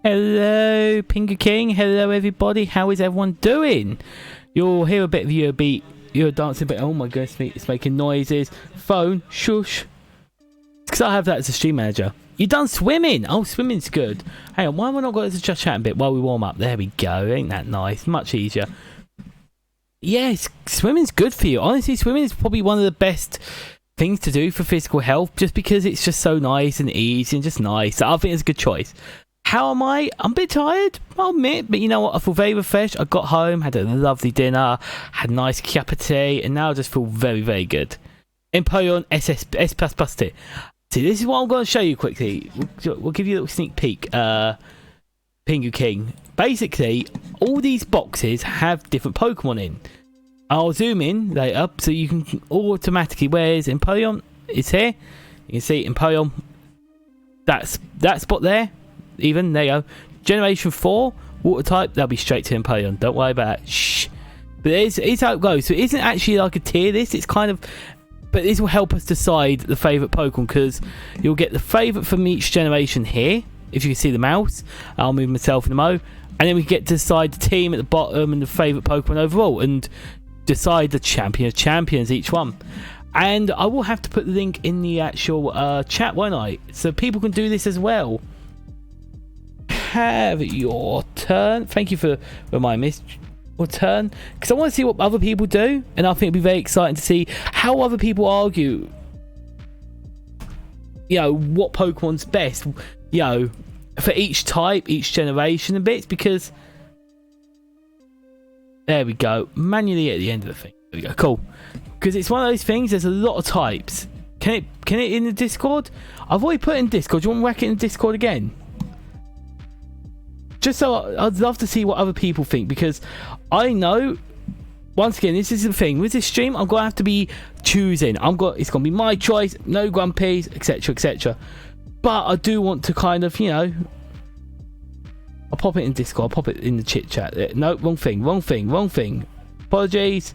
Hello, Pingu King. Hello, everybody. How is everyone doing? You'll hear a bit of your beat. You're dancing a bit. Oh my goodness, it's making noises. Phone, shush. Because I have that as a stream manager. You done swimming? Oh, swimming's good. Hang on, why am I not going to just chat a bit while we warm up? There we go. Ain't that nice? Much easier. Yes, swimming's good for you. Honestly, swimming is probably one of the best things to do for physical health, just because it's just so nice and easy and just nice. So I think it's a good choice. How am I? I'm a bit tired, I'll admit, but you know what? I feel very refreshed. I got home, had a lovely dinner, had a nice cup of tea, and now I just feel very, very good. Empoleon SS S++ T. See, this is what I'm going to show you quickly. We'll give you a little sneak peek. Pingu King. Basically, all these boxes have different Pokemon in. I'll zoom in later so you can automatically. Where's Empoleon? It's here. You can see Empoleon. That's that spot there. Even there you go. Generation 4 water type. That'll be straight to Empoleon. Don't worry about that. Shh. But it's how it goes. So it isn't actually like a tier list. It's kind of. But this will help us decide the favourite Pokemon, because you'll get the favourite from each generation here. If you can see the mouse, I'll move myself in the mo, and then we get to decide the team at the bottom and the favourite Pokemon overall, and decide the champion of champions each one. And I will have to put the link in the actual chat, won't I? So people can do this as well. Have your turn. Thank you for reminding me. Your turn, because I want to see what other people do, and I think it'd be very exciting to see how other people argue. You know, what Pokemon's best. You know, for each type, each generation, and bits. Because there we go. Manually at the end of the thing. There we go. Cool. Because it's one of those things. There's a lot of types. Can it in the Discord? I've already put it in Discord. Do you want to whack it in Discord again? Just so I'd love to see what other people think, because I know, once again, this is the thing with this stream. I'm gonna have to be choosing. It's gonna be my choice, no grumpies, etc., etc. But I do want to kind of, you know, I'll pop it in Discord. I'll pop it in the chit chat. No, wrong thing. Apologies.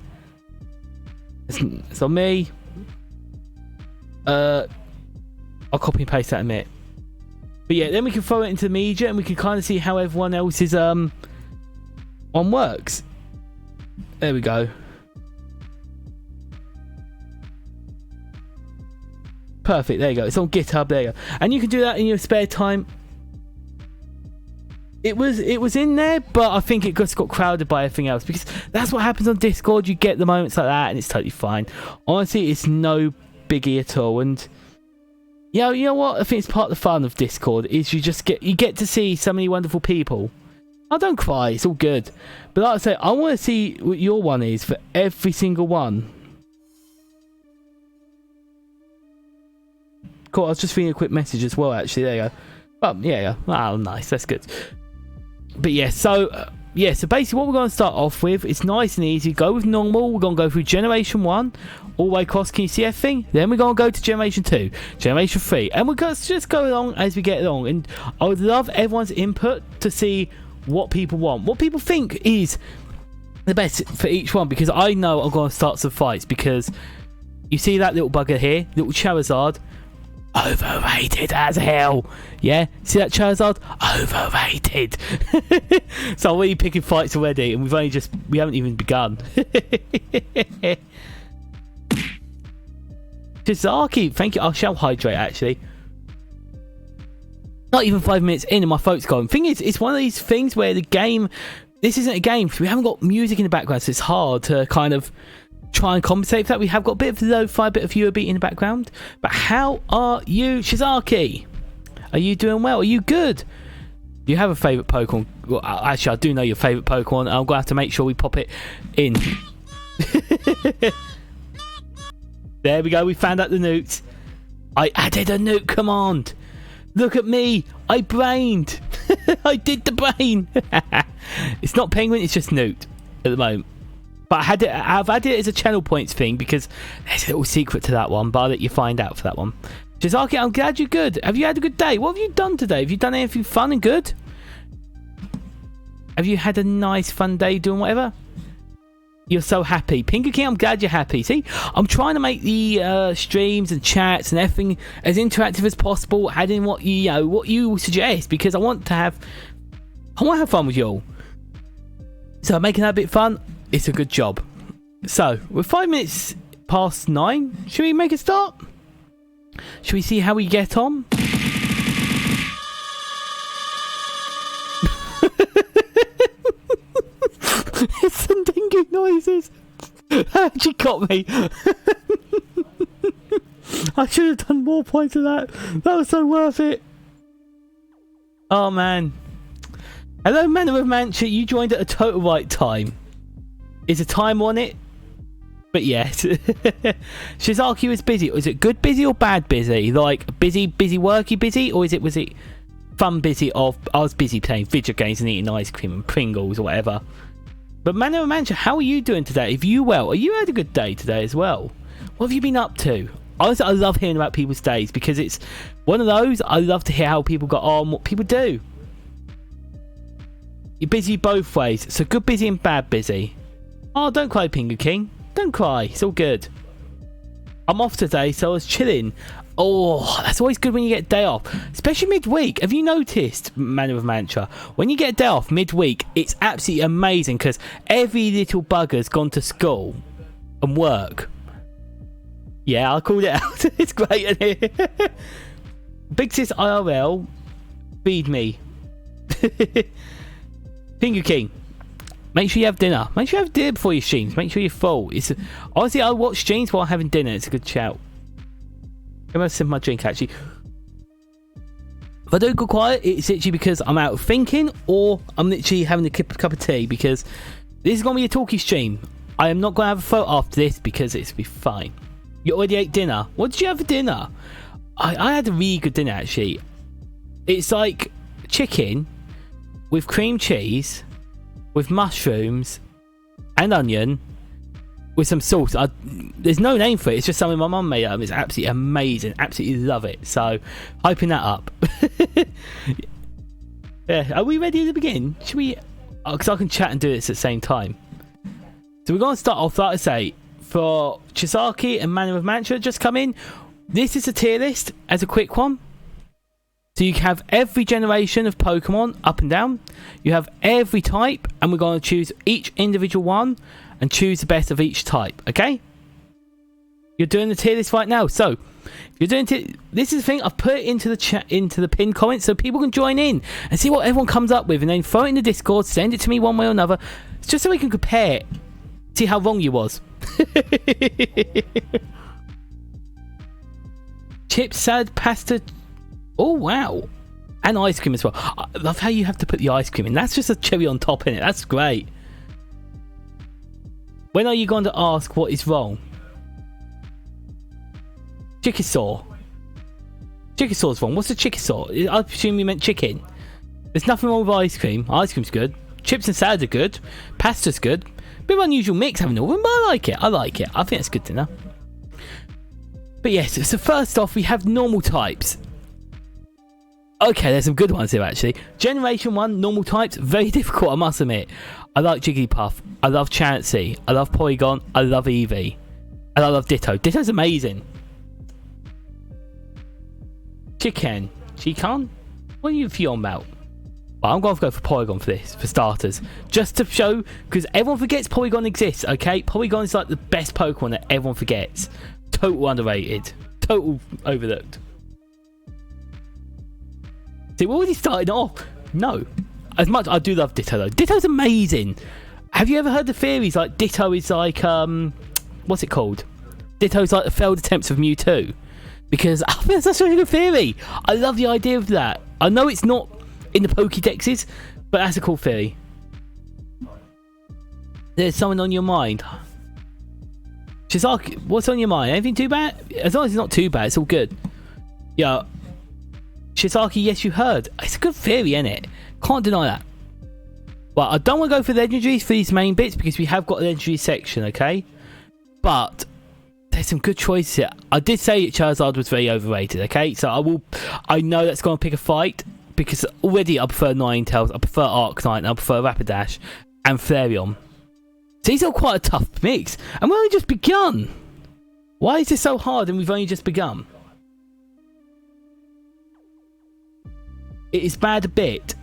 It's on me. I'll copy and paste that in a minute. But yeah, then we can throw it into the media, and we can kind of see how everyone else's one works. There we go. Perfect. There you go. It's on GitHub. There you go. And you can do that in your spare time. It was in there, but I think it just got crowded by everything else, because that's what happens on Discord. You get the moments like that, and it's totally fine. Honestly, it's no biggie at all. And you know what? I think it's part of the fun of Discord is you get to see so many wonderful people. Oh, don't cry. It's all good. But like I say, I want to see what your one is for every single one. Cool. I was just reading a quick message as well, actually. There you go. Oh, yeah. Oh, nice. That's good. But yeah, so basically what we're going to start off with, it's nice and easy. Go with normal. We're going to go through Generation 1. All the way across. Can you see everything? Then we're going to go to Generation 2. Generation 3. And we're going to just go along as we get along. And I would love everyone's input to see what people want. What people think is the best for each one. Because I know I'm going to start some fights. Because you see that little bugger here? Little Charizard. Overrated as hell. Yeah? See that Charizard? Overrated. So I'm already picking fights already, and we haven't even begun. Shizaki, thank you. I shall hydrate, actually. Not even 5 minutes in and my throat's gone. Thing is, it's one of these things where the game, this isn't a game, because we haven't got music in the background, so it's hard to kind of try and compensate for that. We have got a bit of lo-fi, bit of viewer beat in the background. But how are you, Shizaki? Are you doing well? Are you good? Do you have a favourite Pokemon? Well, actually, I do know your favourite Pokemon. I'm going to have to make sure we pop it in. There we go. We found out the noot. I added a noot command. Look at me. I brained. I did the brain. It's not penguin. It's just noot at the moment. But I've added it as a channel points thing, because there's a little secret to that one, but I'll let you find out for that one. Shizaki, I'm glad you're good. Have you had a good day? What have you done today? Have you done anything fun and good? Have you had a nice fun day doing whatever? You're so happy. Pingu King, I'm glad you're happy. See, I'm trying to make the streams and chats and everything as interactive as possible, adding what you suggest, because I want to have I want to have fun with you all. So making that a bit fun, it's a good job. So, we're 5 minutes past 9. Should we make a start? Should we see how we get on? It's some dinging noises. That actually got me. I should have done more points of that. That was so worth it. Oh man. Hello, Manor of Mancha. You joined at a total right time. Is a time on it? But yes. Shizaki was busy. Was it good busy or bad busy? Like busy, worky busy? Or was it fun busy of I was busy playing video games and eating ice cream and Pringles or whatever? But Manor of Mancha, how are you doing today? If you well, are you had a good day today as well? What have you been up to? Honestly, I love hearing about people's days because it's one of those I love to hear how people got on, what people do. You're busy both ways, so good busy and bad busy. Oh, don't cry, Pingu King. Don't cry, it's all good. I'm off today, so I was chilling. Oh, that's always good when you get a day off. Especially midweek. Have you noticed, Manor of Mancha? When you get a day off midweek, it's absolutely amazing because every little bugger's gone to school and work. Yeah, I called it out. It's great in here. Big Sis IRL, feed me. Pingu King, make sure you have dinner. Make sure you have dinner before your streams. Make sure you're full. Honestly, I watch streams while having dinner. It's a good shout. I'm going to sip my drink actually. If I don't go quiet, it's literally because I'm out thinking or I'm literally having a cup of tea because this is going to be a talkie stream. I am not going to have a photo after this because it's be fine. You already ate dinner. What did you have for dinner? I had a really good dinner actually. It's like chicken with cream cheese, with mushrooms and onion, with some sauce. There's no name for it. It's just something my mum made up. It's absolutely amazing. Absolutely love it. So, hyping that up. Yeah, are we ready to begin? Should we? Because I can chat and do this at the same time. So we're going to start off, like I say, for Chisaki and Manor of Mancha just come in. This is a tier list as a quick one. So you have every generation of Pokemon up and down. You have every type, and we're going to choose each individual one and choose the best of each type, okay? You're doing the tier list right now. So, if you're doing this is the thing, I've put it into the chat, into the pinned comments so people can join in and see what everyone comes up with and then throw it in the Discord, send it to me one way or another. It's just so we can compare it. See how wrong you was. Chips, salad, pasta. Oh, wow. And ice cream as well. I love how you have to put the ice cream in. That's just a cherry on top, innit? That's great. When are you going to ask what is wrong? Chickasaw. Chickasaw's wrong. What's a chickasaw? I presume you meant chicken. There's nothing wrong with ice cream. Ice cream's good. Chips and salad are good. Pasta's good. Bit of an unusual mix having all of them, but I like it. I like it. I think it's good dinner. But yes, so first off, we have normal types. Okay, there's some good ones here actually. Generation 1, normal types, very difficult, I must admit. I like Jigglypuff. I love Chansey. I love Porygon. I love Eevee. And I love Ditto. Ditto's amazing. Chicken. What are you on about? Well, I'm going to go for Porygon for this, for starters. Just to show, because everyone forgets Porygon exists, okay? Porygon is like the best Pokemon that everyone forgets. Total underrated. Total overlooked. See, we're already starting off. No. As much I do love Ditto though. Ditto's amazing. Have you ever heard the theories like Ditto is like what's it called? Ditto's like the failed attempts of Mewtwo. Because I think that's such a good theory. I love the idea of that. I know it's not in the Pokédexes, but that's a cool theory. There's something on your mind. Shizaki, what's on your mind? Anything too bad? As long as it's not too bad, it's all good. Yeah. Shizaki, yes, you heard. It's a good theory, innit? Can't deny that. Well, I don't want to go for legendaries for these main bits because we have got a legendary section, okay? But there's some good choices here. I did say Charizard was very overrated, okay? So I know that's going to pick a fight because already I prefer Ninetales, I prefer Arcanine, I prefer Rapidash and Flareon. So these are quite a tough mix. And we've only just begun. Why is this so hard and we've only just begun? It is bad a bit.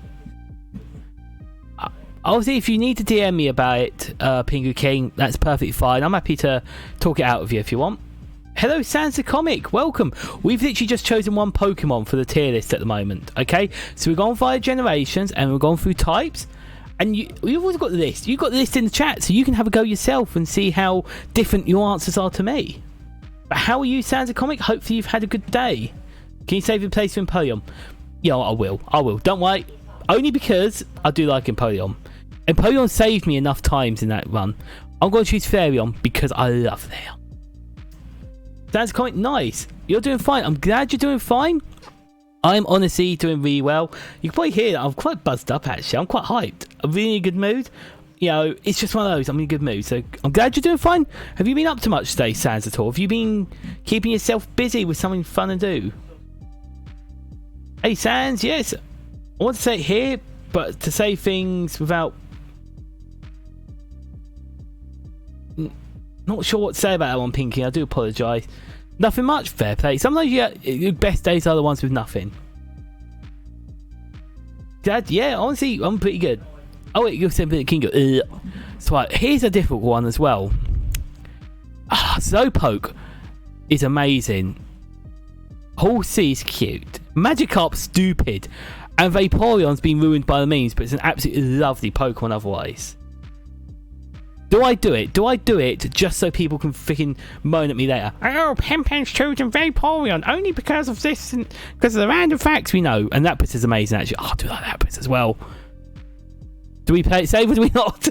Obviously, if you need to DM me about it, Pingu King, that's perfectly fine. I'm happy to talk it out with you if you want. Hello, Sans the Comic. Welcome. We've literally just chosen one Pokemon for the tier list at the moment. Okay, so we've gone via generations and we've gone through types. And you've always got the list. You've got the list in the chat, so you can have a go yourself and see how different your answers are to me. But how are you, Sans the Comic? Hopefully, you've had a good day. Can you save your place for Empoleon? Yeah, I will. Don't worry. Only because I do like Empoleon. Empoleon saved me enough times in that run. I'm going to choose Fairyon because I love Leon. That's quite nice. You're doing fine. I'm glad you're doing fine. I'm honestly doing really well. You can probably hear that I'm quite buzzed up actually. I'm quite hyped. I'm really in a good mood. You know, it's just one of those. I'm in a good mood. So I'm glad you're doing fine. Have you been up to much today, Sans, at all? Have you been keeping yourself busy with something fun to do? Hey, Sans, yes. I want to say it here, but to say things without... Not sure what to say about that one, Pinky. I do apologise. Nothing much, fair play. Sometimes your best days are the ones with nothing. Dad, yeah, honestly, I'm pretty good. Oh wait, you're saying King. So right, here's a difficult one as well. Slowpoke is amazing. Horsey's cute. Magikarp's stupid. And Vaporeon's been ruined by the memes, but it's an absolutely lovely Pokemon otherwise. Do I do it? Do I do it just so people can freaking moan at me later? Oh, Pempen's chosen Vaporeon only because of this and because of the random facts we know. And Lapras is amazing actually. Oh, I do like Lapras as well. Do we play it safe or do we not?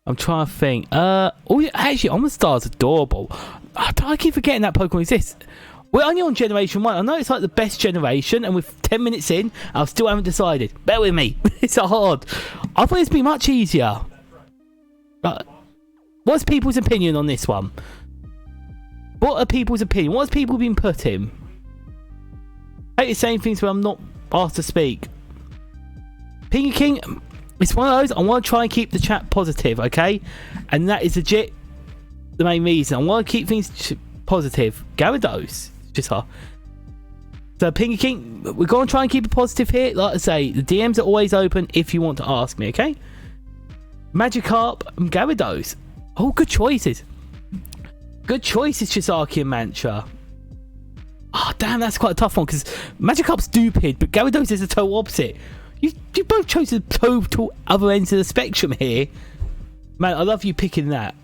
I'm trying to think. Oh, actually, Omastar's adorable. I keep forgetting that Pokemon exists. We're only on Generation 1. I know it's like the best generation, and we're 10 minutes in, I still haven't decided. Bear with me. It's so hard. I thought it'd be much easier. But what's people's opinion on this one? What are people's opinion? What's people been putting? I hate saying things where I'm not asked to speak. Pinky King, it's one of those. I want to try and keep the chat positive, okay? And that is legit the main reason. I want to keep things positive. Gyarados. Just hard. So Pinky King, we're going to try and keep it positive here. Like I say, the DMs are always open if you want to ask me, okay? Magikarp and Gyarados. Oh, good choices. Good choices, Chisaki and Mantra. Oh, damn, that's quite a tough one because Magikarp's stupid, but Gyarados is the total opposite. You both chose the total other ends of the spectrum here. Man, I love you picking that.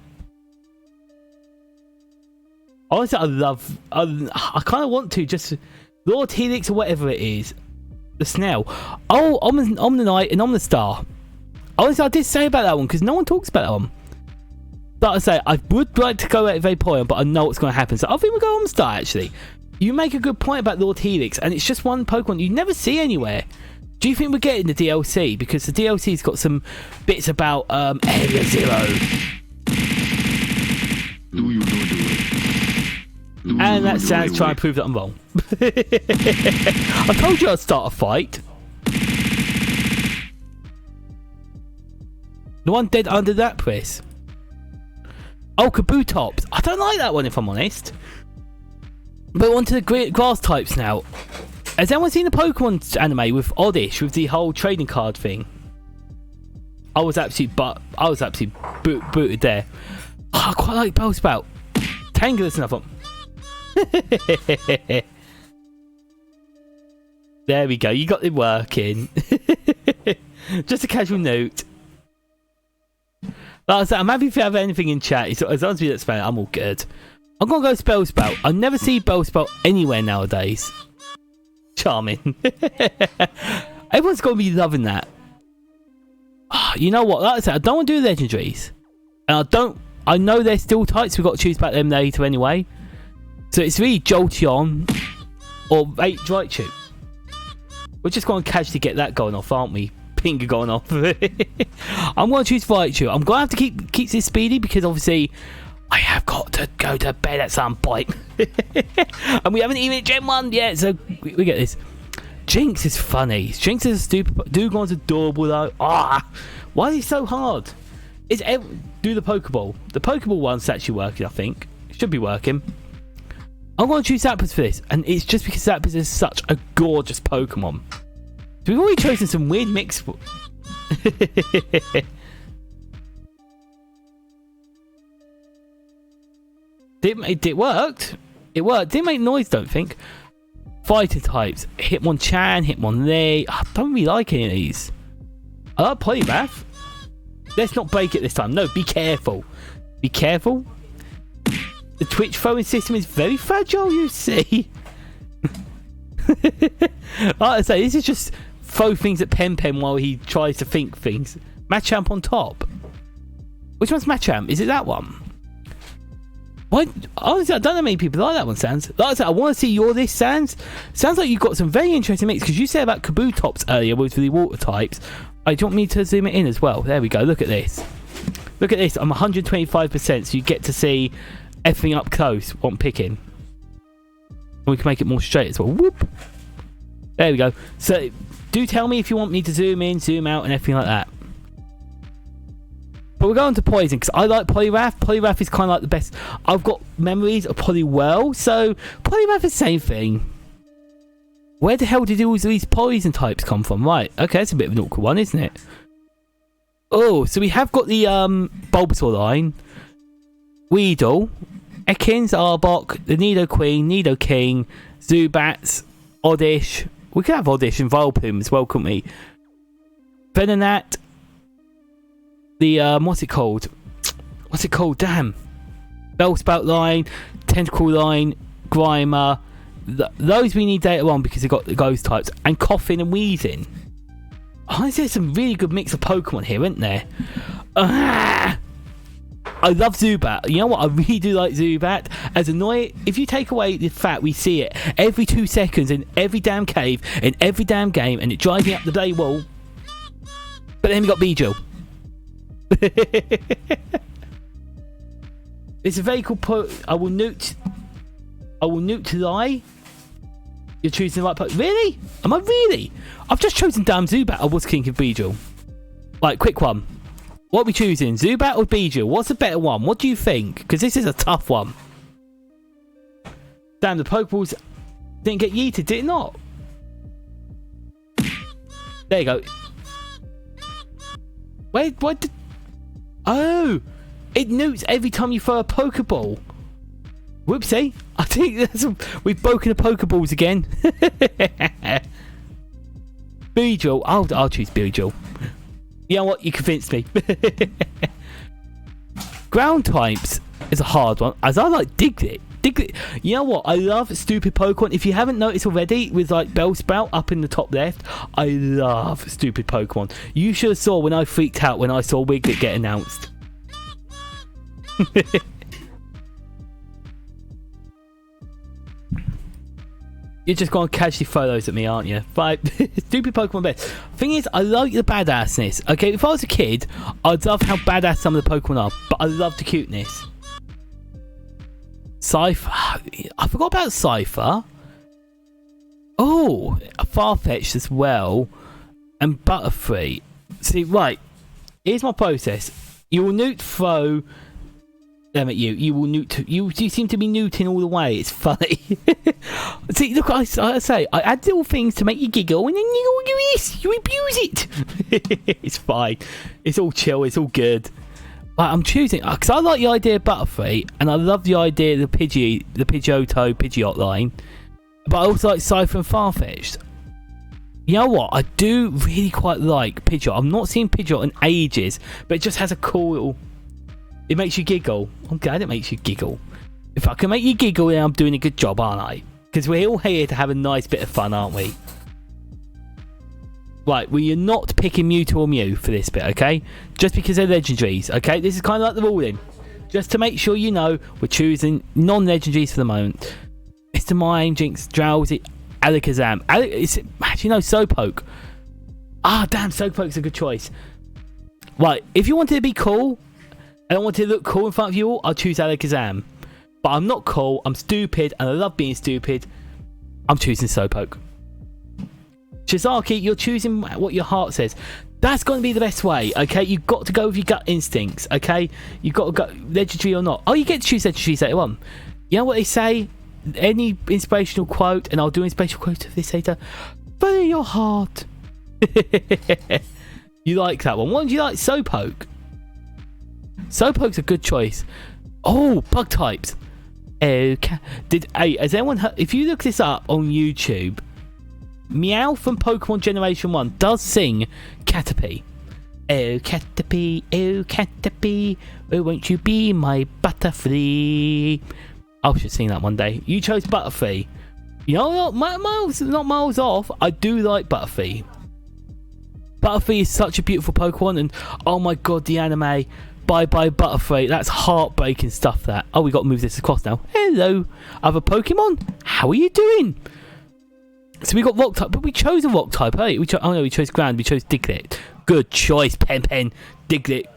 Honestly, I kind of want to just Lord Helix or whatever it is. The Snail. Oh, Omnanite and Omnistar. Honestly, I did say about that one because no one talks about that one. Like I say, I would like to go at Vaporeon, but I know what's going to happen. So I think we'll go Omnistar actually. You make a good point about Lord Helix, and it's just one Pokemon you never see anywhere. Do you think we're getting the DLC? Because the DLC's got some bits about Area Zero. And that sounds trying to prove that I'm wrong. I told you I'd start a fight. The one dead under that press. Oh, Kabutops. I don't like that one if I'm honest. But on to the grass types now. Has anyone seen the Pokemon anime with Oddish with the whole trading card thing? I was absolutely booted there. Oh, I quite like Bellsprout. Tangler's another one. There we go. You got it working. Just a casual note. Like I said, I'm happy if you have anything in chat. As long as we don't spell it, I'm all good. I'm gonna go Bellsprout. I never see Bellsprout anywhere nowadays. Charming. Everyone's gonna be loving that. You know what? Like I said, I don't want to do legendaries, and I know they're still tight, so we've got to choose about them later anyway. So it's really Jolteon or Raichu. We're just going to casually get that going off, aren't we? Finger going off. I'm going to choose Raichu. I'm going to have to keep this speedy because obviously I have got to go to bed at some point. And we haven't even hit Gen 1 yet, so we get this. Jinx is funny. Jinx is stupid. Dugong's adorable though. Why is he so hard? Do the Pokeball. The Pokeball one's actually working, I think. It should be working. I'm going to choose Zapdos for this, and it's just because Zapdos is such a gorgeous Pokemon. So we've already chosen some weird mix. It worked. It worked. Didn't make noise, don't think. Fighter types. Hitmonchan, Hitmonlee. I don't really like any of these. I like Poliwrath. Let's not break it this time. No, be careful. Be careful. The Twitch throwing system is very fragile, you see. Like I say, this is just throw things at Pen while he tries to think things. Machamp on top. Which one's Machamp? Is it that one? Why? Honestly, I don't know many people like that one, Sans. Like I said, I want to see your list, Sans. Sounds like you've got some very interesting mix, because you said about Kabutops earlier with the water types. Do you want me to zoom it in as well? There we go. Look at this. Look at this. I'm 125%, so you get to see everything up close, what I'm picking. And we can make it more straight as well. Whoop. There we go. So, do tell me if you want me to zoom in, zoom out, and everything like that. But we're going to Poison, because I like Poliwrath. Poliwrath is kind of like the best. I've got memories of Poliwhirl, so Poliwrath is the same thing. Where the hell did all these Poison types come from? Right, okay, that's a bit of an awkward one, isn't it? Oh, so we have got the Bulbasaur line. Weedle, Ekans, Arbok, the Nidoqueen, Nidoking, Zubats, Oddish. We could have Oddish and Volpim as well, couldn't we? Venonat. The, what's it called? What's it called? Damn. Bellsprout line, Tentacle line, Grimer. Those we need data on because they've got the ghost types. And Coughing and Wheezing. Honestly, there's some really good mix of Pokemon here, isn't there? I love Zubat. You know what? I really do like Zubat. As annoying, if you take away the fact we see it every 2 seconds in every damn cave, in every damn game, and it drives me up the day wall. But then we got Beedrill. It's a very cool I will noot to lie. You're choosing the right Pokemon. Really? Am I really? I've just chosen damn Zubat. I was thinking Beedrill. Right, quick one. What are we choosing? Zubat or Beedrill? What's a better one? What do you think? Because this is a tough one. Damn, the Pokeballs didn't get yeeted, did it not? There you go. Wait, what did... Oh! It newts every time you throw a Pokeball. Whoopsie. I think that's we've broken the Pokeballs again. Beedrill. I'll choose Beedrill. You know what? You convinced me. Ground types is a hard one, as I like Diglett. Diglett. You know what? I love stupid Pokemon. If you haven't noticed already, with like Bellsprout up in the top left, I love stupid Pokemon. You should have saw when I freaked out when I saw Wiglet get announced. You're just going to casually throw those at me, aren't you? Right. Stupid Pokemon best. Thing is, I like the badassness. Okay, if I was a kid, I'd love how badass some of the Pokemon are, but I love the cuteness. Cypher. I forgot about Cypher. Oh, Farfetch'd as well. And Butterfree. See, right. Here's my process. You will newt throw them at you. You will newt. You seem to be newting all the way. It's funny. See, look, I say, I add little things to make you giggle, and then you abuse it. It's fine. It's all chill. It's all good. I'm choosing because I like the idea of Butterfree, and I love the idea of the Pidgeotto line, but I also like Cypher and Farfetch'd. You know what? I do really quite like Pidgeot. I've not seen Pidgeot in ages, but it just has a cool little... It makes you giggle. I'm glad it makes you giggle. If I can make you giggle, then I'm doing a good job, aren't I? Because we're all here to have a nice bit of fun, aren't we? Right, well, you're not picking Mewtwo or Mew for this bit, okay? Just because they're legendaries, okay? This is kind of like the ruling. Just to make sure you know, we're choosing non-legendaries for the moment. Mr. Mime, Jinx, Drowsy, Alakazam. Actually, no, Slowpoke. Ah, damn, Slowpoke's a good choice. Right, if you wanted to be cool, and I wanted to look cool in front of you all, I'll choose Alakazam. But I'm not cool, I'm stupid, and I love being stupid. I'm choosing Slowpoke. Shizaki, you're choosing what your heart says. That's going to be the best way, okay? You've got to go with your gut instincts, okay? You've got to go legendary or not. Oh, you get to choose legendaries later on. You know what they say? any inspirational quote, and I'll do inspirational quote of this later. Follow your heart. You like that one? What do you like? Slowpoke. Slowpoke's a good choice. Oh, bug types. Okay. Has anyone heard, if you look this up on YouTube, Meow from Pokemon Generation 1 does sing Caterpie. Oh Caterpie, oh won't you be my Butterfree? I should sing that one day. You chose Butterfree. You know, not miles off. I do like Butterfree. Butterfree is such a beautiful Pokemon, and oh my god, the anime. Bye bye Butterfree. That's heartbreaking stuff. That. Oh, we got to move this across now. Hello, other Pokemon. How are you doing? So we got Rock type, but we chose a Rock type. Hey, we chose Ground. We chose Diglett. Good choice, Pen. Diglett.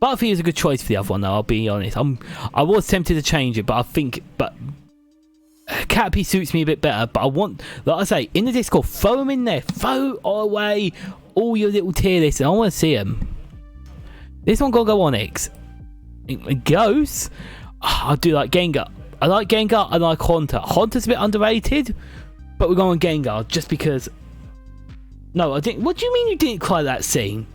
Butterfree is a good choice for the other one, though. I'll be honest. I was tempted to change it, but Caterpie suits me a bit better. But I want, like I say, in the Discord, throw them in there. Throw away all your little tier lists, and I want to see them. This one gotta go Onyx. It goes. I do like Gengar. I like Gengar. I like Haunter. Haunter's a bit underrated, but we're going Gengar just because. No, I didn't. What do you mean you didn't cry that scene?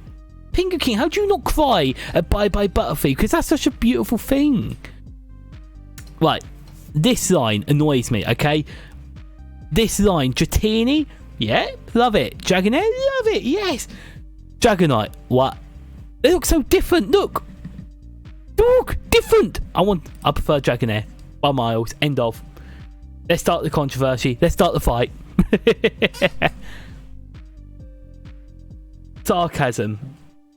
Pinker King, how do you not cry at Bye Bye Butterfree? Because that's such a beautiful thing. Right, this line annoys me, okay? This line, Dratini, yeah, love it. Dragonair, love it, yes. Dragonite, what? They look so different, look. Look, different. I prefer Dragonair by miles, end of. Let's start the controversy. Let's start the fight. Sarcasm.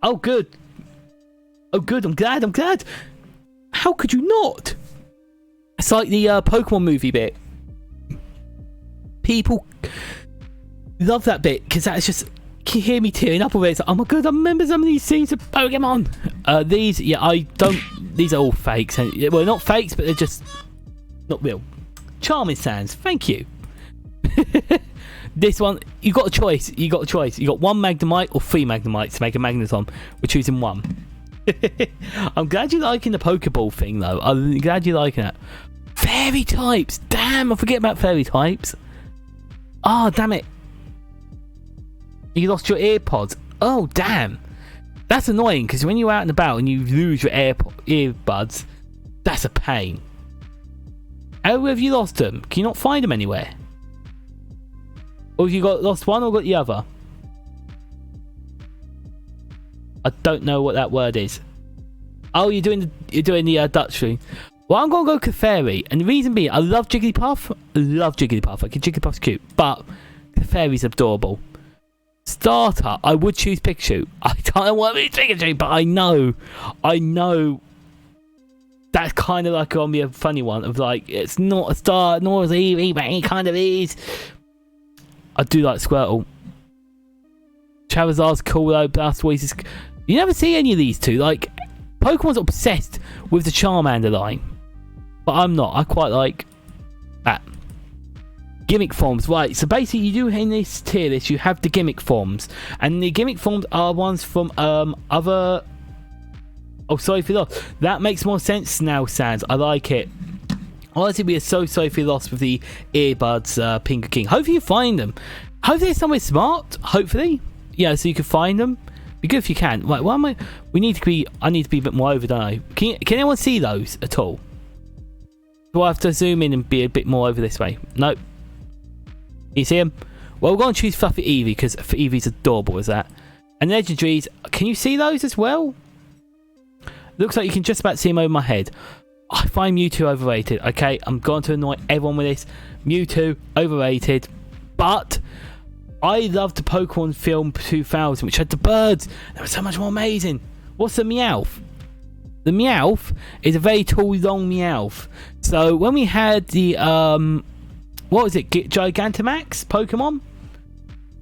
Oh, good. Oh, good. I'm glad. How could you not? It's like the Pokemon movie bit. People love that bit because that's just. Can you hear me tearing up already? It's like, oh my god, I remember some of these scenes of Pokemon. These, yeah, I don't. These are all fakes. Well, not fakes, but they're just not real. Charming sounds. Thank you. This one, you got a choice. You got one Magnemite or 3 Magnemites to make a Magneton. We're choosing one. I'm glad you're liking the Pokeball thing, though. I'm glad you're liking it. Fairy types. Damn, I forget about fairy types. Oh, damn it. You lost your AirPods. Oh, damn. That's annoying, because when you're out and about and you lose your earbuds, that's a pain. How have you lost them? Can you not find them anywhere? Or have you lost one or got the other? I don't know what that word is. Oh, you're doing the Dutch thing. Well, I'm gonna go Clefairy, and the reason being, I love Jigglypuff. I think Jigglypuff's cute, but Clefairy's adorable. Starter, I would choose Pikachu. I don't want to choose Pikachu, but I know. That's kind of like gonna be a funny one of like, it's not a star, nor is it Eevee, but it kind of is. I do like Squirtle. Charizard's cool though, Blastoise is. You never see any of these two. Like, Pokemon's obsessed with the Charmander line, but I'm not. I quite like that. Gimmick forms, right? So basically, you do in this tier list, you have the gimmick forms, and the gimmick forms are ones from other. Oh, sorry for that. That makes more sense now, Sans. I like it. Honestly, we are so sorry for your loss with the earbuds, Pinker King. Hopefully you find them. Hopefully they're somewhere smart. Hopefully. Yeah, so you can find them. Be good if you can. Right, why am I... I need to be a bit more over, don't I? Can anyone see those at all? Do I have to zoom in and be a bit more over this way? Nope. You see them? Well, we're going to choose Fluffy Eevee, because Eevee's adorable as that. And Legendaries, can you see those as well? Looks like you can just about see them over my head. I find Mewtwo overrated. Okay, I'm going to annoy everyone with this. Mewtwo, overrated. But I loved the Pokemon film 2000, which had the birds. They were so much more amazing. What's the Meowth? The Meowth is a very tall, long Meowth. So when we had the, what was it? Gigantamax Pokemon?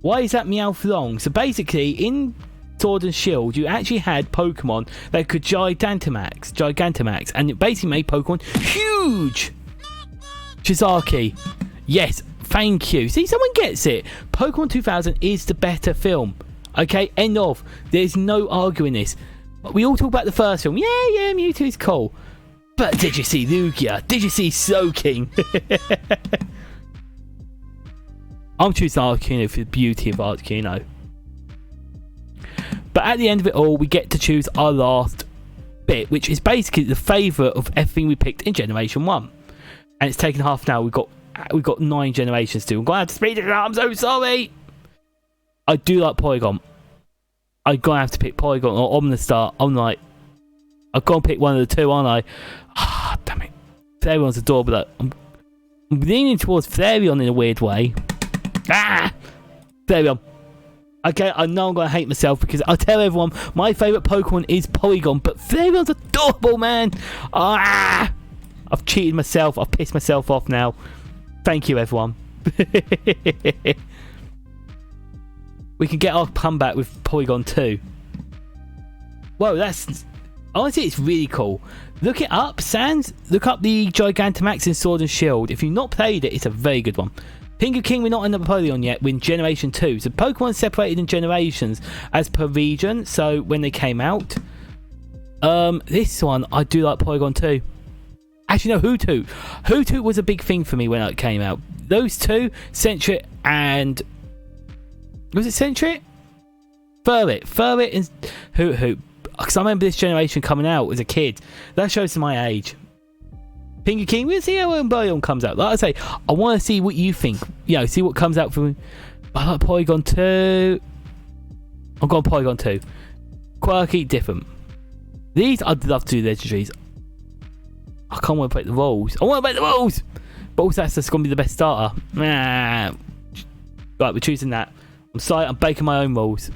Why is that Meowth long? So basically, in Sword and Shield, you actually had Pokemon that could Gigantamax, and it basically made Pokemon huge. Shizaki, yes, thank you. See, someone gets it. Pokemon 2000 is the better film. Okay, end of. There's no arguing this. We all talk about the first film. Yeah, Mewtwo's cool. But did you see Lugia? Did you see Soaking? I'm choosing Articuno for the beauty of Articuno. But at the end of it all, we get to choose our last bit, which is basically the favourite of everything we picked in Generation 1. And it's taken half an hour. We've got 9 generations to do. I'm going to have to speed it up. I'm so sorry. I do like Porygon. I'm going to have to pick Porygon or Omnistar. I'm like, I've got to pick one of the two, aren't I? Ah, damn it. Flareon's adorable. Though. I'm leaning towards Flareon in a weird way. Ah! Flareon. Okay, I know I'm going to hate myself because I tell everyone my favourite Pokemon is Porygon, but Flareon's adorable, man. Ah! I've cheated myself. I've pissed myself off now. Thank you, everyone. We can get our comeback with Porygon 2. Whoa, that's... Honestly, it's really cool. Look it up, Sans. Look up the Gigantamax in Sword and Shield. If you've not played it, it's a very good one. Pingu King, we're not in Napoleon yet. We're in Generation 2. So Pokemon separated in generations as per region. So when they came out. This one, I do like Porygon 2. Actually, no, Hoothoot. Hoothoot was a big thing for me when it came out. Those two, Sentret and... Was it Sentret? Furret and Hoothoot. Because I remember this generation coming out as a kid. That shows my age. Pingu King, we'll see how Umbreon comes out. Like I say, I want to see what you think. You know, see what comes out from... I like Porygon 2. I'm going Porygon 2. Quirky, different. These, I'd love to do legendaries. I can't want to break the rules. I want to break the rules! But also, that's going to be the best starter. Nah. Right, we're choosing that. I'm sorry, I'm breaking my own rules.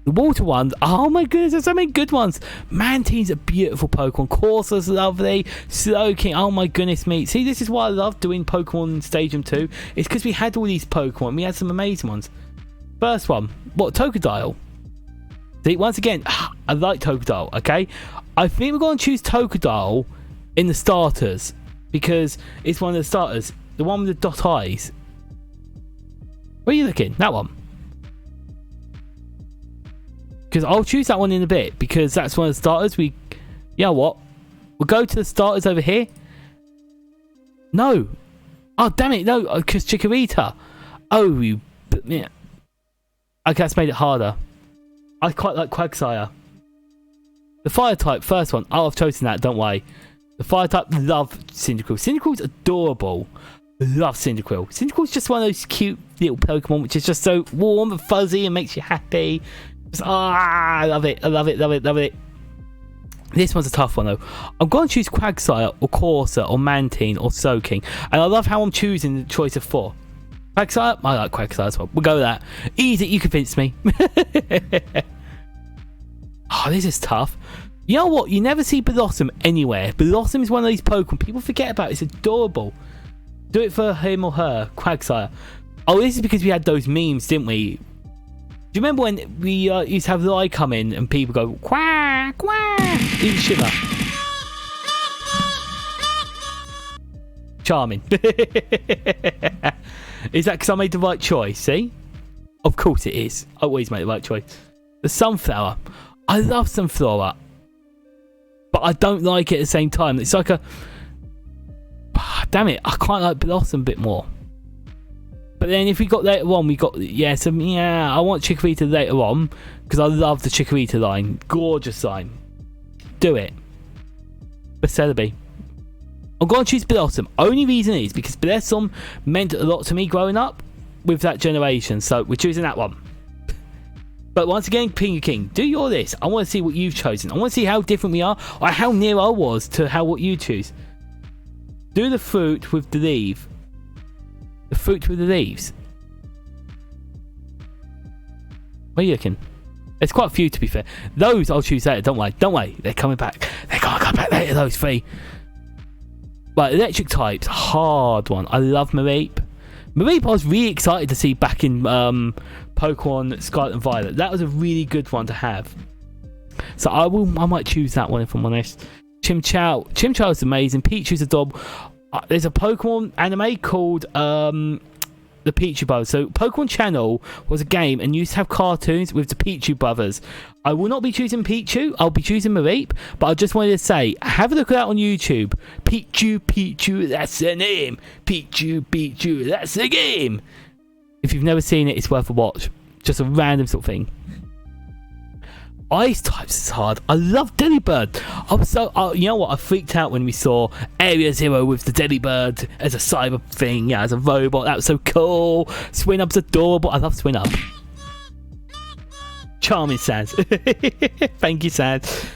The water ones, oh my goodness, there's so many good ones. Mantine's a beautiful Pokemon. Corsa's lovely. Slowking, oh my goodness me. See, this is why I love doing Pokemon Stadium 2. It's because we had all these Pokemon. We had some amazing ones. First one, what, Totodile? See, once again, I like Totodile, okay? I think we're going to choose Totodile in the starters because it's one of the starters. The one with the dot eyes. Where are you looking? That one. Because I'll choose that one in a bit because that's one of the starters. You know what? We'll go to the starters over here. No. Oh, damn it. No, because Chikorita. Oh, you... Yeah. Okay, that's made it harder. I quite like Quagsire. The fire type, first one. Oh, I've chosen that, don't worry. The fire type, love Cyndaquil. Cyndaquil's adorable. Love Cyndaquil. Cyndaquil's just one of those cute little Pokemon which is just so warm and fuzzy and makes you happy. I love it. I love it, love it, love it. This one's a tough one though. I'm going to choose Quagsire or Corsa or Mantine or Soaking. And I love how I'm choosing the choice of 4. Quagsire? I like Quagsire as well. We'll go with that. Easy, you convinced me. Oh, this is tough. You know what? You never see Blossom anywhere. Blossom is one of these Pokemon people forget about. It's adorable. Do it for him or her. Quagsire. Oh, this is because we had those memes, didn't we? Do you remember when we used to have Lai come in and people go, quack, quack, even shiver? Charming. Is that because I made the right choice, see? Of course it is. I always make the right choice. The Sunflower. I love Sunflower. But I don't like it at the same time. It's like a... Damn it, I quite like Blossom a bit more. But then if we got later on, we got... Yeah, I want Chikorita later on. Because I love the Chikorita line. Gorgeous line. Do it. But Celebi. I'm going to choose Blossom. Only reason is because Blossom meant a lot to me growing up with that generation. So we're choosing that one. But once again, Pingu King, do your list. I want to see what you've chosen. I want to see how different we are or how near I was to what you choose. Do the fruit with the leaf. The fruit with the leaves. Where are you looking? There's quite a few to be fair. Those I'll choose later. Don't worry. Don't worry. They're coming back. They're going to come back later, those 3. Right, electric types. Hard one. I love Mareep. Mareep I was really excited to see back in Pokemon Scarlet and Violet. That was a really good one to have. So I might choose that one if I'm honest. Chimchar. Chimchar is amazing. Pichu's a dog. There's a Pokemon anime called the Pichu brothers. So Pokemon Channel was a game and used to have cartoons with the Pichu brothers. I will not be choosing Pichu. I'll be choosing Mareep. But I just wanted to say, have a look at that on YouTube. Pichu, that's the name. Pichu, that's the game. If you've never seen it, it's worth a watch. Just a random sort of thing. Ice types is hard. I love Delibird. I was so, you know what? I freaked out when we saw Area Zero with the Delibird as a cyber thing, yeah, as a robot. That was so cool. Swinub's adorable. I love Swinub. Charming, Sans. Thank you, Sans.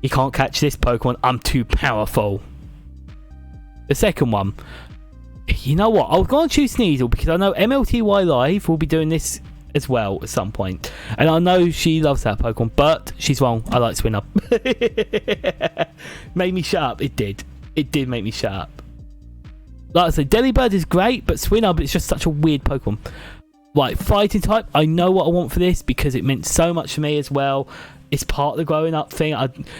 You can't catch this Pokemon. I'm too powerful. The second one. You know what? I was going to choose Sneasel because I know MLTY Live will be doing this as well at some point, and I know she loves that Pokemon, but she's wrong. I like Swinub. Made me shut up. It did make me shut up. Like I said, Delibird is great, but Swinub is just such a weird Pokemon. Right, fighting type, I know what I want for this because it meant so much to me as well. It's part of the growing up thing.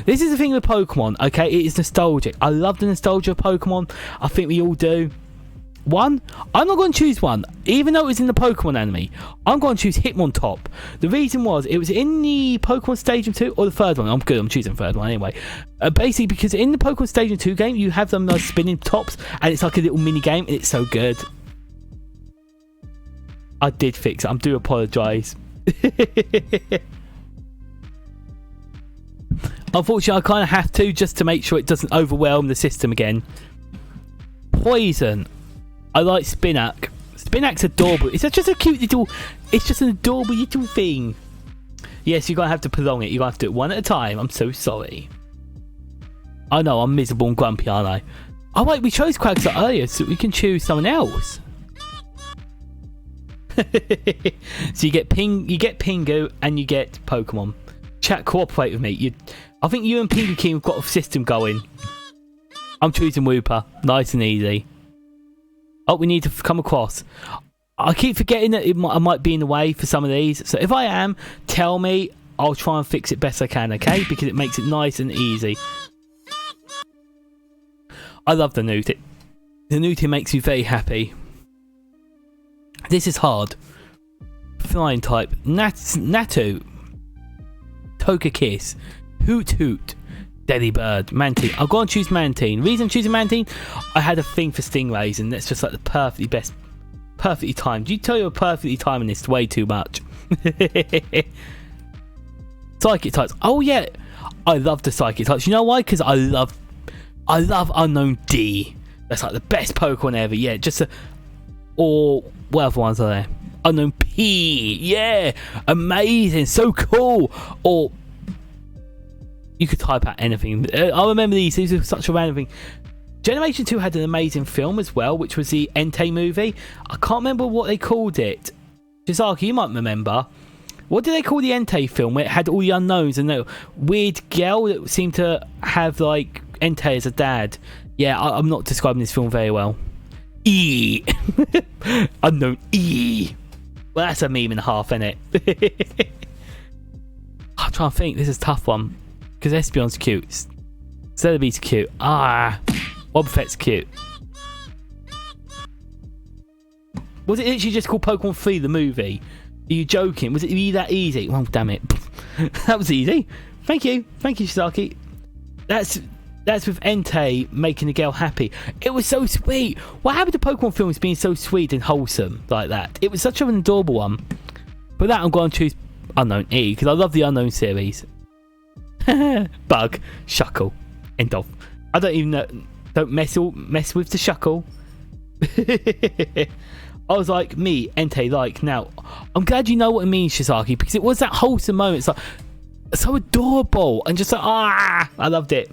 This is the thing with Pokemon, okay? It is nostalgic. I love the nostalgia of Pokemon. I think we all do. One, I'm not going to choose one, even though it was in the Pokemon anime. I'm going to choose Hitmontop. The reason was, it was in the Pokemon Stadium 2, or the third one. I'm choosing the third one anyway. Basically, because in the Pokemon Stadium 2 game, you have them those spinning tops, and it's like a little mini game, and it's so good. I did fix it. I do apologise. Unfortunately, I kind of have to, just to make sure it doesn't overwhelm the system again. Poison. I like Spinac. Spinac's adorable. It's just a cute little... It's just an adorable little thing. Yes, you're going to have to prolong it. You're going to have to do it one at a time. I'm so sorry. I know, I'm miserable and grumpy, aren't I? Oh, wait, we chose Quagsire earlier, so we can choose someone else. So you get Pingu and you get Pokemon. Chat, cooperate with me. I think you and Pingu King have got a system going. I'm choosing Wooper. Nice and easy. Oh, we need to come across. I keep forgetting that I might be in the way for some of these. So if I am, tell me. I'll try and fix it best I can, okay? Because it makes it nice and easy. I love the noot. The noot makes me very happy. This is hard. Flying type. Natu. Togekiss. Hoot. Delibird, Mantine. I'm going to choose Mantine. Reason I'm choosing Mantine, I had a thing for Stingrays, and that's just like the perfectly timed. You tell you're perfectly timing this way too much. Psychic types. Oh yeah, I love the Psychic types. You know why? Because I love Unknown D. That's like the best Pokemon ever. Yeah, or what other ones are there? Unknown P. Yeah, amazing, so cool. Or you could type out anything. I remember these were such a random thing. Generation 2 had an amazing film as well, which was the Entei movie. I can't remember what they called it. Shizaki, you might remember. What did they call the Entei film where it had all the unknowns and the weird girl that seemed to have like Entei as a dad? Yeah, I'm not describing this film very well. E. Unknown E. Well, that's a meme and a half, isn't it? I'm trying to think. This is a tough one. Because Espeon's cute. Celebi's cute. Wobbuffet's cute. Was it literally just called Pokemon 3, the movie? Are you joking? Was it really that easy? Well, damn it. That was easy. Thank you, Shizaki. That's with Entei making the girl happy. It was so sweet. What happened to Pokemon films being so sweet and wholesome like that? It was such an adorable one. But that I'm going to choose Unknown E, because I love the Unknown series. Bug, Shuckle, end of. I don't even know. Don't mess with the Shuckle. I was like, me, Entei, like. Now, I'm glad you know what it means, Shizaki, because it was that wholesome moment. It's like, so adorable. And just like, I loved it.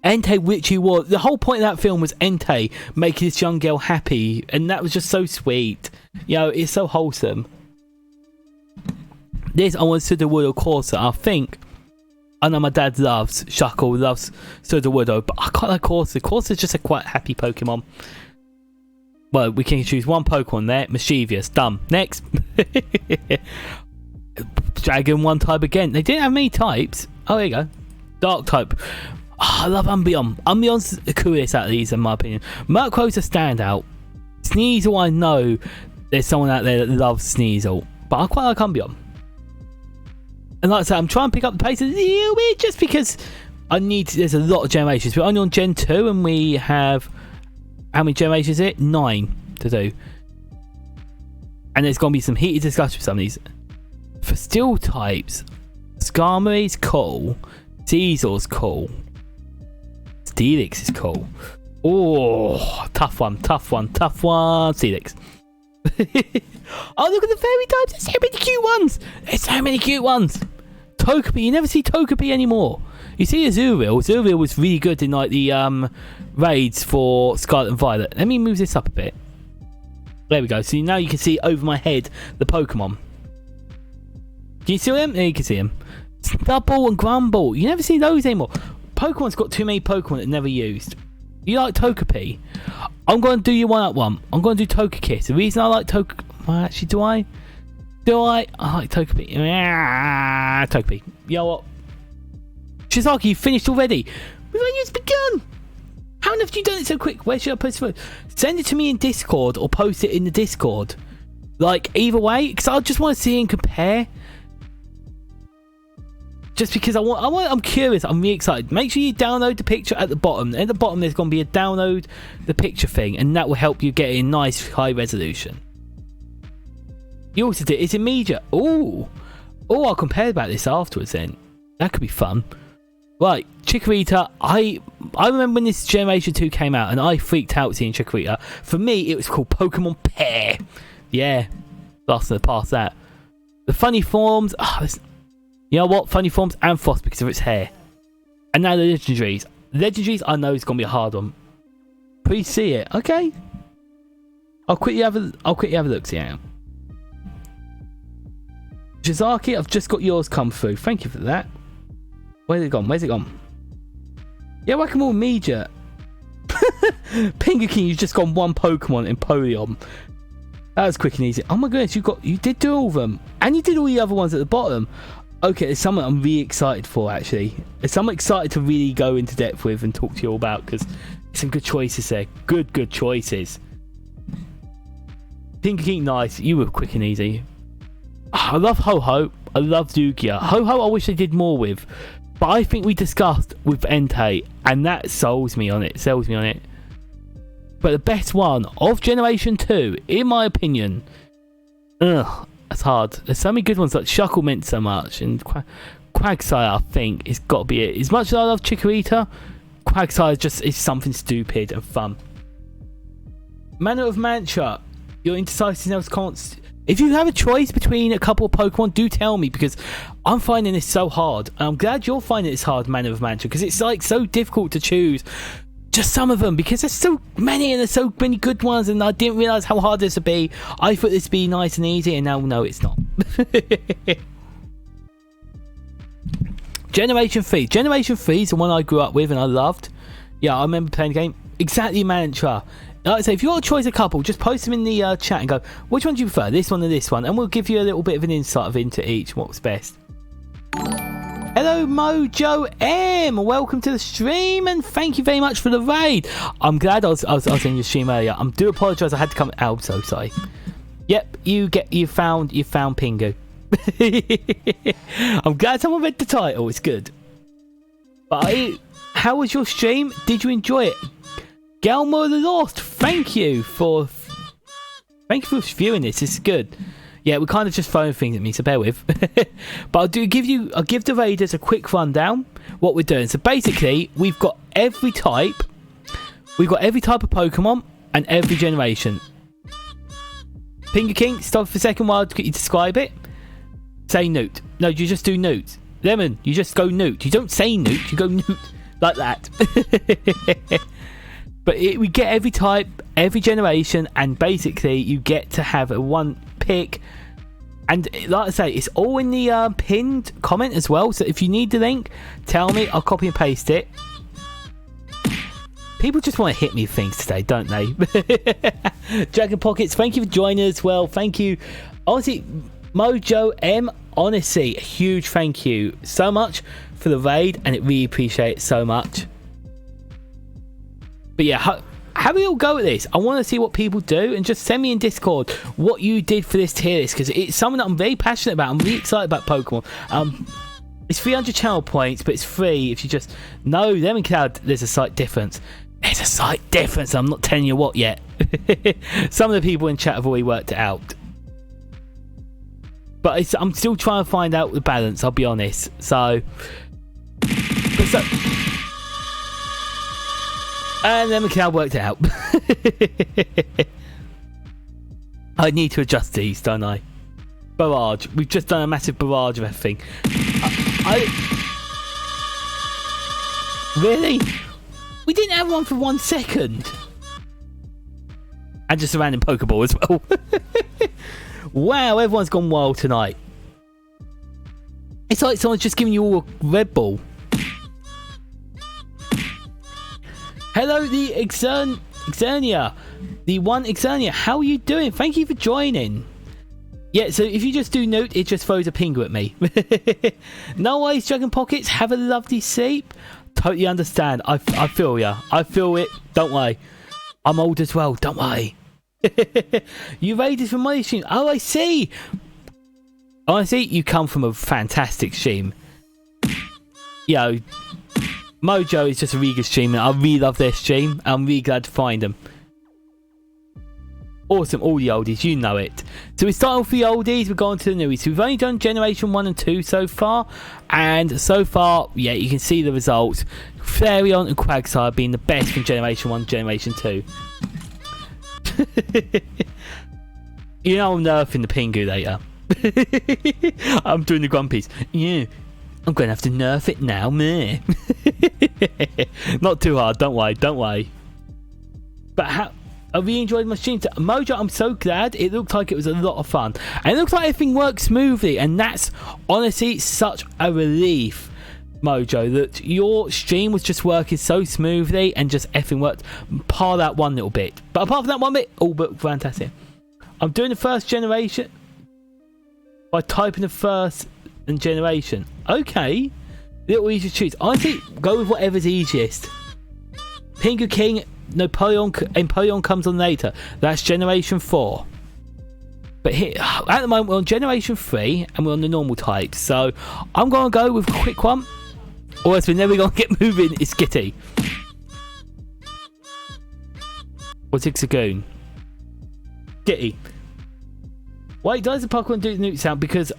Entei, which he was. The whole point of that film was Entei making this young girl happy. And that was just so sweet. You know, it's so wholesome. This, I want Sudowoodo Corsa. I think. I know my dad loves Shuckle, loves Sudowoodo, but I quite like Corsa. Corsa's just a quite happy Pokemon. Well, we can choose one Pokemon there. Mischievous. Dumb. Next. Dragon 1 type again. They didn't have many types. Oh, there you go. Dark type. Oh, I love Umbreon. Umbreon's the coolest out of these, in my opinion. Murkrow's a standout. Sneasel, I know there's someone out there that loves Sneasel, but I quite like Umbreon. And like I said, I'm trying to pick up the pace a little bit just because I need to, there's a lot of generations. We're only on Gen 2 and we have, how many generations is it? 9 to do. And there's going to be some heated discussion with some of these. For steel types, Skarmory's cool. Sneasel's cool. Steelix is cool. Oh, tough one. Steelix. Oh, look at the fairy types. There's so many cute ones. Togepi. You never see Togepi anymore. You see Azurill. Azurill was really good in like the raids for Scarlet and Violet. Let me move this up a bit. There we go. So now you can see over my head the Pokemon. Can you see them? There you can see them. Snubbull and Grumble. You never see those anymore. Pokemon's got too many Pokemon that never used. You like Togepi? I'm going to do you one up one. I'm going to do Togekiss. The reason I like Togekiss... Well, actually, do I? I like Togepi. Togepi. You know what? Shizaki, you finished already. We've only just begun. How have you done it so quick? Where should I post it? Send it to me in Discord or post it in the Discord. Like, either way, because I just want to see and compare. Just because I'm curious, I'm really excited. Make sure you download the picture at the bottom. At the bottom, there's going to be a download the picture thing, and that will help you get in nice high resolution. You also did, it's immediate. Oh, I'll compare about this afterwards then. That could be fun. Right, Chikorita, I remember when this Generation 2 came out, and I freaked out seeing Chikorita. For me, it was called Pokemon Pair. Yeah, last of the past that. The funny forms, you know what? Funny forms and Frost because of its hair. And now the legendaries. Legendaries, I know it's gonna be a hard one. Please see it. Okay. I'll quickly have a look. See out. Jizaki, I've just got yours come through. Thank you for that. Where's it gone? Yeah, whack 'em all immediate. Pinkerkin, you've just got one Pokemon in Polion. That was quick and easy. Oh my goodness, you did do all of them. And you did all the other ones at the bottom. Okay, there's something I'm really excited for, actually. There's something excited to really go into depth with and talk to you all about, because some good choices there. Good choices. Pinky, nice. You were quick and easy. Oh, I love Ho-Ho. I love Lugia. Ho-Ho I wish they did more with. But I think we discussed with Entei, and that sells me on it. But the best one of Generation 2, in my opinion... That's hard. There's so many good ones, like Shuckle meant so much, and Quagsire, I think, it's got to be it. As much as I love Chikorita, Quagsire just is something stupid and fun. Manner of Mantra, your indecisiveness can't... If you have a choice between a couple of Pokemon, do tell me, because I'm finding this so hard. And I'm glad you're finding this hard, Manner of Mantra, because it's like so difficult to choose just some of them, because there's so many and there's so many good ones, and I didn't realise how hard this would be. I thought this would be nice and easy, and now no, it's not. Generation 3. Generation 3 is the one I grew up with and I loved. Yeah, I remember playing the game. Exactly, Mantra. Like I say, if you want to choose a couple, just post them in the chat and go, which one do you prefer, this one or this one? And we'll give you a little bit of an insight into each, what's best. Hello Mojo M, welcome to the stream and thank you very much for the raid. I'm glad I was in your stream earlier. I do apologise, I had to come out, so sorry. Yep, you found Pingu. I'm glad someone read the title, it's good. But how was your stream? Did you enjoy it? Galmo the Lost, thank you for viewing this. This is good. Yeah, we're kind of just throwing things at me, so bear with. But I'll give the raiders a quick rundown what we're doing. So basically, we've got every type of Pokemon and every generation. Pinker King, stop for a second while you describe it. Say Noot. No, you just do Noot. Lemon, you just go Noot. You don't say Noot, you go Noot like that. But we get every type, every generation, and basically you get to have a one pick. And like I say, it's all in the pinned comment as well. So if you need the link, tell me. I'll copy and paste it. People just want to hit me with things today, don't they? Dragon Pockets, thank you for joining as well. Thank you. Honestly, Mojo M, honestly, a huge thank you so much for the raid, and it really appreciate it so much. But yeah, have a little go at this. I want to see what people do, and just send me in Discord what you did for this tier list, because it's something that I'm very passionate about. I'm really excited about Pokemon. It's 300 channel points, but it's free if you just know them and Cloud. There's a slight difference. There's a slight difference. I'm not telling you what yet. Some of the people in chat have already worked it out. But I'm still trying to find out the balance, I'll be honest. And then McCall worked it out. I need to adjust these, don't I? Barrage. We've just done a massive barrage of everything. Really? We didn't have one for 1 second. And just a random Pokeball as well. Wow, everyone's gone wild tonight. It's like someone's just giving you all a Red Bull. Hello, the Exernia. The one Exernia. How are you doing? Thank you for joining. Yeah, so if you just do note, it just throws a pingu at me. No worries, Dragon Pockets. Have a lovely sleep. Totally understand. I feel ya. I feel it. Don't worry. I'm old as well. Don't worry. You raided from my stream. Oh, I see. Honestly, you come from a fantastic stream. Yo, Mojo is just a really good streamer. I really love their stream. I'm really glad to find them. Awesome, all the oldies, you know it. So we start off with the oldies, we're going to the newies. So we've only done Generation 1 and 2 so far. And so far, yeah, you can see the results. Flareon and Quagsire being the best from Generation 1 and Generation 2. You know I'm nerfing the Pingu later. I'm doing the Grumpies. Yeah, I'm going to have to nerf it now, meh. Not too hard, don't worry. But how... I really enjoyed my stream. Mojo, I'm so glad. It looked like it was a lot of fun. And it looks like everything works smoothly. And that's honestly such a relief, Mojo, that your stream was just working so smoothly and just everything worked. Par that one little bit. But apart from that one bit, all but fantastic. I'm doing the first generation by typing the first generation. Okay. Little easy to choose. Honestly, go with whatever's easiest. Pingu King... Empoleon comes on later. That's Generation 4. But here, at the moment, we're on Generation 3 and we're on the normal type. So I'm going to go with a quick one. Or else we're never going to get moving. It's Skitty. Or Zigzagoon. Skitty. Why does the Pokemon do the newt sound? Because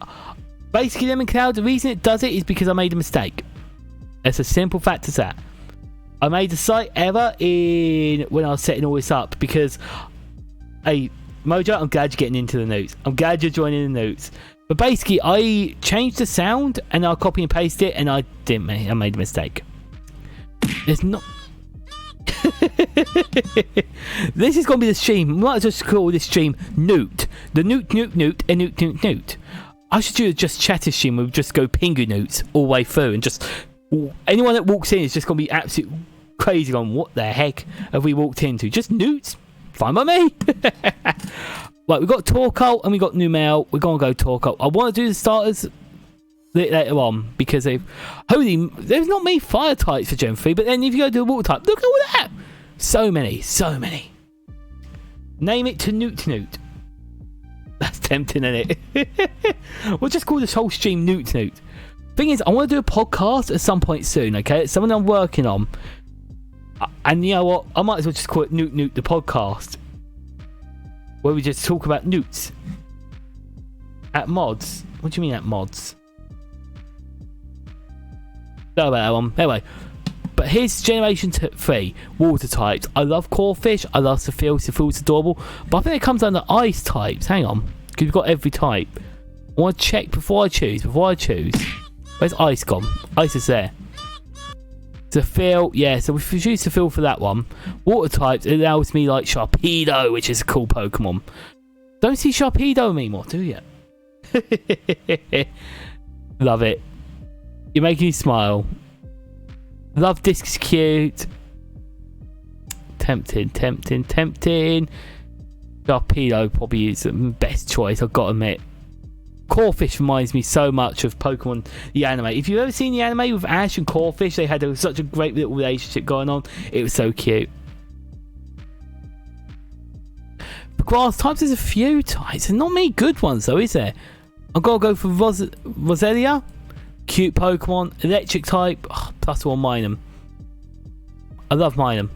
basically, Lemon Cloud, the reason it does it is because I made a mistake. It's a simple fact as that. I made a slight error when I was setting all this up because, hey, Mojo, I'm glad you're getting into the notes. I'm glad you're joining the notes. But basically, I changed the sound and I'll copy and paste it, and I made a mistake. There's not. This is going to be the stream. We might as well just call this stream Noot. The Noot, and Noot. I should do just chatter stream. We'll just go Pingu Noots all the way through and just. Anyone that walks in is just going to be absolutely crazy going, what the heck have we walked into? Just newts? Fine by me. Right, we've got Torkoal and we've got Numel. We're going to go Torkoal. I want to do the starters later on because there's not many fire types for Gen 3, but then if you go to the water type, look at all that. So many. Name it to Noot. That's tempting, isn't it? We'll just call this whole stream Noot. Thing is, I want to do a podcast at some point soon, okay? It's something I'm working on. And you know what? I might as well just call it Noot the podcast. Where we just talk about newts. At mods. What do you mean at mods? Know about that one. Anyway. But here's Generation 3. Water types. I love Corphish. I love Sophia. Sophia's adorable. But I think it comes under ice types. Hang on. Because we've got every type. I want to check before I choose. Where's Ice gone? Ice is there. Sophia, yeah, so we choose Sophia for that one. Water types, it allows me like Sharpedo, which is a cool Pokemon. Don't see Sharpedo anymore, do you? Love it. You're making me smile. Love Disc is cute. Tempting. Sharpedo probably is the best choice, I've got to admit. Corphish reminds me so much of Pokemon the anime. If you've ever seen the anime with Ash and Corphish, they had such a great little relationship going on. It was so cute. grass types, there's a few types. And not many good ones, though, is there? I've got to go for Roselia. Cute Pokemon. Electric type. Oh, +1 Minun. I love Minun.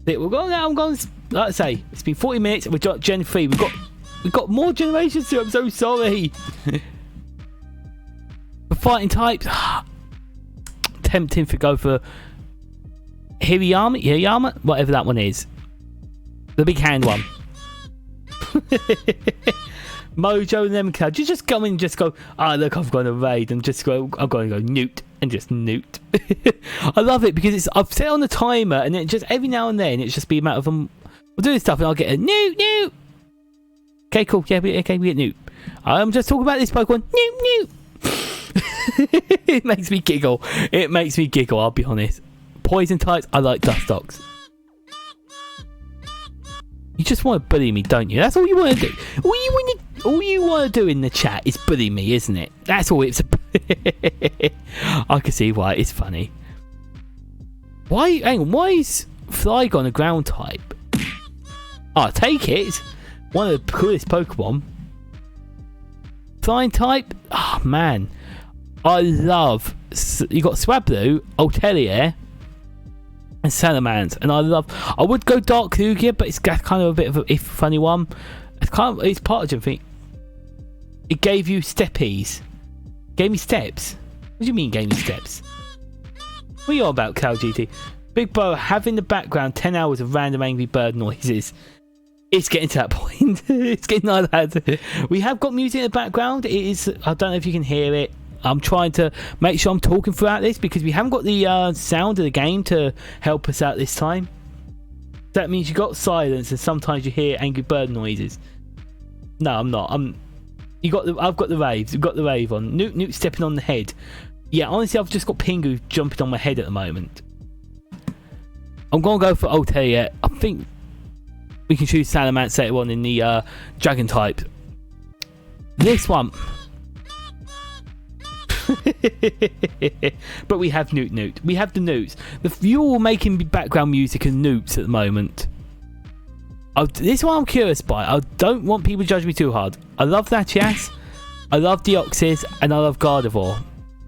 We're going now. I'm going. Like I say, it's been 40 minutes. And we've got Gen 3. We've got more generations to. I'm so sorry. The fighting types. Tempting to go for Hirayama, whatever that one is. The big hand one. Mojo and them clouds. You just come in and just go, look, I've got a raid, and just go, I'm going to go Newt and just Newt. I love it because I've set on the timer, and it just every now and then it's just be a matter of we'll do this stuff and I'll get a Newt. Okay, cool. Yeah, we get Newt. I'm just talking about this Pokemon. Newt. It makes me giggle. I'll be honest. Poison types. I like Dustox. You just want to bully me, don't you? That's all you want to do. All you want to do in the chat is bully me, isn't it? That's all it's. I can see why. It's funny. Why? Hang on. Why is Flygon a ground type? Take it. One of the coolest Pokemon. Flying type. Oh man, I love. You got Swablu, Altair, and Salamence, and I would go Dark Lugia, but it's kind of a bit of a funny one. It's part of something. It gave you steppies. Gave me steps. What do you mean gave me steps? What are you on about, Cloud GT? Big Bro having the background 10 hours of random Angry Bird noises. It's getting to that point. It's getting like that. We have got music in the background. It is. I don't know if you can hear it. I'm trying to make sure I'm talking throughout this because we haven't got the sound of the game to help us out this time. That means you got silence and sometimes you hear Angry Bird noises. No, I'm not. I've got the raves. We've got the rave on. Newt stepping on the head. Yeah, honestly, I've just got Pingu jumping on my head at the moment. I'm gonna go for Altair. I think we can choose Salamence later on in the Dragon type. This one. But we have Newt. We have the Newts. You're all making background music and Newts at the moment. This one I'm curious by. I don't want people to judge me too hard. I love that Yas. I love Deoxys, and I love Gardevoir.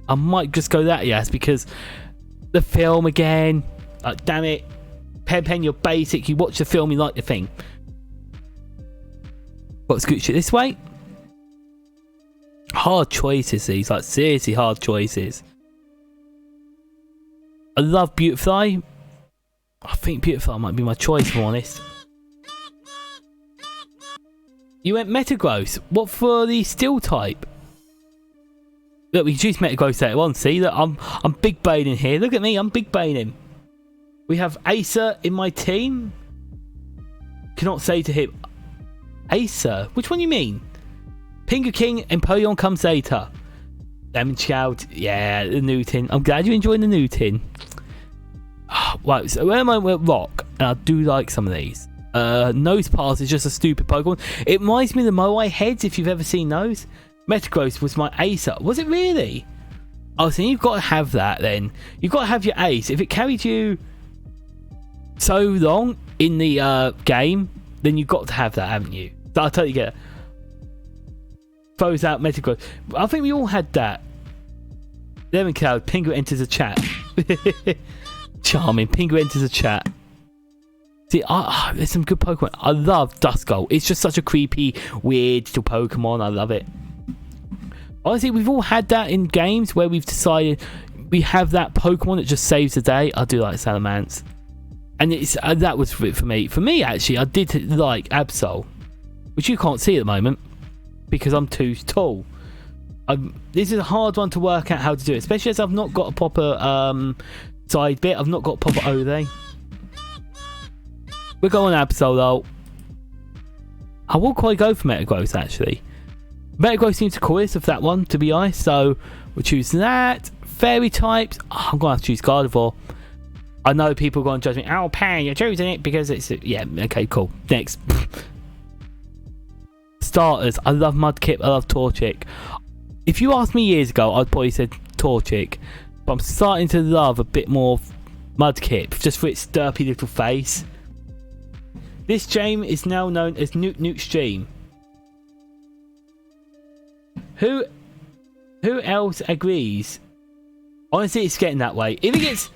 I might just go that Yas because the film again. Damn it. Pen, you're basic. You watch the film, you like the thing. Got to scooch it this way. Hard choices, these. Like, seriously hard choices. I love Beautifly. I think Beautifly might be my choice, if I'm honest. You went Metagross. What for the Steel type? Look, we can choose Metagross later on. See, look, I'm big baiting here. Look at me, I'm big baiting. We have Acer in my team. Cannot say to him. Acer? Which one you mean? Pingu King and Empoleon comes later. Lemon Child. Yeah, the new tin. I'm glad you're enjoying the new tin. Right, so where am I with Rock? And I do like some of these. Nosepass is just a stupid Pokemon. It reminds me of the Moai heads, if you've ever seen those. Metagross was my Acer. Was it really? Oh, so you've got to have that then. You've got to have your ace. If it carried you so long in the game, then you've got to have that, haven't you? So I totally get it. Throws out Metagross. I think we all had that. Lemon Cloud, Pingu enters the chat. Charming. Pingu enters the chat. See, there's some good Pokemon. I love Duskull. It's just such a creepy, weird little Pokemon. I love it. Honestly, we've all had that in games where we've decided we have that Pokemon that just saves the day. I do like Salamence. And it's that was it for me. For me, actually, I did like Absol, which you can't see at the moment because I'm too tall. This is a hard one to work out how to do it, especially as I've not got a proper side bit. I've not got a proper Ode. We're going Absol though. I will quite go for Metagross actually. Metagross seems the coolest of that one, to be honest, so we'll choose that. Fairy types. I'm going to have to choose Gardevoir. I know people are going to judge me. Oh, Pan, you're choosing it because it's... Yeah, okay, cool. Next. Starters. I love Mudkip. I love Torchic. If you asked me years ago, I'd probably said Torchic. But I'm starting to love a bit more Mudkip, just for its derpy little face. This stream is now known as Noot Stream. Who else agrees? Honestly, it's getting that way. If it gets...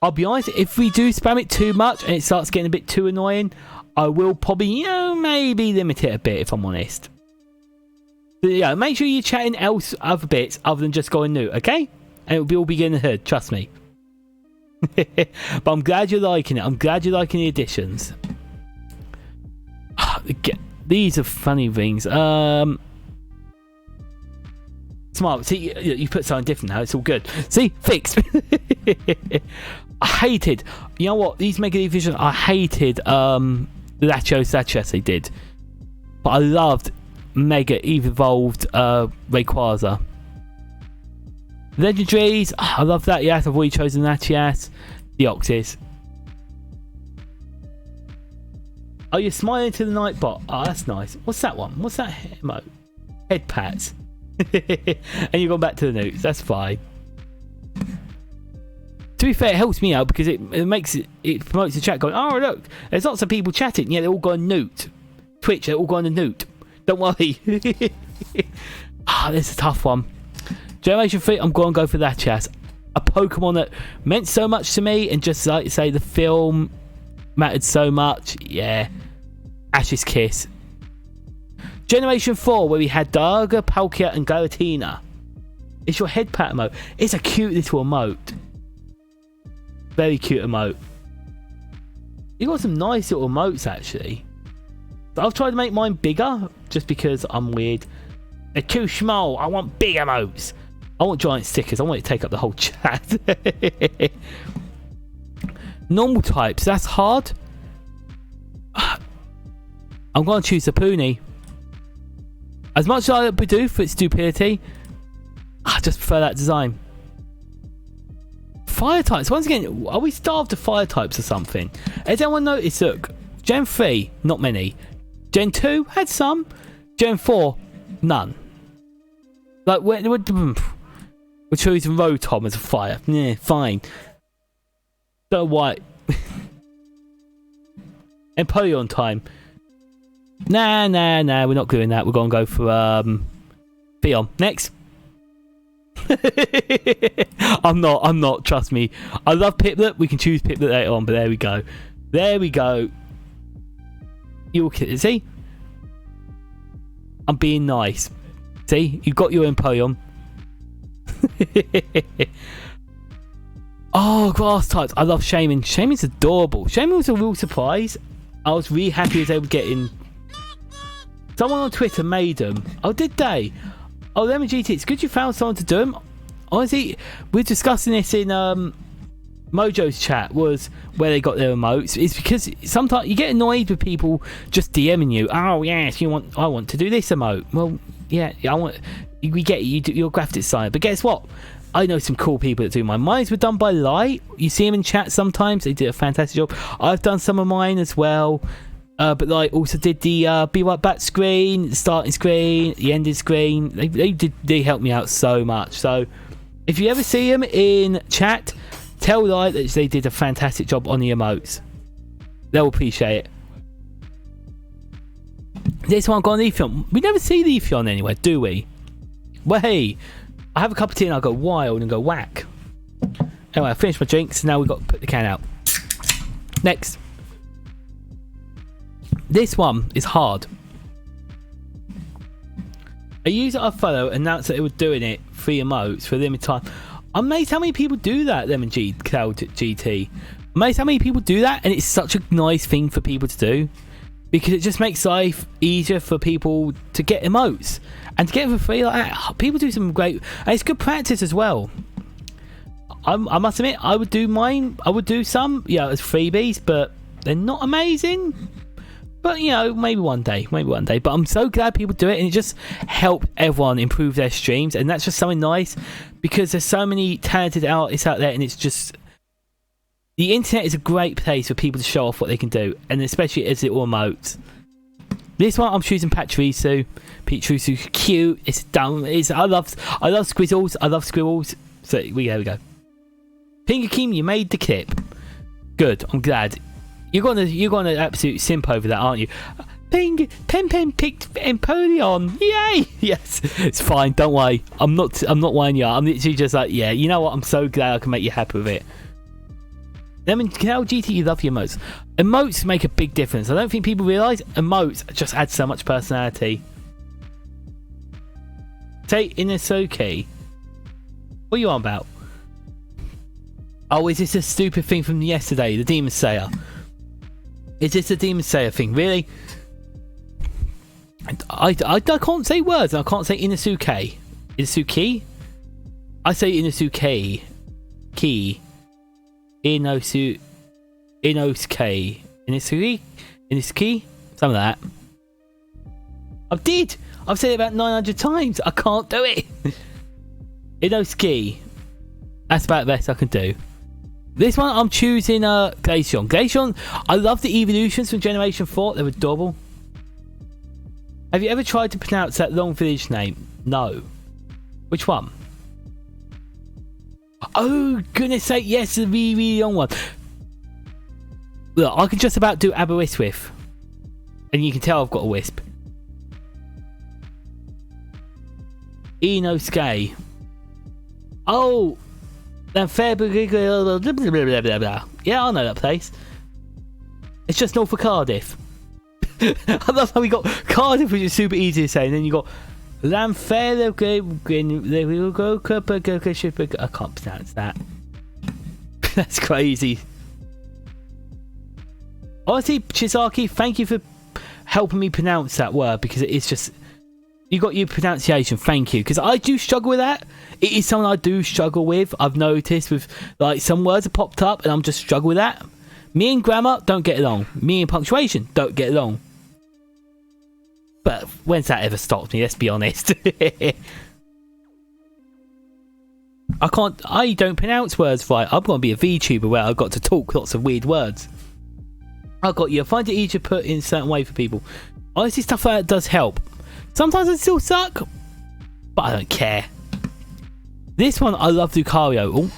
I'll be honest, if we do spam it too much and it starts getting a bit too annoying, I will probably, you know, maybe limit it a bit, if I'm honest. But yeah, make sure you're chatting other bits other than just going Noot, okay? And it'll be all begin in the hood, trust me. But I'm glad you're liking it. I'm glad you're liking the additions. These are funny things. Smart. See, you put something different now. It's all good. See? Fixed. I hated... You know what? These Mega Division, I hated the Latios they did. But I loved Mega Evolved Rayquaza. Legendaries, I love that. Yes, I've already chosen Latias. Deoxys. Oh, you're smiling to the Nightbot. Oh, that's nice. What's that one? What's that emote? Head pats. And you're going back to the Noots. That's fine. To be fair, it helps me out because it makes it promotes the chat going, oh, look, there's lots of people chatting. Yeah, they're all going Noot. Twitch, they're all going to Noot. Don't worry. This is a tough one. Generation 3, I'm going to go for that, chat. A Pokemon that meant so much to me, and just like you say, the film mattered so much. Yeah. Ash's Kiss. Generation 4, where we had Darga, Palkia, and Galatina. It's your head pat emote. It's a cute little emote. Very cute emote. You got some nice little emotes, actually. I've tried to make mine bigger, just because I'm weird. They're too small. I want big emotes. I want giant stickers. I want it to take up the whole chat. Normal types. That's hard. I'm going to choose a Pony. As much as I do for its stupidity, I just prefer that design. Fire types. Once again, are we starved of fire types or something? Has anyone noticed? Look, Gen 3, not many. Gen 2 had some. Gen 4, none. Like, we're choosing Rotom as a fire. Yeah, fine. Don't know why. Empoleon time. Nah, we're not doing that. We're going to go for Theon. Next. I'm not, trust me. I love Piplup. We can choose Piplup later on, but there we go. There we go. You'll see? I'm being nice. See? You got your Empoleon. Oh, grass types. I love Shaman. Shaman's adorable. Shaman was a real surprise. I was really happy I was able to get in. Someone on Twitter made them. Oh, did they? Oh, Lemon GT, it's good you found someone to do them. Honestly, we're discussing this in Mojo's chat, was where they got their emotes. It's because sometimes you get annoyed with people just DMing you. Oh, yes, I want to do this emote. Well, yeah, we get it. You do your graphics design. But guess what? I know some cool people that do mine. Mine were done by Light. You see them in chat sometimes. They did a fantastic job. I've done some of mine as well. But like also did the be right back screen, the starting screen, the ending screen. They helped me out so much. So if you ever see them in chat, tell Light that they did a fantastic job on the emotes. They'll appreciate it. This one got an Leafeon. We never see Leafeon anywhere, do we? Well, hey, I have a cup of tea and I'll go wild and go whack. Anyway, I finished my drinks. Now we've got to put the can out. Next. This one is hard. A user I follow announced that they were doing it for emotes for a limited time. I'm amazed how many people do that, Lemon Cloud GT. I'm amazed how many people do that, and it's such a nice thing for people to do. Because it just makes life easier for people to get emotes. And to get it for free like that, people do some great... And it's good practice as well. I must admit, I would do mine. I would do some, as freebies, but they're not amazing. But, maybe one day. But I'm so glad people do it, and it just helped everyone improve their streams. And that's just something nice, because there's so many talented artists out there, and it's just... The internet is a great place for people to show off what they can do, and especially as it emotes. This one, I'm choosing Pachirisu. Pachirisu, cute. It's dumb. I love squizzles. I love squirrels. So, there we go. Pinkakeem, you made the clip. Good. I'm glad. You're gonna absolute simp over that, aren't you? Pen picked Empoleon. Yay! Yes, it's fine. Don't worry. I'm not whining you. I'm literally just like, yeah. You know what? I'm so glad I can make you happy with it. I mean, how GT you love your emotes. Emotes make a big difference. I don't think people realise emotes just add so much personality. Say Inosuke. What are you on about? Oh, is this a stupid thing from yesterday? The Demon Slayer. Is this a Demon Slayer thing? Really? I can't say words. I can't say Inosuke. Inosuke? I say Inosuke. Key. Inosuke. Inosuke. Inosuke? Some of that. I've said it about 900 times. I can't do it. Inosuke. That's about the best I can do. This one I'm choosing Glaceon. Glaceon, I love the evolutions from Generation 4. They're adorable. Have you ever tried to pronounce that long village name? No. Which one? Oh, goodness sake, yes, the really, really long one. Look, I can just about do Aberystwyth. And you can tell I've got a wisp. Inosuke. Oh, yeah, I know that place. It's just north of Cardiff. I love how we got Cardiff, which is super easy to say, and then you got Lamfair. I can't pronounce that. That's crazy. Honestly, Chisaki, thank you for helping me pronounce that word, because it is just, you got your pronunciation. Thank you, because I do struggle with that. It is something I do struggle with. I've noticed with, like, some words have popped up and I'm just struggle with that. Me and grammar don't get along. Me and punctuation don't get along. But when's that ever stopped me? Let's be honest. I don't pronounce words right. I'm going to be a VTuber where I've got to talk lots of weird words. I find it easier to put in a certain way for people. Honestly, stuff like that does help. Sometimes I still suck, but I don't care. This one, I love Lucario. Oh,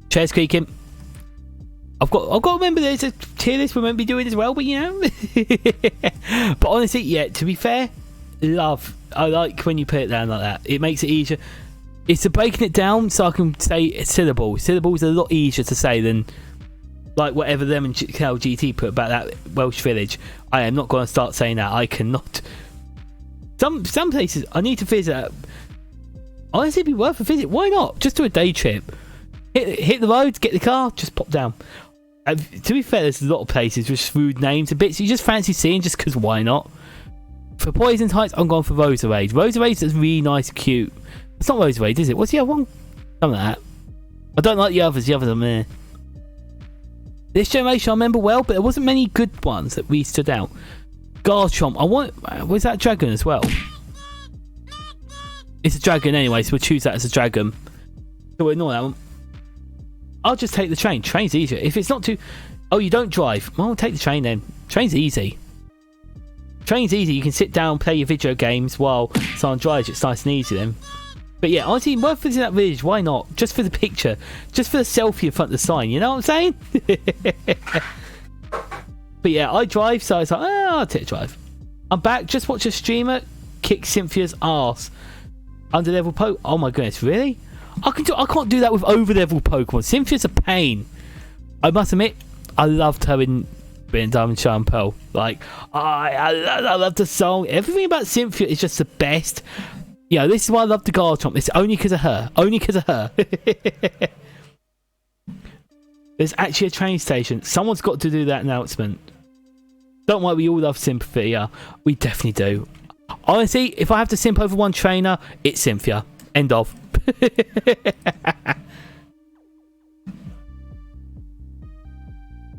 chair's creaking. I've got to remember there's a tier list we're meant to be doing as well, but you know. But honestly, yeah, to be fair, I like when you put it down like that. It makes it easier. It's breaking it down so I can say syllables. Syllables are a lot easier to say than like whatever them and GT put about that Welsh village. I am not going to start saying that. I cannot. Some places I need to visit. Honestly, it'd be worth a visit. Why not? Just do a day trip. Hit the road, get the car, just pop down. To be fair, there's a lot of places with rude names and bits you just fancy seeing just because why not? For Poison Heights, I'm going for Roserade. Roserade is really nice and cute. It's not Roserade, is it? What's the other one? Something like that. I don't like the others. The others are meh. This generation I remember well, but there wasn't many good ones that we stood out. Garchomp. Was that dragon as well? It's a dragon anyway, so we'll choose that as a dragon. So we'll ignore that one. I'll just take the train. Train's easier. If it's not too... Oh, you don't drive? Well, I'll take the train then. Train's easy. Train's easy. You can sit down, play your video games while someone drives. It's nice and easy then. But yeah, honestly, worth visiting that village. Why not? Just for the picture. Just for the selfie in front of the sign. You know what I'm saying? But yeah, I drive, so it's like, I'll take a drive. I'm back. Just watch a streamer kick Cynthia's ass. Under level poke. Oh my goodness, really? I can't do that with over level Pokemon. Cynthia's a pain. I must admit, I loved her in Diamond, Shine, and Pearl. Like, I love the song. Everything about Cynthia is just the best. You know, this is why I love the Garchomp. It's only because of her. Only because of her. There's actually a train station. Someone's got to do that announcement. Don't worry, we all love Cynthia. We definitely do. Honestly, if I have to simp over one trainer, it's Cynthia. End of.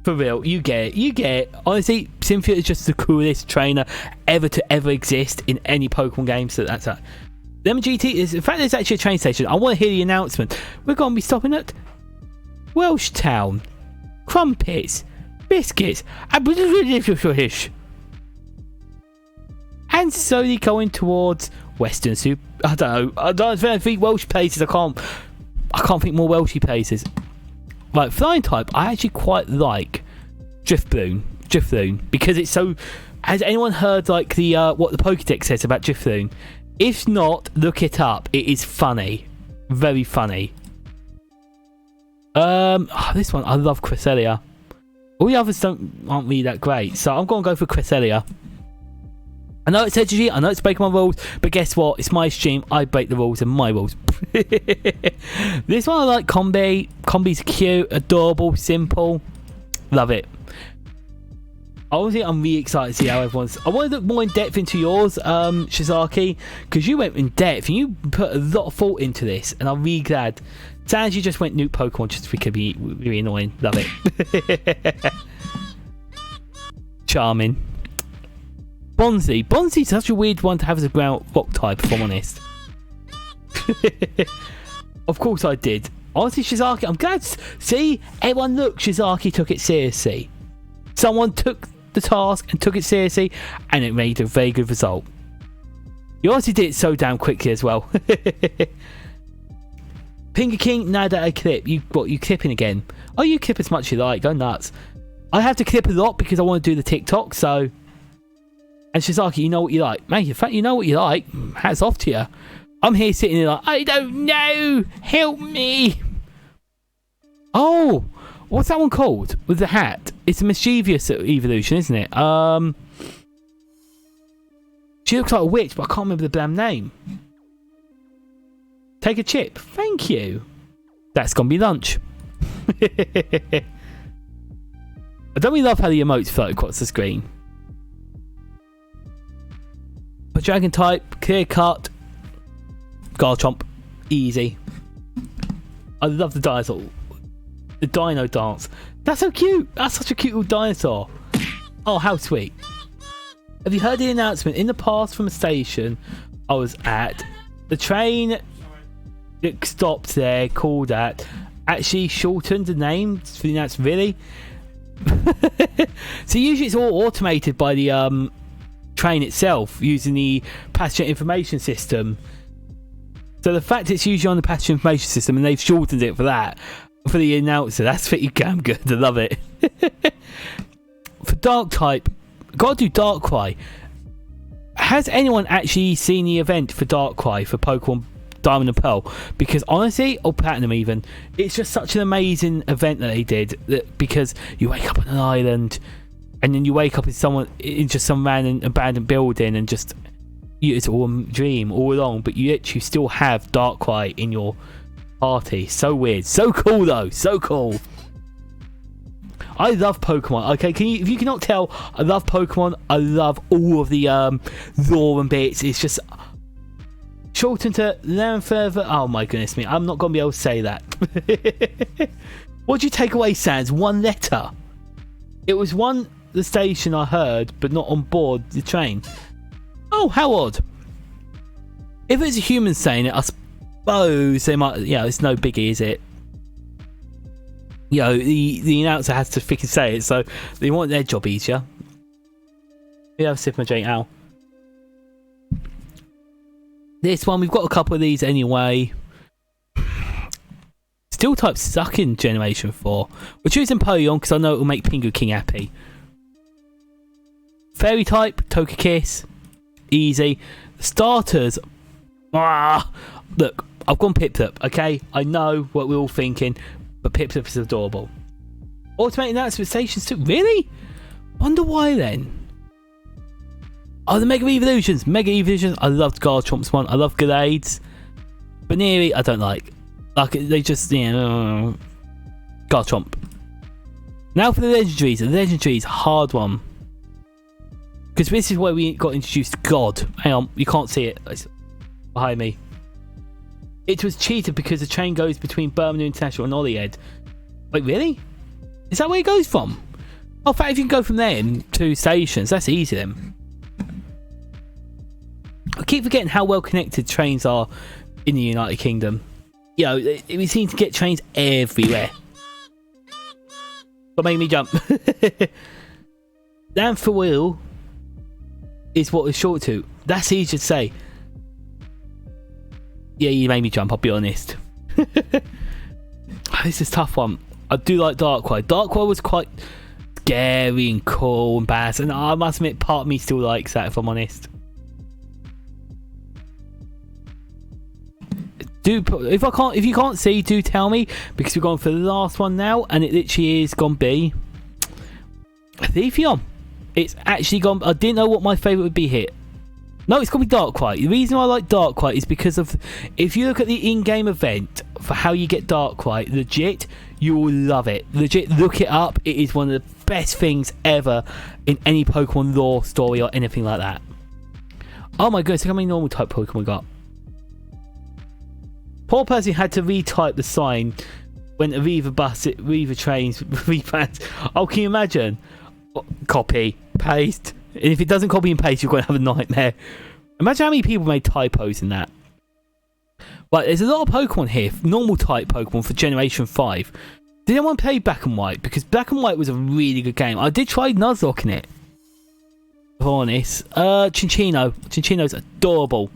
For real, you get it. Honestly, Cynthia is just the coolest trainer ever to ever exist in any Pokemon game. So that's that. Lemon GT is, in fact, there's actually a train station. I want to hear the announcement. We're going to be stopping at Welsh Town, Crumpets, Biscuits, and slowly going towards Western Soup. I don't know. I don't think Welsh places. I can't think more Welshy places. Like flying type, I actually quite like Drifloon. Drifloon, because it's so... Has anyone heard like the what the Pokédex says about Drifloon? If not, look it up. It is funny. Very funny. This one, I love Cresselia. All the others aren't really that great, so I'm going to go for Cresselia. I know it's edgy, I know it's breaking my rules, but guess what? It's my stream, I break the rules and my rules. This one I like Combi. Combi's cute, adorable, simple. Love it. Honestly, I'm really excited to see how everyone's... I want to look more in depth into yours, Shizaki, because you went in depth and you put a lot of thought into this, and I'm really glad. Sans, you just went nuke Pokemon just to be really annoying. Love it. Charming. Bonzi. Bonzi's such a weird one to have as a ground rock type, if I'm honest. Of course I did. Honestly, Shizaki, I'm glad. See, everyone look, Shizaki took it seriously. Someone took the task and took it seriously, and it made a very good result. You honestly did it so damn quickly as well. Pinga King, nada a clip. You clipping again? Oh, you clip as much as you like. Go nuts. I have to clip a lot because I want to do the TikTok, so... And Shizaki, you know what you like. Man, in fact, you know what you like. Hats off to you. I'm here sitting there like, I don't know. Help me. Oh, what's that one called? With the hat. It's a mischievous evolution, isn't it? She looks like a witch, but I can't remember the damn name. Take a chip. Thank you. That's gonna be lunch. I don't really love how the emotes float across the screen. But dragon type, clear cut, Garchomp, easy. I love the dinosaur. The dino dance. That's so cute. That's such a cute little dinosaur. Oh, how sweet. Have you heard the announcement? In the past from a station I was at, the train that stopped there called at actually shortened the name for the announcement. Really? So usually it's all automated by the train itself using the passenger information system. So the fact it's usually on the passenger information system and they've shortened it for that, for the announcer, that's pretty damn good. I love it. For Dark type, gotta do Darkrai. Has anyone actually seen the event for Darkrai for Pokemon Diamond and Pearl? Because honestly, or Platinum even, it's just such an amazing event that they did. Because you wake up on an island, and then you wake up in just some random abandoned building, and just it's all a dream all along. But you literally still have Darkrai in your party. So weird, so cool though, so cool. I love Pokemon. Okay, if you cannot tell, I love Pokemon. I love all of the lore and bits. It's just shortened to learn further. Oh my goodness me, I'm not gonna be able to say that. What did you take away, Sans? One letter. It was the station I heard, but not on board the train. Oh, how odd. If it's a human saying it, I suppose they might. Yeah, it's no biggie, is it? You know, the announcer has to freaking say it, so they want their job easier. Yeah, have a sip of my drink, Al. This one, we've got a couple of these anyway. Steel type suck in Generation 4. We're choosing Polion because I know it will make Pingu King happy. Fairy type, Togekiss. Easy. Starters. Look, I've gone Piplup, okay? I know what we're all thinking, but Piplup is adorable. Automated announcement stations too. Really? Wonder why then? Oh, the Mega Evolutions. Mega Evolutions. I loved Garchomp's one. I love Gallades. Baneri, I don't like. Like, they just, you know. Garchomp. Now for the Legendaries. The Legendaries, hard one. Because this is where we got introduced to God. Hang on, you can't see it. It's behind me. It was cheated because the train goes between Birmingham International and Holyhead. Wait, really? Is that where it goes from? Oh, in fact, if you can go from there to stations, that's easy then. I keep forgetting how well connected trains are in the United Kingdom. You know, we seem to get trains everywhere. But make me jump. Down for wheel is what it's short to. That's easy to say. Yeah, you made me jump, I'll be honest. This is a tough one. I do like Darkrai. Darkrai was quite scary and cool and badass. And I must admit, part of me still likes that, if I'm honest. If you can't see, do tell me, because we're going for the last one now, and it literally is gonna be Thefion. It's actually gone. I didn't know what my favourite would be here. No, it's gonna be Darklight. The reason I like Darklight is because of, if you look at the in-game event for how you get Darklight, legit, you will love it. Legit, look it up. It is one of the best things ever in any Pokemon lore, story, or anything like that. Oh my goodness, look how many normal type Pokemon we got. Poor person had to retype the sign when Reaver trains rebans. Oh, can you imagine? Copy, paste. And if it doesn't copy and paste, you're going to have a nightmare. Imagine how many people made typos in that. Right, there's a lot of Pokemon here, normal type Pokemon for Generation 5. Did anyone play Black and White? Because Black and White was a really good game. I did try Nuzlocke in it. To be honest. Chinchino. Chinchino's adorable.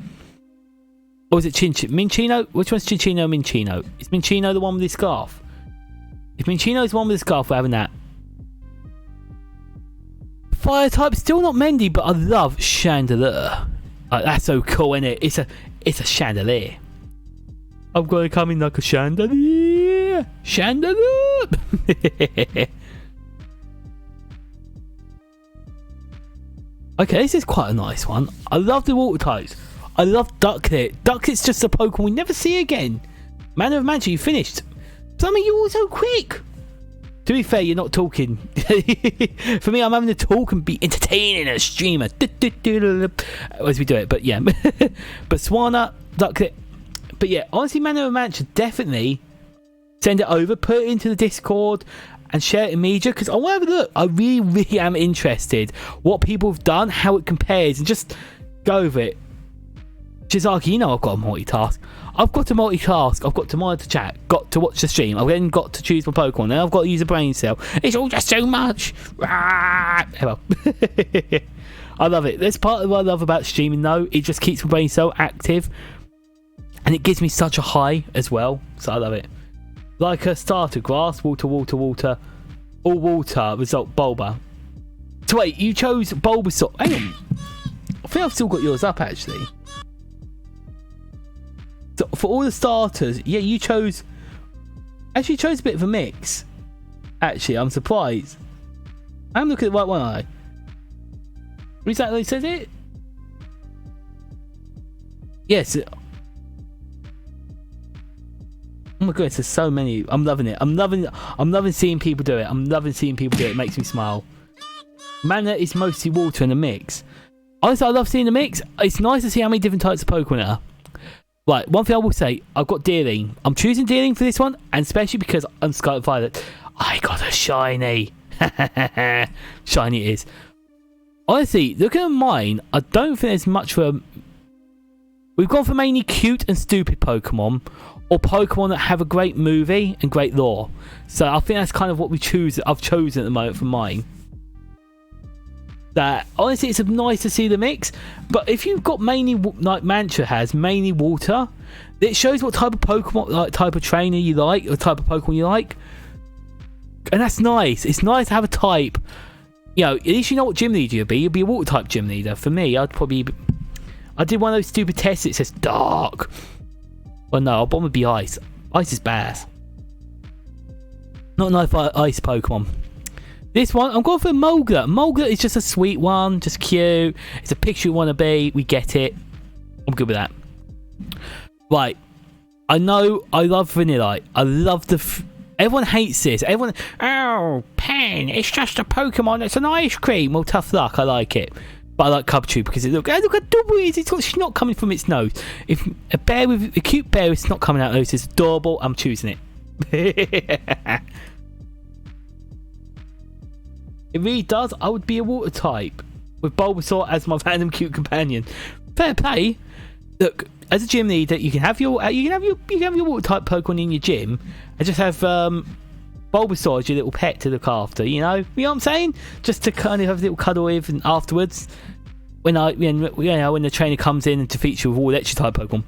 Or is it Minchino? Which one's Chinchino and Minchino? Is Minchino the one with the scarf? If Minchino's the one with the scarf, we're having that. Fire type, still not Mendy, but I love Chandelier. That's so cool, isn't it? It's a chandelier. I'm going to come in like a chandelier. Chandelier. Okay, this is quite a nice one. I love the water types. I love Ducklet. Ducklet's just a Pokemon we never see again. Man of Magic, you finished. Something you all so quick. To be fair, you're not talking. For me, I'm having to talk and be entertaining as a streamer. As we do it, but yeah. But Swanna, Ducklet. But yeah, honestly, Man of Magic, definitely send it over, put it into the Discord, and share it in media, because I want to have a look. I really, really am interested what people have done, how it compares, and just go over it. Jizaki, you know I've got to multitask. I've got to multitask. I've got to monitor chat. Got to watch the stream. I've then got to choose my Pokemon. Then I've got to use a brain cell. It's all just so much. Well, I love it. That's part of what I love about streaming, though. It just keeps my brain cell active, and it gives me such a high as well. So I love it. Like a starter, grass, water, water, water, all water. Result, Bulba. So wait, you chose Bulbasaur. Hang on. I think I've still got yours up actually. So for all the starters, yeah, you chose. Actually, you chose a bit of a mix. Actually, I'm surprised. I'm looking at the right one, aren't I? Exactly says it. Yes. Oh my goodness, there's so many. I'm loving it. I'm loving seeing people do it. I'm loving seeing people do it. It makes me smile. Mana is mostly water in the mix. Honestly, I love seeing the mix. It's nice to see how many different types of Pokemon there are. Right, one thing I will say, I've got Deerling. I'm choosing Deerling for this one, and especially because I'm Scarlet Violet. I got a shiny. Shiny it is. Honestly, look at mine. I don't think there's much for... We've gone for mainly cute and stupid Pokemon, or Pokemon that have a great movie and great lore. So I think that's kind of what I've chosen at the moment for mine. That honestly, it's nice to see the mix, but if you've got mainly, like Mantra has mainly water, it shows what type of Pokemon, like type of trainer you like, or type of Pokemon you like, and that's nice. It's nice to have a type. You know, at least you know what gym leader you'd be. You'd be a water type gym leader. For me, I did one of those stupid tests. It says dark. Well, no, I'll bomb would be ice. Ice is bad. Not enough ice Pokemon. This one, I'm going for Mogler. Mogler is just a sweet one, just cute. It's a picture you want to be. We get it. I'm good with that. Right. I know I love Vanillite. I love the... Everyone hates this. Everyone... Oh, Pen. It's just a Pokemon. It's an ice cream. Well, tough luck. I like it. But I like Cubchoo because look how adorable it is. It's got snot coming from its nose. If a bear with a cute bear with snot coming out of its nose is adorable, I'm choosing it. It really does. I would be a water type with Bulbasaur as my random cute companion. Fair play. Look, as a gym leader, you can have your water type Pokemon in your gym, and just have Bulbasaur as your little pet to look after. You know what I'm saying? Just to kind of have a little cuddle with, and afterwards, when the trainer comes in and defeats you with all extra type Pokemon.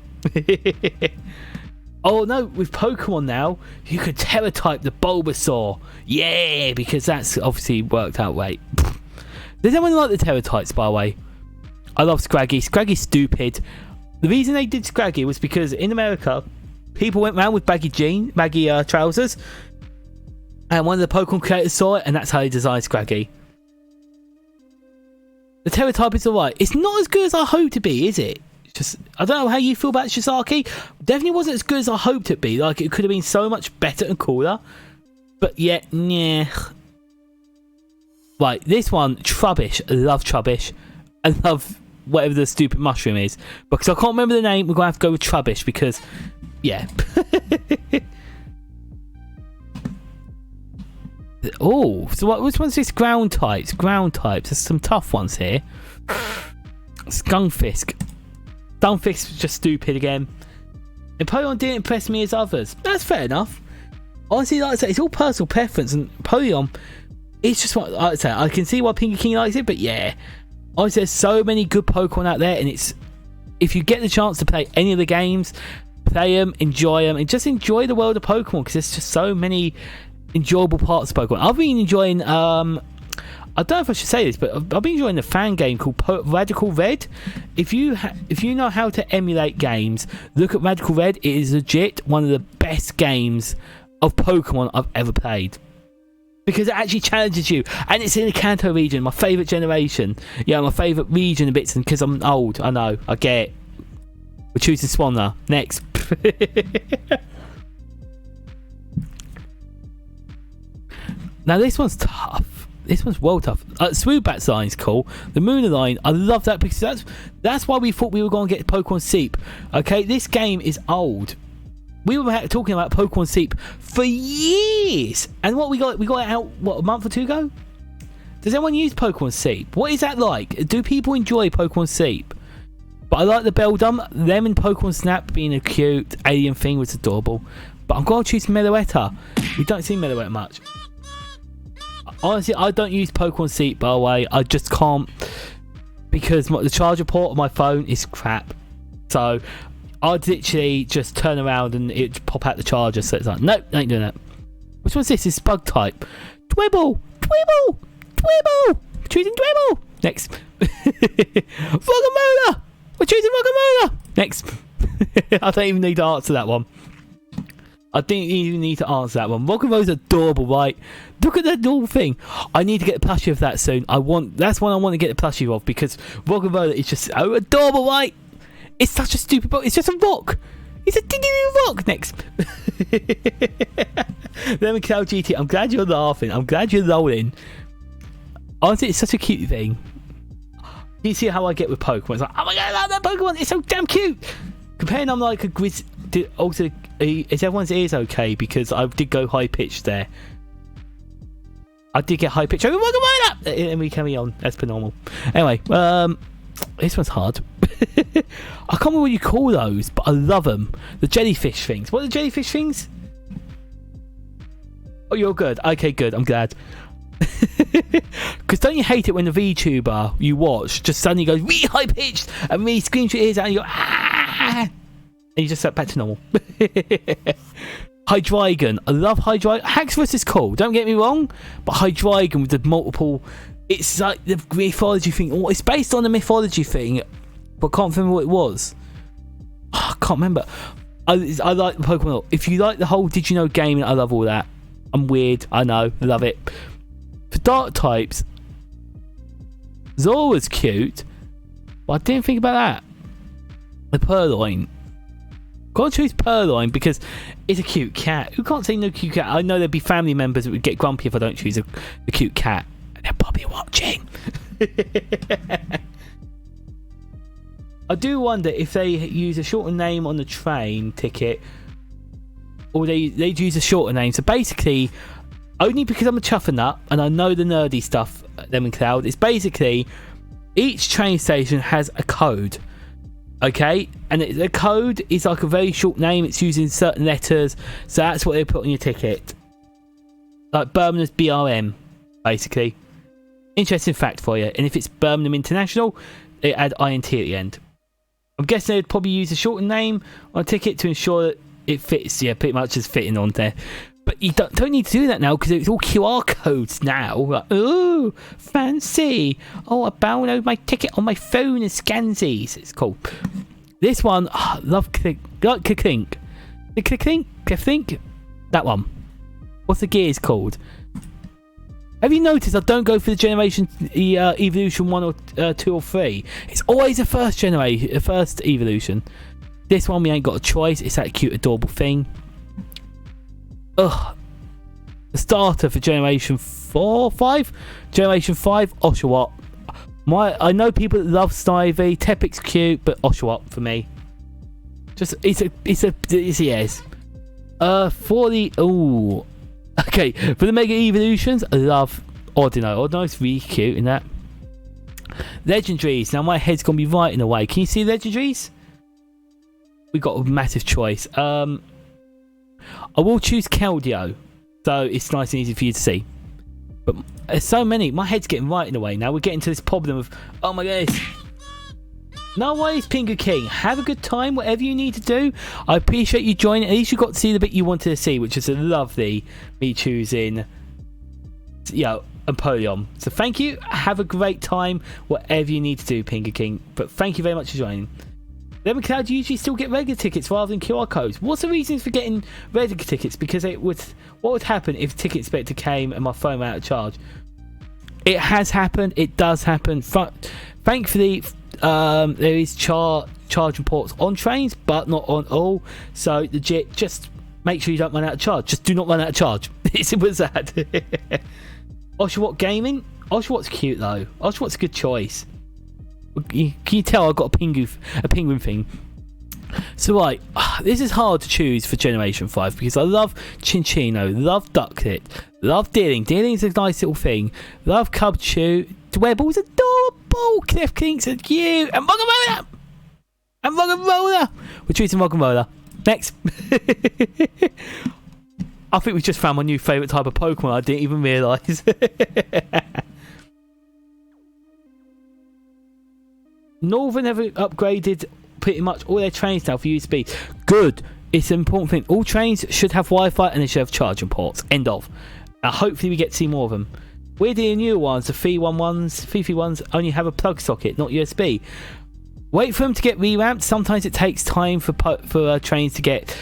Oh no, with Pokemon now, you could Terra-type the Bulbasaur. Yeah, because that's obviously worked out right. Does anyone like the Terra-types, by the way? I love Scraggy. Scraggy's stupid. The reason they did Scraggy was because in America, people went around with baggy trousers. And one of the Pokemon creators saw it, and that's how they designed Scraggy. The Terra-type is alright. It's not as good as I hoped to be, is it? Just, I don't know how you feel about Shisaki. Definitely wasn't as good as I hoped it be. Like, it could have been so much better and cooler. But yet, yeah. Right, this one, Trubbish. I love Trubbish. I love whatever the stupid mushroom is. Because I can't remember the name, we're going to have to go with Trubbish because, yeah. Oh, so which one's this? Ground types. Ground types. There's some tough ones here. Skunfisk. Stunfisk's just stupid again. Napoleon didn't impress me as others. That's fair enough. Honestly, like I say, it's all personal preference, and Napoleon, it's just what I say. I can see why Pinky King likes it, but yeah, honestly, there's so many good Pokemon out there, and it's if you get the chance to play any of the games, play them, enjoy them, and just enjoy the world of Pokemon because there's just so many enjoyable parts of Pokemon. I've been enjoying I don't know if I should say this, but I've been enjoying the fan game called Radical Red. If you know how to emulate games, look at Radical Red. It is legit one of the best games of Pokemon I've ever played. Because it actually challenges you. And it's in the Kanto region, my favourite generation. Yeah, my favourite region of bits. And because I'm old, I know, I get it. We're choosing Swanna. Next. Now this one's tough. This one's well tough. Swoobat's line's cool. The Mooner line, I love that because that's why we thought we were going to get Pokemon Seep. Okay, this game is old. We were talking about Pokemon Seep for years. And what we got it out, what, a month or two ago? Does anyone use Pokemon Seep? What is that like? Do people enjoy Pokemon Seep? But I like the Beldum. Them and Pokemon Snap being a cute alien thing was adorable. But I'm going to choose Meloetta. We don't see Meloetta much. Honestly, I don't use Pokemon Seep, by the way. I just can't because the charger port on my phone is crap. So I'd literally just turn around and it'd pop out the charger. So it's like, nope, ain't doing that. Which one's this? It's bug type. Twibble! Twibble! Twibble! Choosing Twibble! Next. Roggenrola! We're choosing Roggenrola! Next. I don't even need to answer that one. I didn't even need to answer that one. Roggenrola's adorable, right? Look at that little thing. I need to get a plushie of that soon. That's one I want to get a plushie of because Roggenrola is just so adorable, right? It's such a stupid book. It's just a rock. It's a dingy little rock. Next. Lemon Cow GT. I'm glad you're laughing. I'm glad you're rolling. Honestly, it's such a cute thing. You see how I get with Pokemon? It's like, oh my god, I love that Pokemon. It's so damn cute. Comparing them like a Grizz. Also, is everyone's ears okay? Because I did go high pitched there. I did get high pitched. And we carry on as per normal. Anyway, this one's hard. I can't remember what you call those, but I love them. The jellyfish things. What are the jellyfish things? Oh, you're good. Okay, good. I'm glad. Because don't you hate it when the VTuber you watch just suddenly goes really high pitched and really screams your ears out and you go ah, and you just step back to normal. Hydreigon. I love Hydreigon. Haxorus is cool, don't get me wrong, but Hydreigon with the multiple, it's like the mythology thing. Oh, it's based on the mythology thing, but I can't remember what it was. Oh, I can't remember. I like the Pokemon. If you like the whole Did You Know game, I love all that. I'm weird, I know, I love it. For dark types, Zora's cute, but I didn't think about that. The Purloin. Gotta choose Purloin because it's a cute cat. Who can't say no cute cat? I know there'd be family members that would get grumpy if I don't choose a cute cat. And they're probably watching. I do wonder if they use a shorter name on the train ticket or they'd use a shorter name. So basically, only because I'm a chuffernut and I know the nerdy stuff, Lemon Cloud, it's basically each train station has a code. Okay, and the code is like a very short name. It's using certain letters, so that's what they put on your ticket. Like Birmingham's BRM, basically. Interesting fact for you. And if it's Birmingham International, they add INT at the end. I'm guessing they'd probably use a shortened name on a ticket to ensure that it fits. Yeah, pretty much is fitting on there. But you don't need to do that now because it's all QR codes now. Like, oh, fancy. Oh, I download my ticket on my phone and scan these. It's cool. This one, love Clink. Clink. That one. What's the gears called? Have you noticed I don't go for the generation evolution 1 or 2 or 3? It's always the first evolution. This one we ain't got a choice. It's that cute, adorable thing. Ugh. The starter for generation 5. Generation 5, Oshawott. I know people that love Snivy. Tepic's cute, but Oshawott for me. Just it's a yes. For the okay, for the Mega Evolutions, I love Ordino. Ordino's really cute in that. Legendaries. Now my head's gonna be right in the way. Can you see legendaries? We got a massive choice. I will choose Keldeo, so it's nice and easy for you to see. But there's so many. My head's getting right in the way now. We're getting to this problem of, oh my goodness. No worries, Pingu King. Have a good time, whatever you need to do. I appreciate you joining. At least you got to see the bit you wanted to see, which is a lovely me choosing, Empoleon. So thank you. Have a great time, whatever you need to do, Pingu King. But thank you very much for joining. Lemon Cloud usually still get regular tickets rather than QR codes. What's the reasons for getting regular tickets? Because what would happen if Ticket Inspector came and my phone went out of charge? It has happened. It does happen. Thankfully, there is charge reports on trains, but not on all. So legit, just make sure you don't run out of charge. Just do not run out of charge. It's simple as that. Oshawott Gaming. Oshawott's cute though. Oshawott's a good choice. Can you tell I've got a penguin thing? So right, this is hard to choose for Generation 5 because I love Chinchino, love Ducklet, love Dealing. Dealing's a nice little thing. Love Cubchoo. Dwebbles adorable. Cliff Kinks are cute. And Roggenrola. We're choosing Roggenrola. Next. I think we just found my new favourite type of Pokemon. I didn't even realise. Northern have upgraded pretty much all their trains now for USB. Good. It's an important thing. All trains should have Wi-Fi and they should have charging ports. End of. Hopefully we get to see more of them. Weirdly, newer ones, the 3 ones only have a plug socket, not USB. Wait for them to get revamped. Sometimes it takes time for trains to get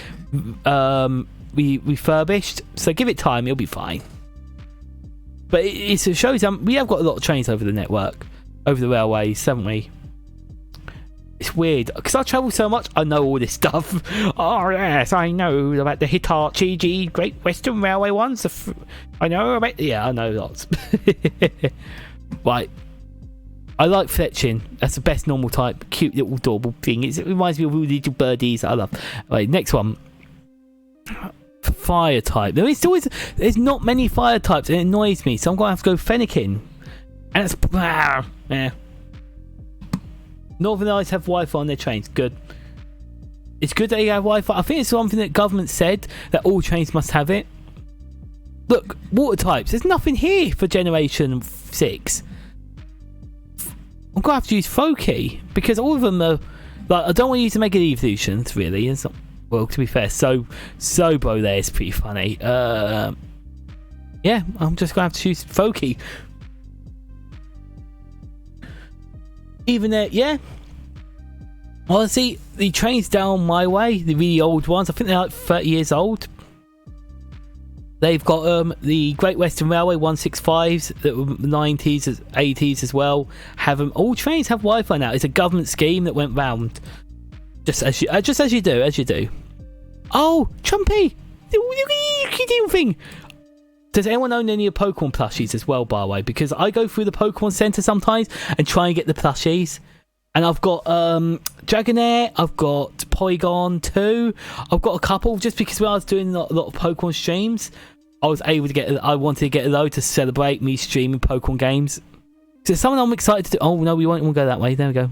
refurbished. So give it time, it'll be fine. But it shows we have got a lot of trains over the network, over the railways, haven't we? It's weird because I travel so much. I know all this stuff. Oh yes, I know about the Hitachi Great Western Railway ones. I know about. Yeah, I know lots. Right. I like fletching. That's the best normal type. Cute little adorable thing. It reminds me of all the little birdies I love. Right, next one. Fire type. There's not many fire types and it annoys me. So I'm gonna have to go Fennekin. And it's yeah. Northern Lights have Wi-Fi on their trains. Good. It's good that they have Wi-Fi. I think it's something that government said that all trains must have it. Look, water types. There's nothing here for Generation 6. I'm gonna have to use Foki because all of them are like. I don't want to use the Mega Evolutions really. It's not, well, to be fair, Sobro there is pretty funny. Yeah, I'm just gonna have to choose Foki. Even there, yeah. Honestly, the trains down my way, the really old ones, I think they're like 30 years old. They've got the Great Western Railway 165s that were 90s, 80s as well. Have them. All trains have Wi-Fi now. It's a government scheme that went round. Just as you do. Oh, Trumpy! The thing. Does anyone own any of Pokemon plushies as well, by the way? Because I go through the Pokemon Center sometimes and try and get the plushies. And I've got Dragonair, I've got Porygon 2, I've got a couple just because when I was doing a lot of Pokemon streams, I wanted to get a load to celebrate me streaming Pokemon games. So something I'm excited to do. Oh no, we won't go that way. There we go.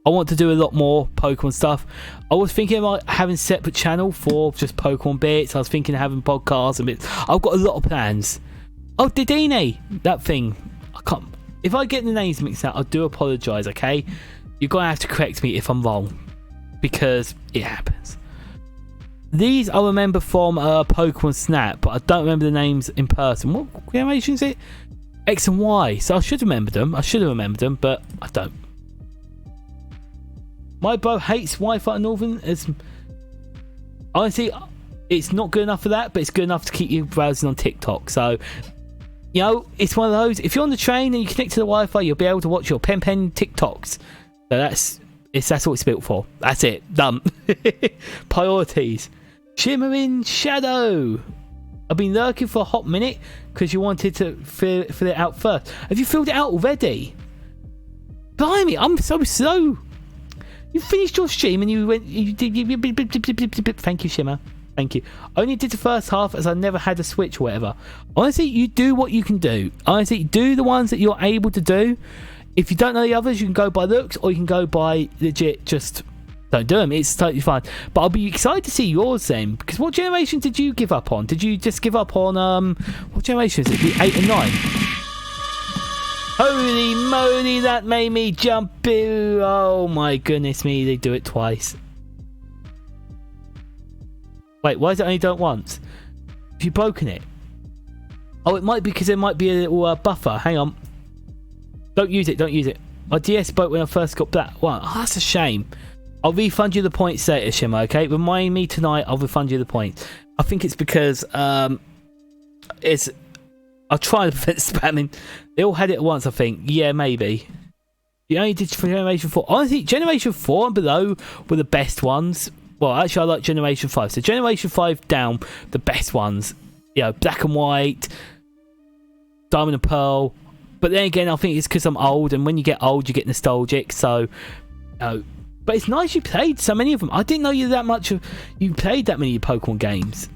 I want to do a lot more Pokemon stuff. I was thinking about having a separate channel for just Pokemon bits. I was thinking of having podcasts and bits. I've got a lot of plans. Oh, Dedenne, that thing. I can't. If I get the names mixed up, I do apologise, okay? You're going to have to correct me if I'm wrong. Because it happens. These I remember from Pokemon Snap, but I don't remember the names in person. What generation is it? X and Y. So I should remember them. I should have remembered them, but I don't. My bro hates Wi-Fi in Northern. Honestly, it's not good enough for that, but it's good enough to keep you browsing on TikTok. So, you know, it's one of those. If you're on the train and you connect to the Wi-Fi, you'll be able to watch your pen TikToks. So that's what it's built for. That's it. Done. Priorities. Shimmering Shadow. I've been lurking for a hot minute because you wanted to fill it out first. Have you filled it out already? Blimey, I'm so slow. You finished your stream and you went. Thank you, Shimmer. Thank you. Only did the first half as I never had a Switch or whatever. Honestly, you do what you can do. Honestly, do the ones that you're able to do. If you don't know the others, you can go by looks or you can go by legit just don't do them. It's totally fine. But I'll be excited to see yours then. Because what generation did you give up on? Did you just give up on what generation is it? The 8 and 9? Holy moly, that made me jump. Oh my goodness me, they do it twice. Wait, why is it only done it once? Have you broken it? Oh, it might be because there might be a little buffer. Hang on. Don't use it, don't use it. My DS broke when I first got that one. Oh, that's a shame. I'll refund you the points later, Shimmer, okay? Remind me tonight, I'll refund you the points. I think it's because I'll try to prevent spamming. They all had it at once, I think. Yeah, maybe. You only did for Generation 4. Honestly, Generation 4 and below were the best ones. Well, actually, I like Generation 5. So Generation 5 down, the best ones. You know, Black and White, Diamond and Pearl. But then again, I think it's because I'm old. And when you get old, you get nostalgic. So, but it's nice you played so many of them. I didn't know you played that many Pokemon games.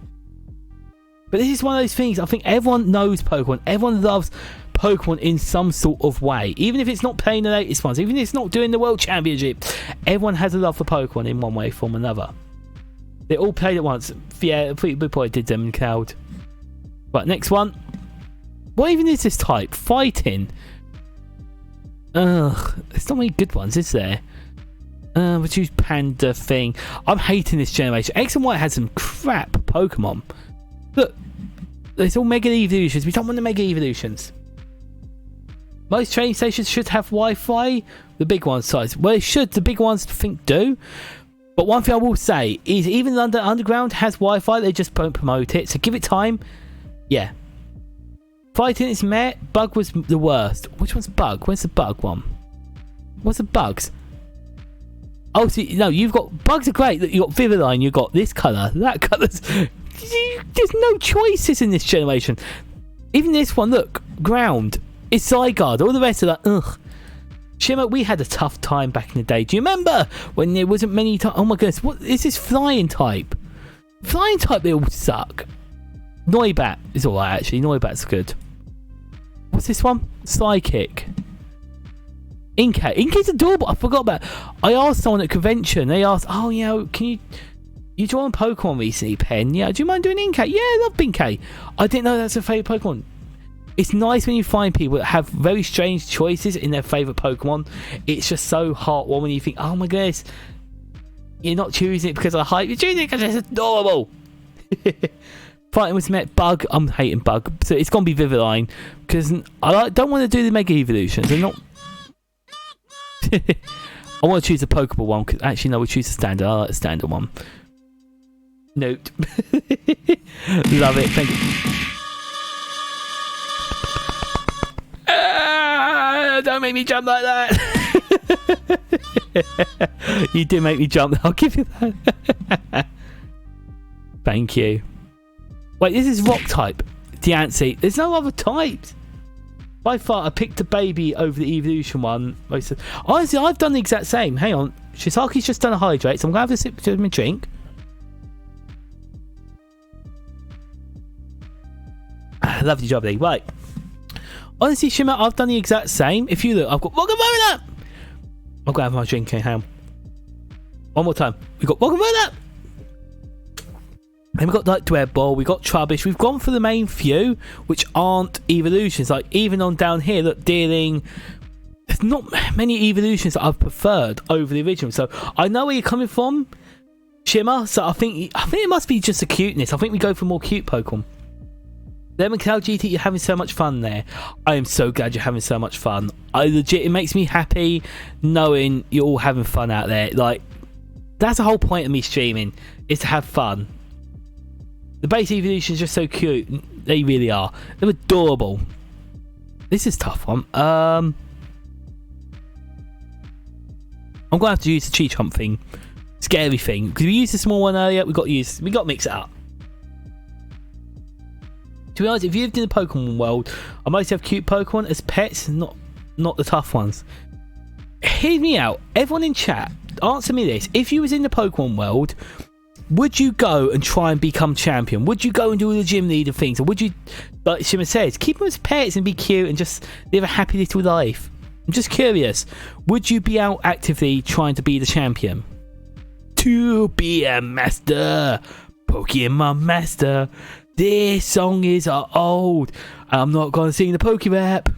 But this is one of those things. I think everyone knows Pokemon. Everyone loves Pokemon in some sort of way. Even if it's not playing the latest ones. Even if it's not doing the World Championship. Everyone has a love for Pokemon in one way or another. They all played at once. Yeah, we probably did them in Cloud. Right, next one. What even is this type? Fighting. Ugh. There's not many good ones, is there? We'll choose Panda thing. I'm hating this generation. X and Y had some crap Pokemon. Look, it's all Mega Evolutions. We don't want the Mega Evolutions. Most train stations should have Wi-Fi. The big ones, size. Well, it should. The big ones, I think, do. But one thing I will say is even London Underground has Wi-Fi. They just don't promote it. So give it time. Yeah. Fighting is meh. Bug was the worst. Which one's Bug? Where's the Bug one? What's the Bugs? Oh, see, no, you've got... Bugs are great. You've got Viviline. You've got this colour. That colour's... There's no choices in this generation. Even this one, look, Ground. It's Zygarde. All the rest are like, ugh. Shimmer, we had a tough time back in the day. Do you remember when there wasn't many types? Oh my goodness, what is this Flying type? Flying type, they all suck. Noibat is alright actually. Noibat's good. What's this one? Psychic. Inkay. Inkay's adorable. I forgot about it. I asked someone at convention. They asked, oh, you know, can you joined Pokemon recently, Pen? Yeah, do you mind doing Inkay? Yeah, I love Inkay. I didn't know that's a favourite Pokemon. It's nice when you find people that have very strange choices in their favourite Pokemon. It's just so heartwarming when you think, oh my goodness, you're not choosing it because of hype, you're choosing it because it's adorable. Fighting was met Bug. I'm hating Bug. So it's going to be Viviline because I don't want to do the Mega Evolutions. I'm not... I want to choose the Pokeball one because actually, no, we'll choose the standard. I like the standard one. Note. Love it. Thank you. Don't make me jump like that. You did make me jump. I'll give you that. Thank you. Wait, this is rock type. Diancie. There's no other types. By far, I picked the baby over the evolution one. Honestly, I've done the exact same. Hang on. Shisaki's just done a hydrate, so I'm going to have a sip of my drink. Lovely job, Lee. Right. Honestly, Shimmer, I've done the exact same. If you look, I've got Welcome Up. I'm going to have my drink. Hang on. One more time. We've got Welcome Up. And we've got like Dweb Ball, we've got Trubbish. We've gone for the main few, which aren't evolutions. Like, even on down here, look, Dealing. There's not many evolutions that I've preferred over the original. So, I know where you're coming from, Shimmer. So I think it must be just the cuteness. I think we go for more cute Pokemon. Lemon Cloud GT, you're having so much fun there. I am so glad you're having so much fun. It makes me happy knowing you're all having fun out there. Like, that's the whole point of me streaming, is to have fun. The base evolutions are just so cute. They really are. They're adorable. This is a tough one. I'm gonna have to use the Chomp thing. Scary thing. Because we used the small one earlier, we got to mix it up. To be honest, if you lived in the Pokemon world, I mostly have cute Pokemon as pets, not the tough ones. Hear me out. Everyone in chat, answer me this. If you was in the Pokemon world, would you go and try and become champion? Would you go and do all the gym leader things? Or would you, like Shimmer says, keep them as pets and be cute and just live a happy little life? I'm just curious. Would you be out actively trying to be the champion? To be a master. Pokemon master. This song is old. I'm not gonna sing the Poke Rap.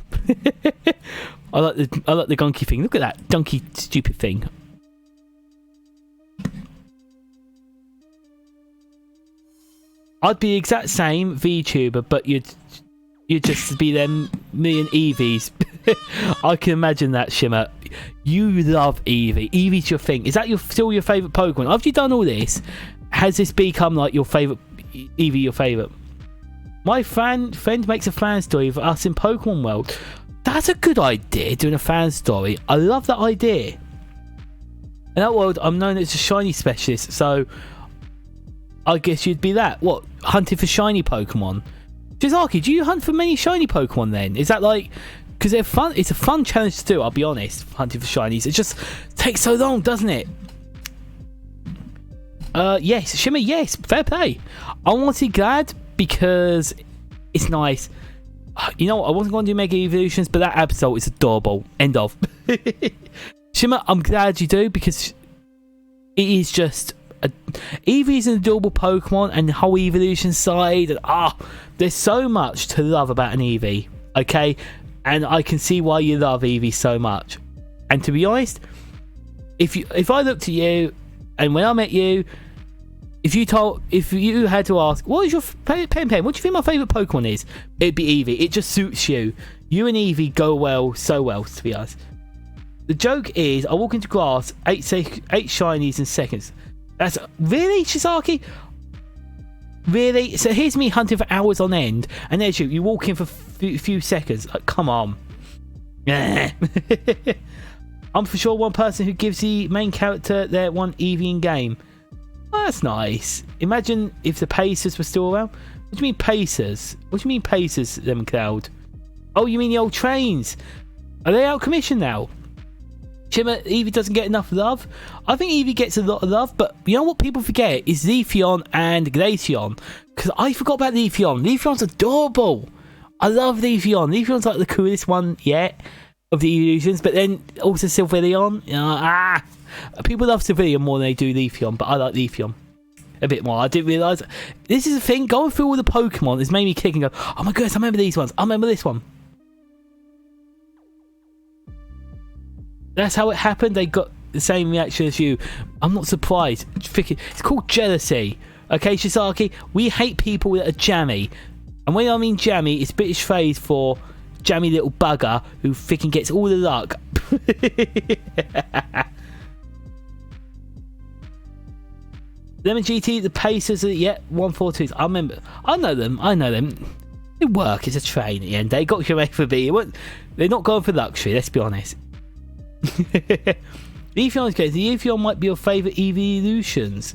I like the gunky thing. Look at that gunky stupid thing. I'd be the exact same VTuber, but you'd just be them me and Eevees. I can imagine that, Shimmer. You love Eevee. Eevee's your thing. Is that still your favourite Pokemon? After you've done all this, has this become like your favourite? Eevee your favourite? My friend makes a fan story of us in Pokemon World. That's a good idea, doing a fan story. I love that idea. In that world, I'm known as a shiny specialist, so I guess you'd be that. What? Hunting for shiny Pokemon? Jizaki, do you hunt for many shiny Pokemon then? Is that like... Because they're fun. It's a fun challenge to do, I'll be honest, hunting for shinies. It just takes so long, doesn't it? Yes, Shimmer, yes, fair play. I'm honestly glad because it's nice. You know what, I wasn't going to do Mega Evolutions, but that Absol is adorable. End of. Shimmer, I'm glad you do because it is just... Eevee is an adorable Pokemon and the whole evolution side. And, there's so much to love about an Eevee, okay? And I can see why you love Eevee so much. And to be honest, if I looked at you and when I met you, if you had to ask, what is your what do you think my favourite Pokemon is? It'd be Eevee. It just suits you. You and Eevee go well, so well, to be honest. The joke is, I walk into grass, 8 shinies in seconds. That's really, Shizaki? Really? So here's me hunting for hours on end, and there's you. You walk in for a few seconds. Like, come on. I'm for sure one person who gives the main character their one Eevee in game. Oh, that's nice. Imagine if the Pacers were still around. What do you mean Pacers? What do you mean Pacers, Lemon Cloud? Oh, you mean the old trains? Are they out of commission now? Shimmer, Eevee doesn't get enough love. I think Eevee gets a lot of love, but you know what people forget is Leafeon and Glaceon. Because I forgot about Leafeon. Leafeon's adorable. I love Leafeon. Leafeon's like the coolest one yet of the evolutions, but then also Sylveon. People love Sylveon more than they do Leafeon, but I like Leafeon a bit more. I didn't realise. This is the thing, going through all the Pokemon has made me kick and go, oh my goodness, I remember these ones. I remember this one. That's how it happened. They got the same reaction as you. I'm not surprised. It's called jealousy. Okay, Shizaki? We hate people that are jammy. And when I mean jammy, it's British phrase for jammy little bugger who freaking gets all the luck. Lemon GT, the Pacers, 142s. I know them. They work. It's a train at the end. They got your A for B. They're not going for luxury, let's be honest. Leafeon's case, the Leafeon might be your favourite evolutions.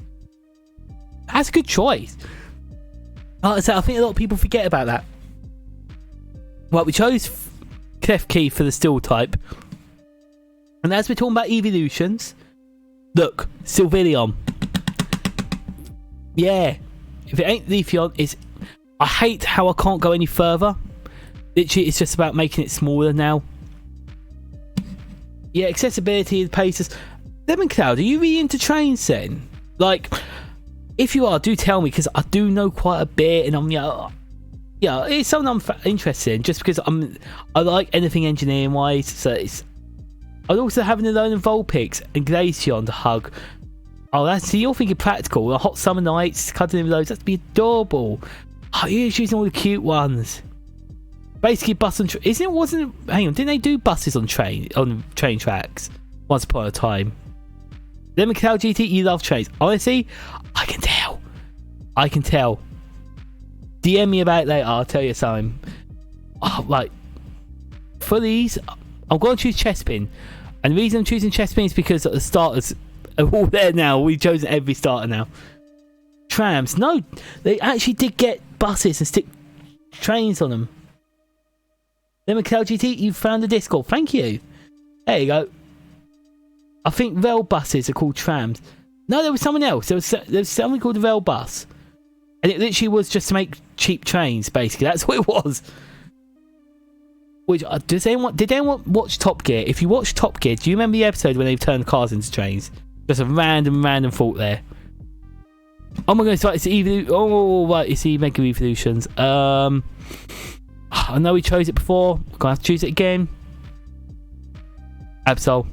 That's a good choice. Like I said, I think a lot of people forget about that. Right, we chose Clef Key for the Steel type. And as we're talking about evolutions, look, Sylveon. Yeah. If it ain't Leafeon, I hate how I can't go any further. Literally, it's just about making it smaller now. Yeah, accessibility, the Pacers. Lemon Cloud, are you really into trains then? Like, if you are, do tell me, because I do know quite a bit, and I'm, it's something I'm interested in, just because I like anything engineering wise. So I'd also have an Alone and Vulpix and Glaceon to hug. Oh, see, you're thinking practical. The hot summer nights, cuddling with those, that'd be adorable. Oh, you're just using all the cute ones. Basically, bus and hang on, didn't they do buses on train tracks once upon a time? Lemon Cow GT, you love trains. Honestly, I can tell. DM me about it later, I'll tell you something. Oh, like, for these, I'm going to choose Chespin. And the reason I'm choosing Chespin is because the starters are all there now. We've chosen every starter now. Trams. No, they actually did get buses and stick trains on them. Lemon Cow GT, you found the Discord. Thank you. There you go. I think rail buses are called trams. No, there was someone else. There was something called a rail bus. And it literally was just to make cheap trains, basically. That's what it was. Which, did anyone watch Top Gear? If you watch Top Gear, do you remember the episode when they turned cars into trains? Just a random thought there. Oh my goodness, right, it's the right, it's the Mega Evolutions. I know we chose it before. We're gonna have to choose it again. Absol.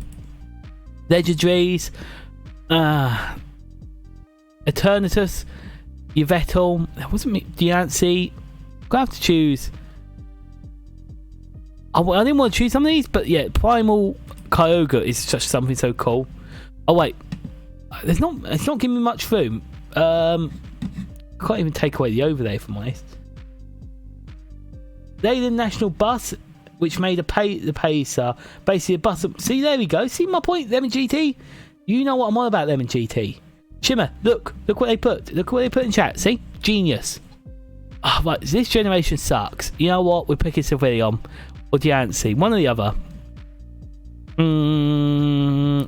Legendaries. Eternatus. Yvettal. That wasn't me. Diancie. I'm gonna have to choose. I didn't want to choose some of these, but yeah, Primal Kyogre is just something so cool. Oh wait, it's not giving me much room. Can't even take away the overlay if I'm honest. Leyland National Bus, which made the Pacer basically a bus. See, there we go. See my point, Lemon GT. You know what I'm on about, Lemon GT. Shimmer, look what they put. Look what they put in chat. See, genius. Oh, right, this generation sucks. You know what? We're picking Sylveon or Diancie, one or the other.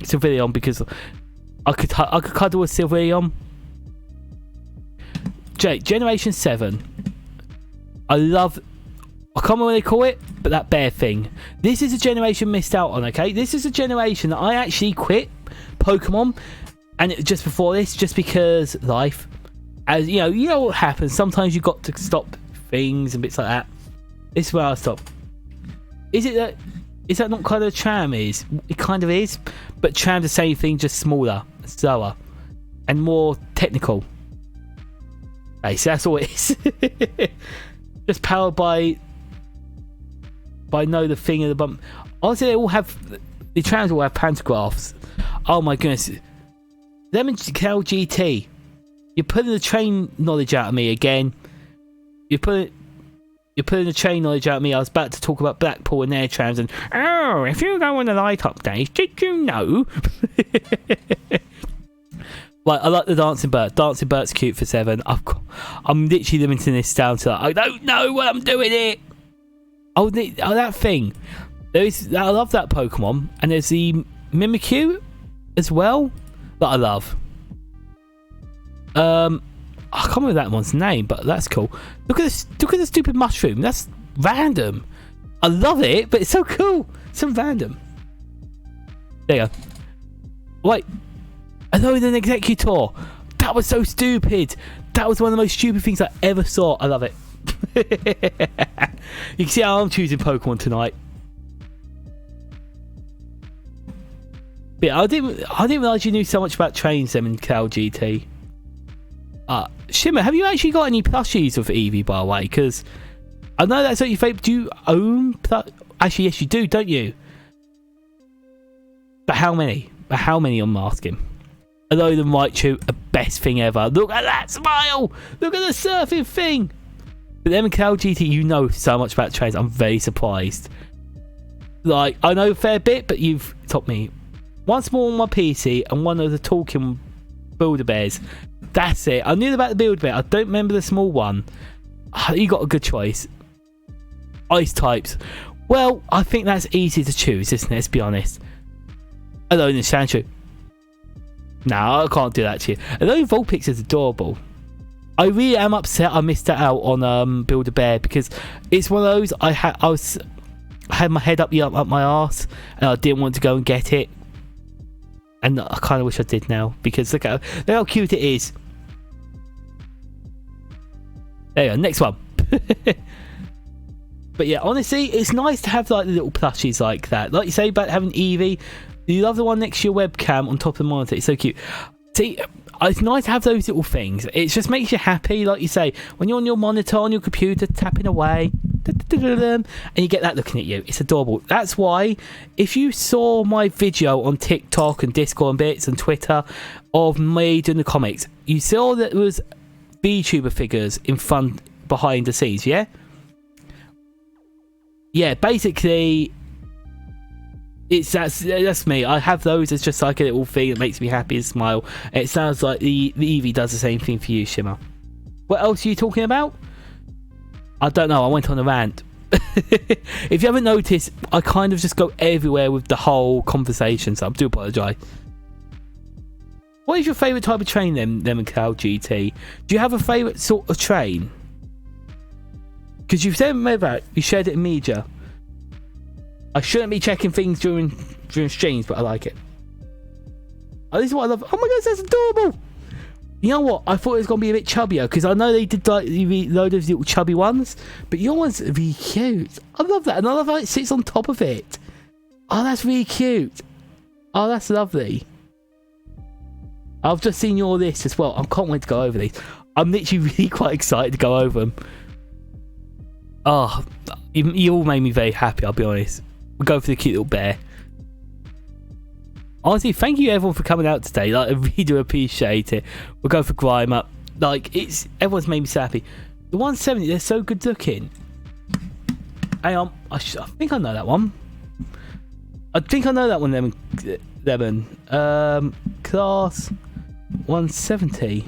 Sylveon, because I could cuddle with Sylveon. Generation 7. I can't remember what they call it, but that bear thing. This is a generation missed out on, okay? This is a generation that I actually quit Pokemon, and just before this, just because life. As you know what happens. Sometimes you got to stop things and bits like that. This is where I stop. Is that not kind of Tram is? It kind of is, but Tram's the same thing, just smaller, slower, and more technical. So that's all it is. Just powered by the thing of the bump. Honestly, the trams all have pantographs. Oh my goodness. Lemon Cow GT. You're putting the train knowledge out of me again. You're putting the train knowledge out of me. I was about to talk about Blackpool and their trams, and if you go on the light up days, did you know? Right, I like the Dancing Bert. Dancing Bert's cute for 7. I'm literally limiting this down to I don't know what I'm doing it. Oh, that thing. I love that Pokemon, and there's the Mimikyu as well that I love. I can't remember that one's name, but that's cool. Look at this! Look at the stupid mushroom. That's random. I love it, but it's so cool. So random. There you go. Wait. Hello, the Executor. That was so stupid. That was one of the most stupid things I ever saw. I love it. You can see how I'm choosing Pokemon tonight. But yeah, I didn't realise you knew so much about trains, Lemon Cow GT. Shimmer, have you actually got any plushies of Eevee, by the way? Because I know that's what your favourite. Do you own actually, yes, you do, don't you? But how many? I'm asking. Hello, the Raichu, the best thing ever. Look at that smile! Look at the surfing thing! But Lemon Cow GT, you know so much about trains. I'm very surprised. Like, I know a fair bit, but you've topped me. Once more on my PC and one of the talking Build-A-Bears. That's it. I knew about the Build-A-Bear. I don't remember the small one. You got a good choice. Ice types. Well, I think that's easy to choose, isn't it? Let's be honest. Hello, Nishanchu. No, I can't do that to you. Although Vulpix is adorable. I really am upset I missed that out on Build-A-Bear, because it's one of those I had my head up my arse and I didn't want to go and get it. And I kind of wish I did now, because look how cute it is. There you go, next one. But yeah, honestly, it's nice to have like the little plushies like that. Like you say about having Eevee, you love the one next to your webcam on top of the monitor. It's so cute. See, it's nice to have those little things. It just makes you happy, like you say, when you're on your monitor, on your computer, tapping away, and you get that looking at you. It's adorable. That's why, if you saw my video on TikTok and Discord and bits and Twitter of me doing the comics, you saw that there was Vtuber figures in front, behind the scenes, yeah? Yeah, basically... that's me. I have those as just like a little thing that makes me happy and smile. It sounds like the Eevee does the same thing for you, Shimmer. What else are you talking about? I don't know. I went on a rant. If you haven't noticed, I kind of just go everywhere with the whole conversation, so I do apologise. What is your favourite type of train, Lemon Cloud GT? Do you have a favourite sort of train? Because you've said about you shared it in media. I shouldn't be checking things during streams, but I like it. Oh, this is what I love. Oh my gosh, that's adorable! You know what? I thought it was going to be a bit chubbier, because I know they did like a load of little chubby ones, but your one's really cute. I love that, and I love how it sits on top of it. Oh, that's really cute. Oh, that's lovely. I've just seen your list as well. I can't wait to go over these. I'm literally really quite excited to go over them. Oh, you all made me very happy, I'll be honest. We'll go for the cute little bear. Honestly, thank you everyone for coming out today. Like, I really do appreciate it. We'll go for Grime Up. Like, everyone's made me so happy. The 170, they're so good looking. Hang on, I think I know that one. I think I know that one, Lemon. Class 170.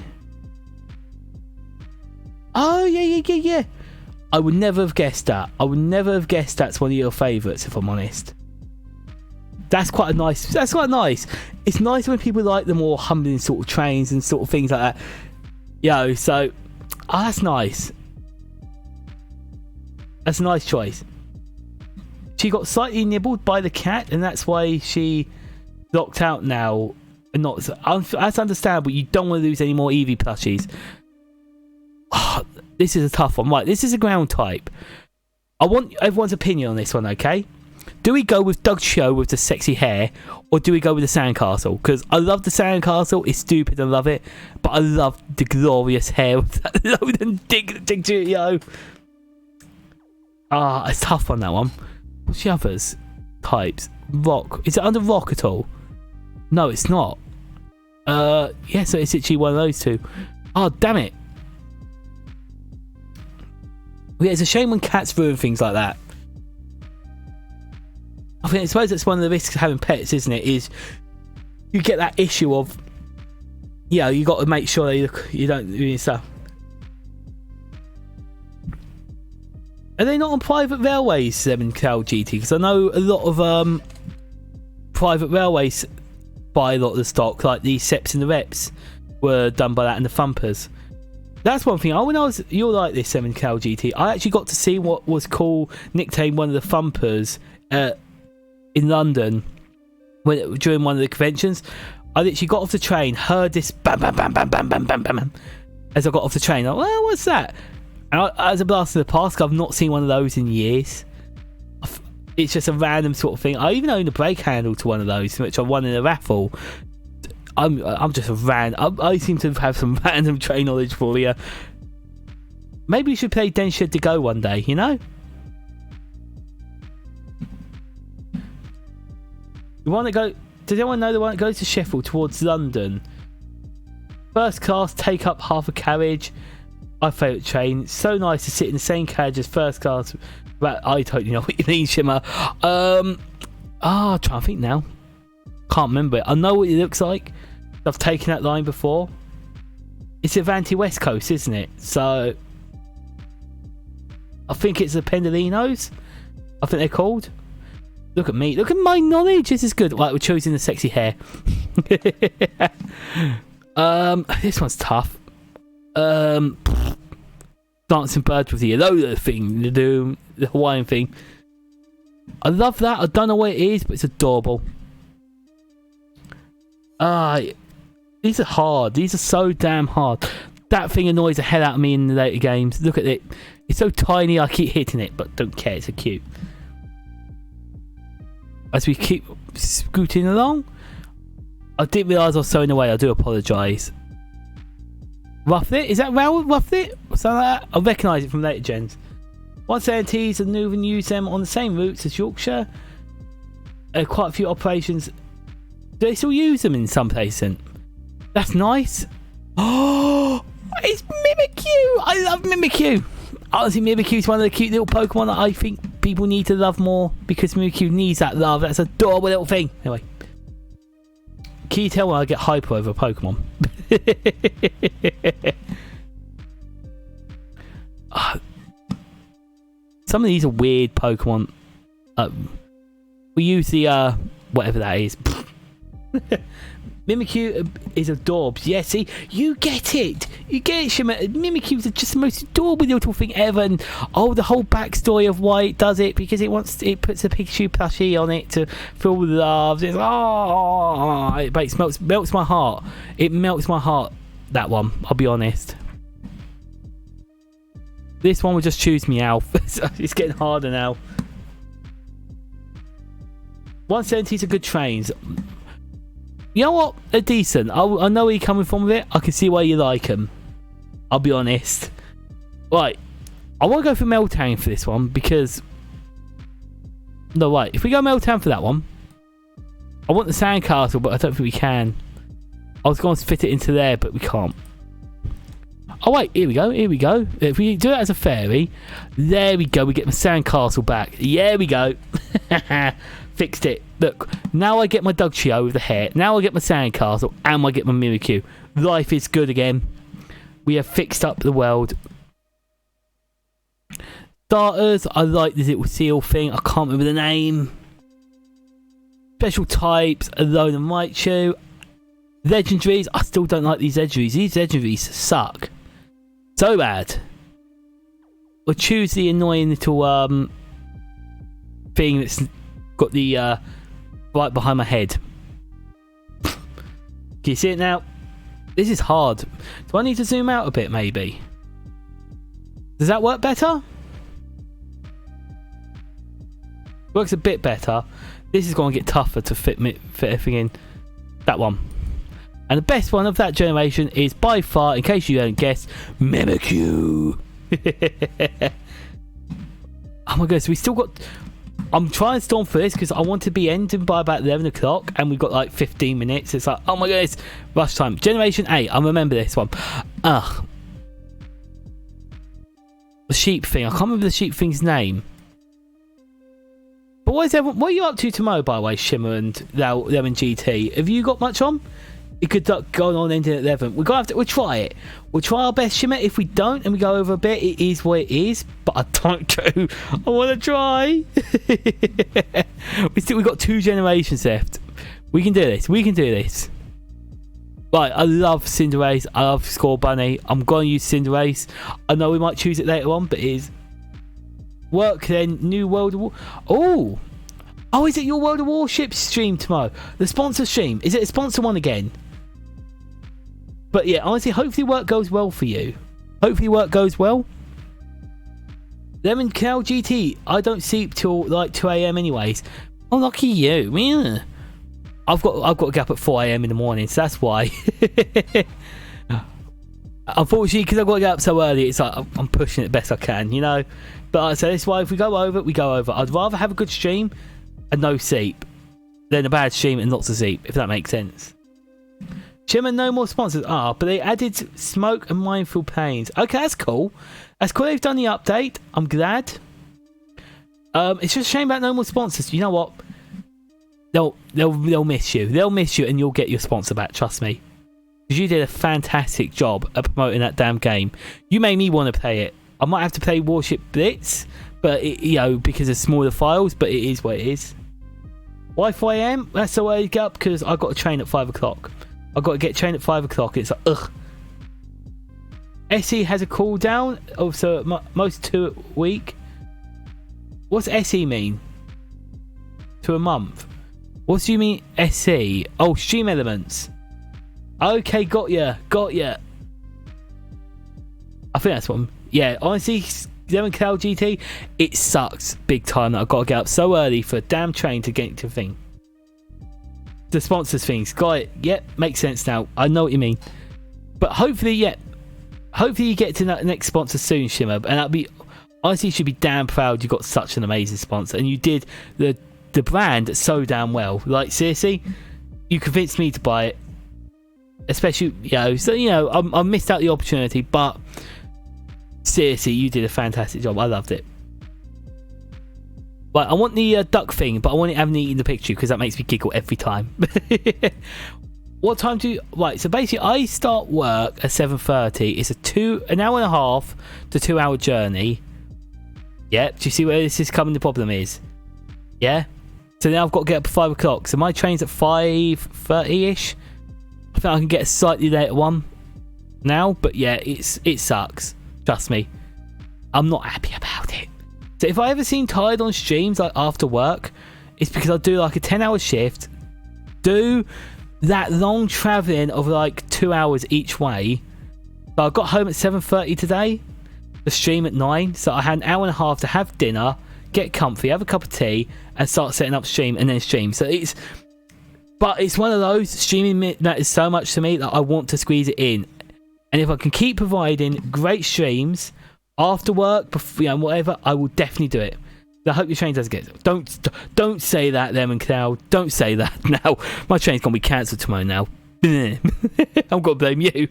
Oh, yeah. I would never have guessed that. I would never have guessed that's one of your favourites, if I'm honest. That's quite nice. It's nice when people like the more humbling sort of trains and sort of things like that. Yo, so... Oh, that's nice. That's a nice choice. She got slightly nibbled by the cat, and that's why she locked out now. And not... That's understandable. You don't want to lose any more Eevee plushies. Oh, this is a tough one. Right, this is a ground type. I want everyone's opinion on this one, okay? Do we go with Doug Show with the sexy hair, or do we go with the sandcastle? Because I love the sandcastle. It's stupid. I love it. But I love the glorious hair with that load and dig, yo. Ah, it's tough on that one. What's the others? Types. Rock. Is it under rock at all? No, it's not. Yeah, so it's actually one of those two. Oh, damn it. Yeah, it's a shame when cats ruin things like that. I suppose that's one of the risks of having pets, isn't it? Is you get that issue of, you got to make sure you don't do any stuff. Are they not on private railways, 7 Cal GT? Because I know a lot of private railways buy a lot of the stock, like the Seps and the Reps were done by that, and the Thumpers. That's one thing. You'll like this 7 Cal GT. I actually got to see what was called nicknamed one of the Thumpers in London during one of the conventions. I literally got off the train, heard this bam bam bam bam bam bam bam bam as I got off the train. I'm like, well, what's that? And as a blast of the past, I've not seen one of those in years. It's just a random sort of thing. I even own a brake handle to one of those, which I won in a raffle. I'm just a I seem to have some random train knowledge for you. Maybe you should play Denshed to Go one day, you know? The one that does anyone know the one that goes to Sheffield towards London? First class, take up half a carriage. My favourite train. It's so nice to sit in the same carriage as first class. But I totally know what you mean, Shimmer. I'm trying to think now. Can't remember it. I know what it looks like. I've taken that line before. It's Avanti West Coast, isn't it? So I think it's the Pendolinos. I think they're called. Look at me. Look at my knowledge. This is good. Right, we're choosing the sexy hair. This one's tough. Dancing birds with the yellow thing, the Hawaiian thing. I love that. I don't know what it is, but it's adorable. These are hard. These are so damn hard. That thing annoys the hell out of me in the later games. Look at it. It's so tiny, I keep hitting it, but don't care. It's so cute. As we keep scooting along, I didn't realise I was so in the way. I do apologise. Roughed it? Is that Raoul roughed it? Something like that? I recognise it from later gens. Once ANTs and Nuven use them on the same routes as Yorkshire. Quite a few operations. Do they still use them in some places? That's nice. Oh, it's Mimikyu! I love Mimikyu! Honestly, Mimikyu is one of the cute little Pokemon that I think people need to love more because Mimikyu needs that love. That's an adorable little thing. Anyway. Can you tell when I get hyper over a Pokemon? Some of these are weird Pokemon. We use the whatever that is. Mimikyu is adorbs. Yeah, see, you get it. You get it, Shimmer. Mimikyu is just the most adorable little thing ever. And the whole backstory of why it does it, because it puts a Pikachu plushie on it to feel love. It's it melts my heart. It melts my heart. That one, I'll be honest. This one will just choose Meowth. It's getting harder now. 170s are good trains. You know what? They're decent. I know where you're coming from with it. I can see why you like them. I'll be honest. Right. I want to go for Meltdown for this one because... No, wait. If we go Meltdown for that one, I want the Sandcastle, but I don't think we can. I was going to fit it into there, but we can't. Oh, wait. Here we go. Here we go. If we do it as a fairy, there we go. We get my Sandcastle back. Yeah, we go. Fixed it. Look, now I get my Dugtrio with the hair. Now I get my Sandcastle, and I get my Mimikyu. Life is good again. We have fixed up the world. Starters, I like this little seal thing. I can't remember the name. Special types, Alone and Raichu. Legendaries, I still don't like these legendaries. These legendaries suck. So bad. We'll choose the annoying little thing that's got the right behind my head. Can you see it now? This is hard. Do I need to zoom out a bit, maybe? Does that work better? Works a bit better. This is going to get tougher to fit everything in. That one. And the best one of that generation is by far, in case you don't guess, Mimikyu. Oh my god, so we still got... I'm trying to storm for this because I want to be ending by about 11 o'clock and we've got like 15 minutes. It's like, oh my god, it's rush time. Generation 8, I remember this one. The sheep thing. I can't remember the sheep thing's name. But what are you up to tomorrow, by the way, Shimmer and Lemon GT? Have you got much on? It could go on ending at 11. We'll try it. We'll try our best, Shimmer. If we don't and we go over a bit, it is what it is. But I don't do. I want to try. We've got 2 generations left. We can do this. We can do this. Right, I love Cinderace. I love Score Bunny. I'm going to use Cinderace. I know we might choose it later on, but it is. Work then. New World of War. Oh, is it your World of Warships stream tomorrow? The sponsor stream. Is it a sponsor one again? But yeah, honestly, hopefully work goes well for you. Hopefully work goes well. Lemon Cow GT. I don't sleep till like 2 a.m. anyways. Oh, lucky you. Yeah. I've got a gap at 4 a.m. in the morning, so that's why. Unfortunately, because I've got to get up so early, it's like I'm pushing it the best I can, you know. But so that's why if we go over, we go over. I'd rather have a good stream and no sleep than a bad stream and lots of sleep, if that makes sense. Shimmer, no more sponsors. But they added Smoke and Mindful Pains. Okay, that's cool. That's cool they've done the update. I'm glad. It's just a shame about no more sponsors. You know what? They'll miss you. They'll miss you and you'll get your sponsor back, trust me. Because you did a fantastic job at promoting that damn game. You made me want to play it. I might have to play Warship Blitz, but because of smaller files, but it is what it is. Why 4 a.m? That's the way to get up because I've got to train at 5 o'clock. I've got to get trained at 5 o'clock. It's like, ugh. SE has a cooldown of most 2 a week. What's SE mean? To a month. What do you mean SE? Oh, stream elements. Okay, got ya. I think that's one. Yeah, honestly, Lemon Cow GT, it sucks big time that I've got to get up so early for a damn train to get to the thing. the sponsors things. Got it. Yep, makes sense now. I know what you mean. But hopefully, hopefully you get to that next sponsor soon, Shimmer. And that'll be, honestly, you should be damn proud you got such an amazing sponsor. And you did the brand so damn well. Like, seriously, you convinced me to buy it. Especially, so, I missed out the opportunity. But, seriously, you did a fantastic job. I loved it. Right, I want the duck thing, but I want it having in the picture because that makes me giggle every time. What time do you... Right, so basically I start work at 7:30. It's an hour and a half to 2 hour journey. Yeah, do you see where this is coming? The problem is, yeah. So now I've got to get up at 5 o'clock. So my train's at 5:30ish. I think I can get a slightly later one now, but yeah, it sucks. Trust me, I'm not happy about it. So if I ever seem tired on streams like after work, it's because I do like a 10-hour shift, do that long travelling of like 2 hours each way. So I got home at 7:30 today, the stream at 9, so I had an hour and a half to have dinner, get comfy, have a cup of tea, and start setting up stream and then stream. So it's one of those streaming that is so much to me that I want to squeeze it in. And if I can keep providing great streams after work, whatever, I will definitely do it. I hope your train doesn't get... Don't say that, Lemon Cloud. Don't say that now. My train's going to be cancelled tomorrow now. I'm going to blame you.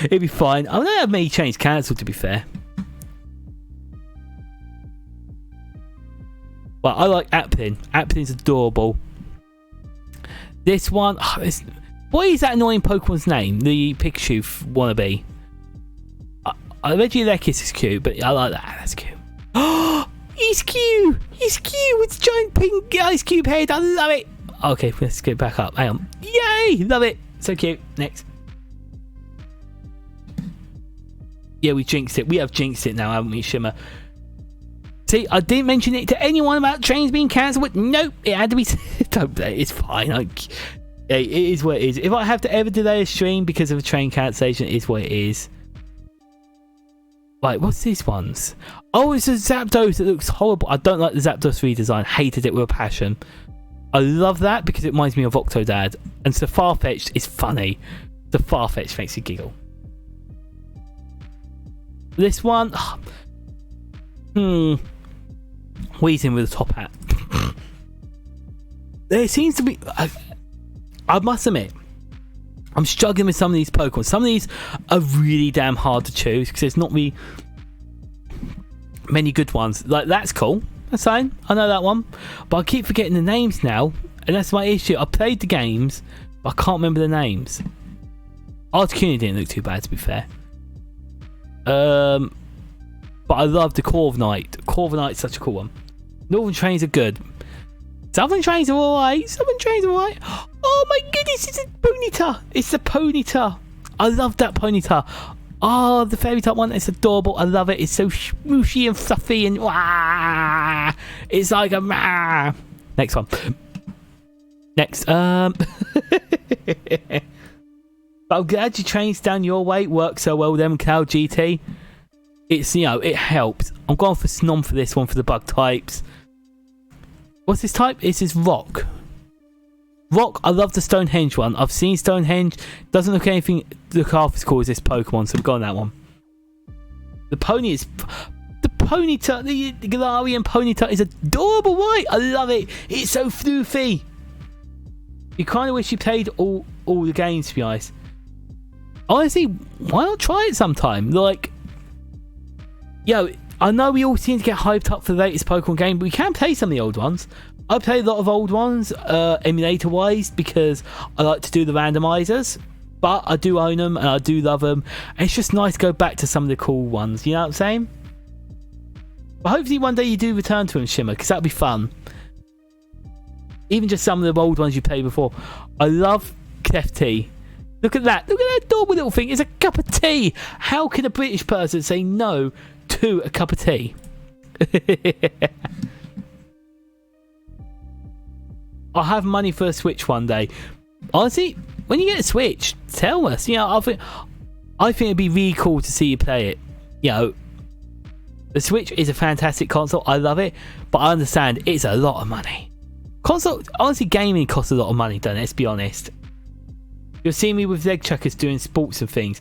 It'll be fine. I don't have many trains cancelled, to be fair. Well, I like Applin. Applin's adorable. This one... what is that annoying Pokemon's name? The Pikachu wannabe. I Regielekis is cute, but I like that. That's cute. Oh, he's cute. He's cute with giant pink ice cube head. I love it. Okay, let's get back up. Hang on. Yay! Love it. So cute. Next. Yeah, we jinxed it. We have jinxed it now, haven't we, Shimmer? See, I didn't mention it to anyone about trains being cancelled, but nope, it had to be... Don't play. It's fine. It is what it is. If I have to ever delay a stream because of a train cancellation, it is what it is. Right, what's these ones? Oh, it's a Zapdos that looks horrible. I don't like the Zapdos redesign. Hated it with a passion. I love that because it reminds me of Octodad. And so Farfetch'd is funny. The Farfetch'd makes you giggle. This one... Wheezing with a top hat. There seems to be... I must admit, I'm struggling with some of these Pokemon. Some of these are really damn hard to choose because there's not really many good ones. Like, that's cool. That's fine. I know that one. But I keep forgetting the names now. And that's my issue. I played the games, but I can't remember the names. Articuno didn't look too bad, to be fair. But I love the Corviknight. Corviknight's such a cool one. Northern trains are good. Southern trains are alright. Southern trains are alright. Oh my goodness, it's a Ponyta. It's the Ponyta. I love that Ponyta. Oh, the fairy type one. It's adorable. I love it. It's so smooshy and fluffy and wah. It's like a wah. Next one. Next. But I'm glad your trains down your way work so well with them Cloud GT. It's, it helps. I'm going for Snom for this one for the bug types. What's this type? This is Rock. Rock, I love the Stonehenge one. I've seen Stonehenge. Doesn't look half as cool as this Pokemon, so we've gone that one. The pony is... The Ponyta, the Galarian Ponyta is adorable, right? I love it. It's so floofy. You kind of wish you played all the games, to be honest. Honestly, why not try it sometime? Like... I know we all seem to get hyped up for the latest Pokemon game, but we can play some of the old ones. I play a lot of old ones, emulator-wise, because I like to do the randomizers. But I do own them, and I do love them. And it's just nice to go back to some of the cool ones, you know what I'm saying? But hopefully one day you do return to them, Shimmer, because that'd be fun. Even just some of the old ones you played before. I love Clefty. Look at that. Look at that adorable little thing. It's a cup of tea. How can a British person say no to a cup of tea? I'll have money for a Switch one day. Honestly, when you get a Switch, tell us. I think it'd be really cool to see you play it. The Switch is a fantastic console. I love it, but I understand it's a lot of money. Console, honestly, gaming costs a lot of money, don't it? Let's be honest. You'll see me with leg chuckers doing sports and things.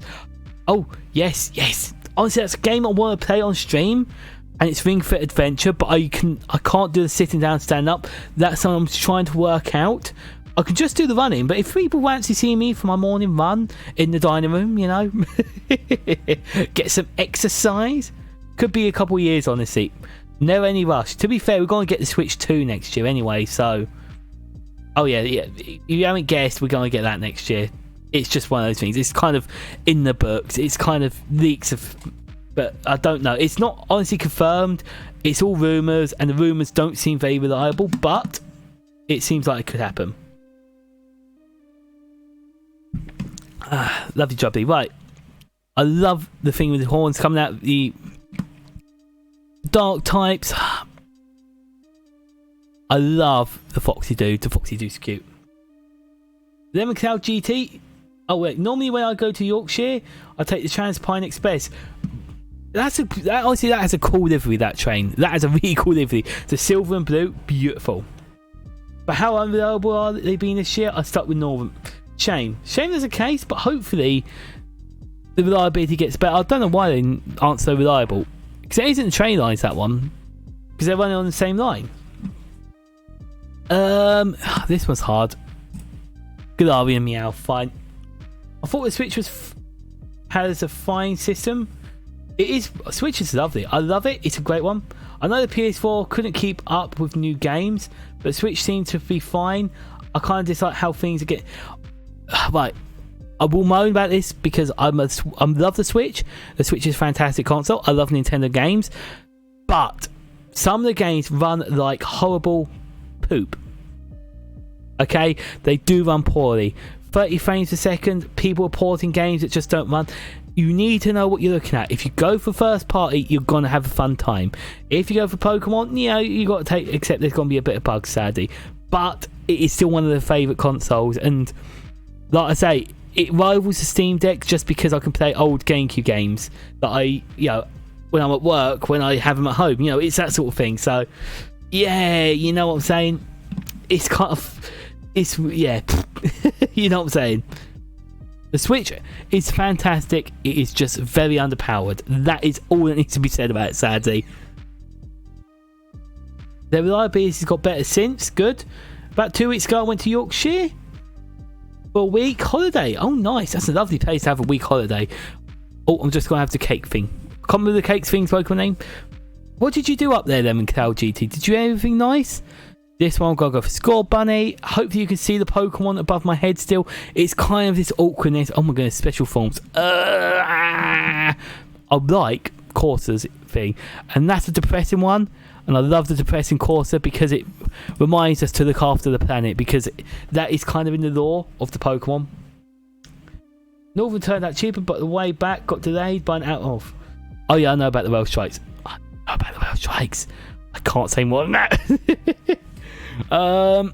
Oh, yes. Honestly, that's a game I want to play on stream, and it's Ring Fit Adventure, but I can't do the sitting down, stand up. That's something I'm trying to work out. I can just do the running, but if people want to see me for my morning run in the dining room, you know, get some exercise, could be a couple of years, honestly. Never any rush. To be fair, we're going to get the Switch 2 next year anyway, so... Oh yeah, you haven't guessed, we're going to get that next year. It's just one of those things. It's kind of in the books. It's kind of leaks of... But I don't know. It's not honestly confirmed. It's all rumours, and the rumours don't seem very reliable, but it seems like it could happen. Lovely jubbly. Right. I love the thing with the horns coming out, the dark types. I love the Foxy Dude. The Foxy Dude's cute. Lemon Cloud GT. Oh wait, normally when I go to Yorkshire, I take the Transpine Express. Honestly, that has a cool livery, that train. That has a really cool livery. The silver and blue, beautiful. But how unreliable are they being this year? I stuck with Northern. Shame there's a case, but hopefully the reliability gets better. I don't know why they aren't so reliable, because it isn't the train lines, that one, because they're running on the same line. This one's hard. Galarian Meow, fine. I thought the Switch has a fine system. It is. Switch is lovely. I love it. It's a great one. I know the PS4 couldn't keep up with new games, but Switch seemed to be fine. I kind of dislike how things are getting... Right, I will moan about this because I love the Switch. The Switch is a fantastic console. I love Nintendo games, but some of the games run like horrible poop. Okay, they do run poorly. 30 frames per second. People are porting games that just don't run. You need to know what you're looking at. If you go for first party, you're gonna have a fun time. If you go for Pokemon, you know, you got to accept there's gonna be a bit of bugs, sadly. But it is still one of the favourite consoles, and like I say, it rivals the Steam Deck just because I can play old GameCube games that I, you know, when I'm at work, when I have them at home, you know, it's that sort of thing. So, yeah, you know what I'm saying? It's kind of, yeah, you know what I'm saying? The Switch is fantastic. It is just very underpowered. That is all that needs to be said about it, sadly. The reliability has got better since. Good. About 2 weeks ago, I went to Yorkshire for a week holiday. Oh, nice. That's a lovely place to have a week holiday. Oh, I'm just going to have the cake thing. Can't remember the cake thing's Pokemon name. What did you do up there, Lemon Cloud GT? Did you do anything nice? This one, I've got to go for Score Bunny. Hopefully you can see the Pokemon above my head still. It's kind of this awkwardness. Oh my goodness, special forms. I like Corsa's thing. And that's a depressing one. And I love the depressing Corsa because it reminds us to look after the planet, because that is kind of in the lore of the Pokemon. Northern turned out cheaper, but the way back got delayed by an out of... Oh yeah, I know about the Rail Strikes. I can't say more than that. I'm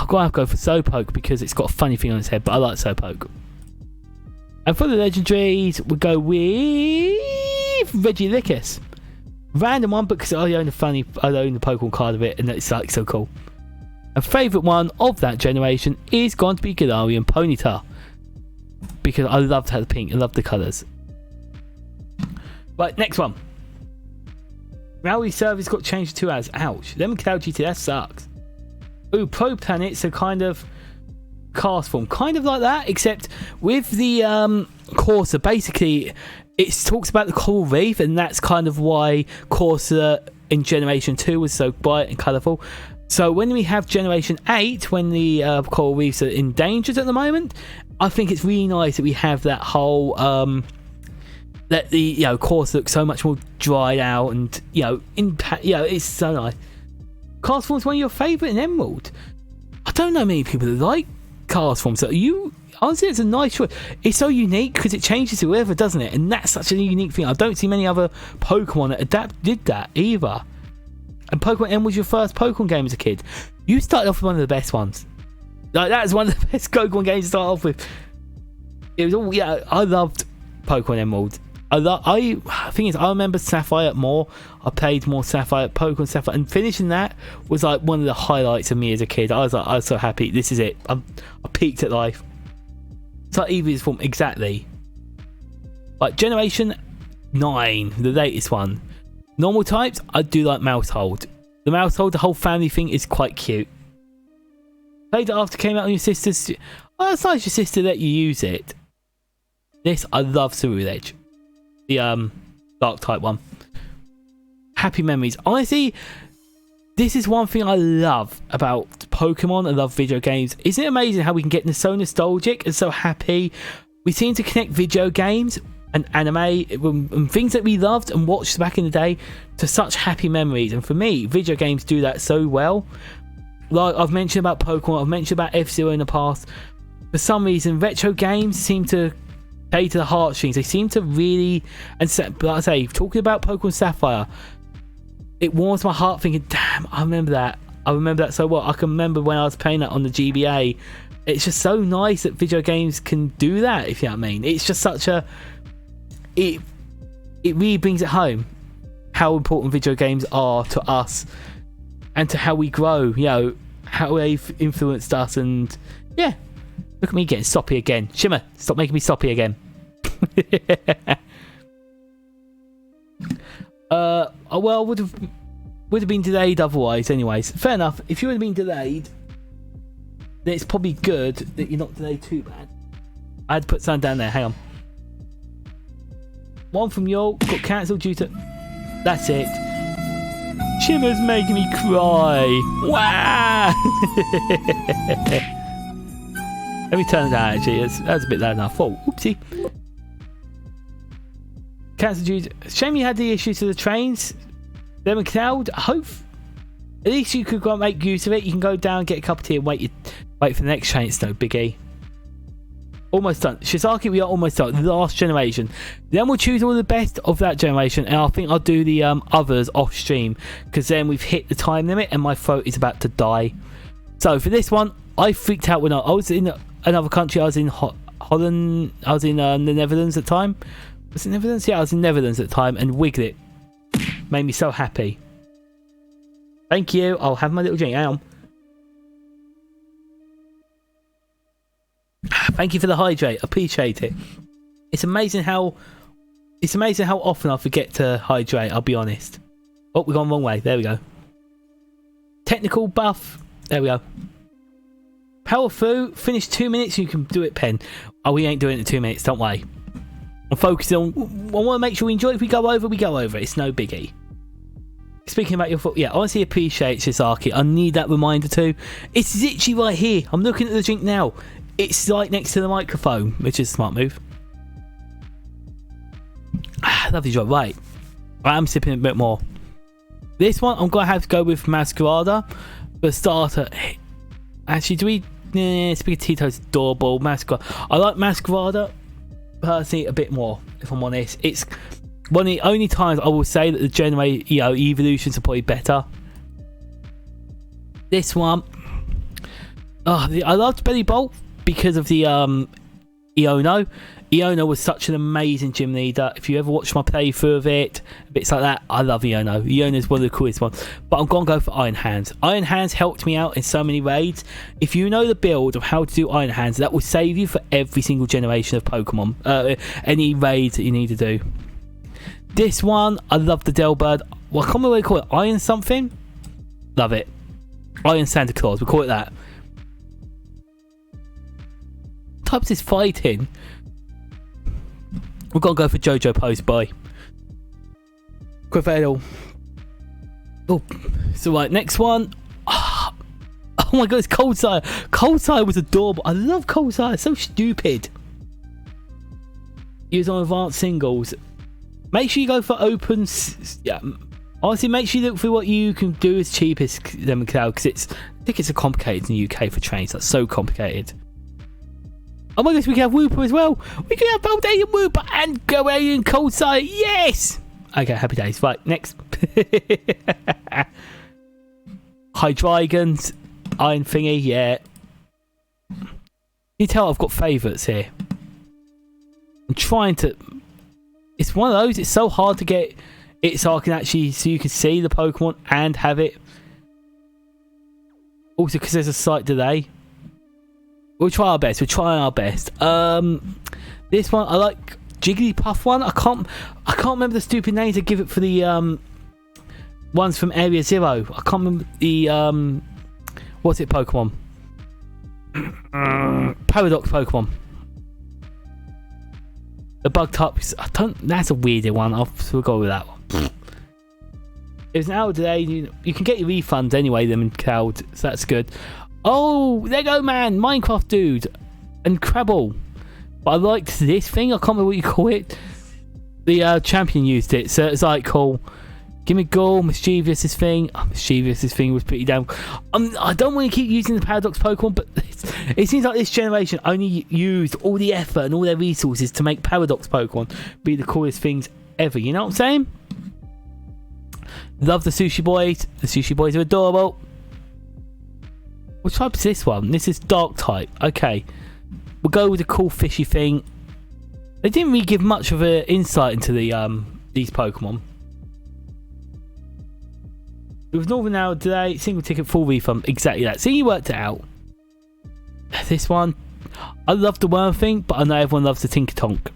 going to go for Slowpoke because it's got a funny thing on its head, but I like Slowpoke. And for the legendaries, we'll go with Regilicus. Random one because I own the Pokemon card of it, and it's like so cool. A favourite one of that generation is going to be Galarian Ponyta, because I loved the pink. I love the colours. Right, next one. Rally service got changed to 2 hours. Ouch. Lemon Cloud GT, that sucks. Ooh, Pro Planet, so kind of cast form. Kind of like that, except with the Corsa, basically, it talks about the coral reef, and that's kind of why Corsa in Generation 2 was so bright and colourful. So when we have Generation 8, when the coral reefs are endangered at the moment, I think it's really nice that we have that whole... that the Corsa looks so much more dried out, and it's so nice. Cast form's one of your favourite in Emerald. I don't know many people that like cast forms. So honestly, it's a nice choice. It's so unique because it changes to whoever, doesn't it? And that's such a unique thing. I don't see many other Pokemon that did that either. And Pokemon M was your first Pokemon game as a kid. You started off with one of the best ones. Like, that is one of the best Pokemon games to start off with. It was all, I loved Pokemon Emerald. thing is, I remember Sapphire more. I played more Sapphire, Pokemon Sapphire, and finishing that was like one of the highlights of me as a kid. I was so happy. This is it. I peaked at life. It's like Eevee's form exactly. Like Generation 9, the latest one. Normal types, I do like Mousehold. The Mousehold, the whole family thing is quite cute. Played it after it came out on your sister's. Oh, it's nice your sister let you use it. This, I love Ceruledge. The dark type one. Happy memories. Honestly, this is one thing I love about Pokemon. I love video games. Isn't it amazing how we can get so nostalgic and so happy? We seem to connect video games and anime and things that we loved and watched back in the day to such happy memories. And for me, video games do that so well. Like I've mentioned about Pokemon, I've mentioned about F-Zero in the past. For some reason, retro games seem to play to the heartstrings. They seem to really, and like I say, talking about Pokemon Sapphire, it warms my heart thinking, damn, I remember that. I remember that so well. I can remember when I was playing that on the GBA. It's just so nice that video games can do that, if you know what I mean. It's just such a... It really brings it home how important video games are to us and to how we grow, you know, how they've influenced us. And yeah, look at me getting soppy again. Shimmer, stop making me soppy again. Well, would have been delayed otherwise anyways. Fair enough. If you would have been delayed, then it's probably good that you're not delayed too bad. I had to put something down there, hang on. One from York got cancelled due to... That's it. Shimmer's making me cry. Wow! Let me turn it down actually, that's a bit loud enough. Oh, oopsie. Cancelled due to... Shame you had the issues with the trains. Lemon Cloud, I hope... At least you could go and make use of it. You can go down, get a cup of tea and wait for the next train. It's no biggie. Almost done. Shizaki, we are almost done. The last generation. Then we'll choose all the best of that generation, and I think I'll do the others off stream, because then we've hit the time limit and my throat is about to die. So for this one, I freaked out when I was in another country. I was in Holland. I was in the Netherlands at the time. Was it Netherlands? Yeah, I was in Netherlands at the time, and Wiglet made me so happy. Thank you. I'll have my little drink. Hang on. Thank you for the hydrate. Appreciate it. It's amazing how often I forget to hydrate, I'll be honest. Oh, we've gone the wrong way. There we go. Technical buff. There we go. Power through. Finish 2 minutes. You can do it, Pen. Oh, we ain't doing it in 2 minutes. Don't worry. I'm focused on... I want to make sure we enjoy it. If we go over, we go over. It's no biggie. Speaking about your foot, yeah, honestly appreciate Shizaki. I need that reminder too. It's literally right here. I'm looking at the drink now. It's right next to the microphone, which is a smart move. Lovely job. Right. I am sipping a bit more. This one, I'm going to have to go with Masquerada. For starter, actually, do we... Spaghettito's adorable. Masquerada. I like Masquerada, personally, a bit more, if I'm honest. It's one of the only times I will say that the evolutions are probably better. This one... I loved Belly Bolt because of the Iono. Iono was such an amazing gym leader. If you ever watched my playthrough of it, bits like that, I love Iono. Iono is one of the coolest ones. But I'm going to go for Iron Hands. Iron Hands helped me out in so many raids. If you know the build of how to do Iron Hands, that will save you for every single generation of Pokemon. Any raids that you need to do. This one, I love the Delbird. Well, I can't remember what they call it. Iron something? Love it. Iron Santa Claus, we'll call it that. Types is fighting. We're gonna go for Jojo Post by Quavedal. Oh, so right, next one. Oh my god, it's Cold Sire. Cold Sire was adorable. I love Cold Sire. It's so stupid. He was on advanced singles. Make sure you go for open. Yeah, honestly, make sure you look for what you can do as cheap as Lemon Cloud, because I think it's a complicated in the UK for trains. That's so complicated. Oh my gosh, we can have Wooper as well. We can have Baldane and Wooper and Goalie and Cold Sire. Yes! Okay, happy days. Right, next. Hydreigons. Iron Thingy, yeah. You tell I've got favourites here. I'm trying to... It's one of those. It's so hard to get it so I can actually, so you can see the Pokemon and have it. Also, because there's a slight delay. We'll try our best. We're trying our best. This one I like. Jigglypuff one. I can't remember the stupid names they give it for the ones from Area Zero. I can't remember the what's it Pokemon? Paradox Pokemon. The bug types. That's a weirder one. We'll go with that one. It was an hour today. You can get your refunds anyway. Them in Cloud, so that's good. Oh, Lego Man, Minecraft dude, and Crabble. But I liked this thing. I can't remember what you call it. The champion used it, so it's like cool. Gimme Ghoul, Mischievous's thing. Oh, Mischievous's thing was pretty damn. I don't want to keep using the Paradox Pokemon, but it seems like this generation only used all the effort and all their resources to make Paradox Pokemon be the coolest things ever. You know what I'm saying? Love the Sushi Boys. The Sushi Boys are adorable. What type is this one? This is Dark type. Okay. We'll go with the cool fishy thing. They didn't really give much of an insight into the these Pokemon. With Northern Hour today, single ticket, full refund. Exactly that. See, you worked it out. This one, I love the worm thing, but I know everyone loves the Tinker Tonk.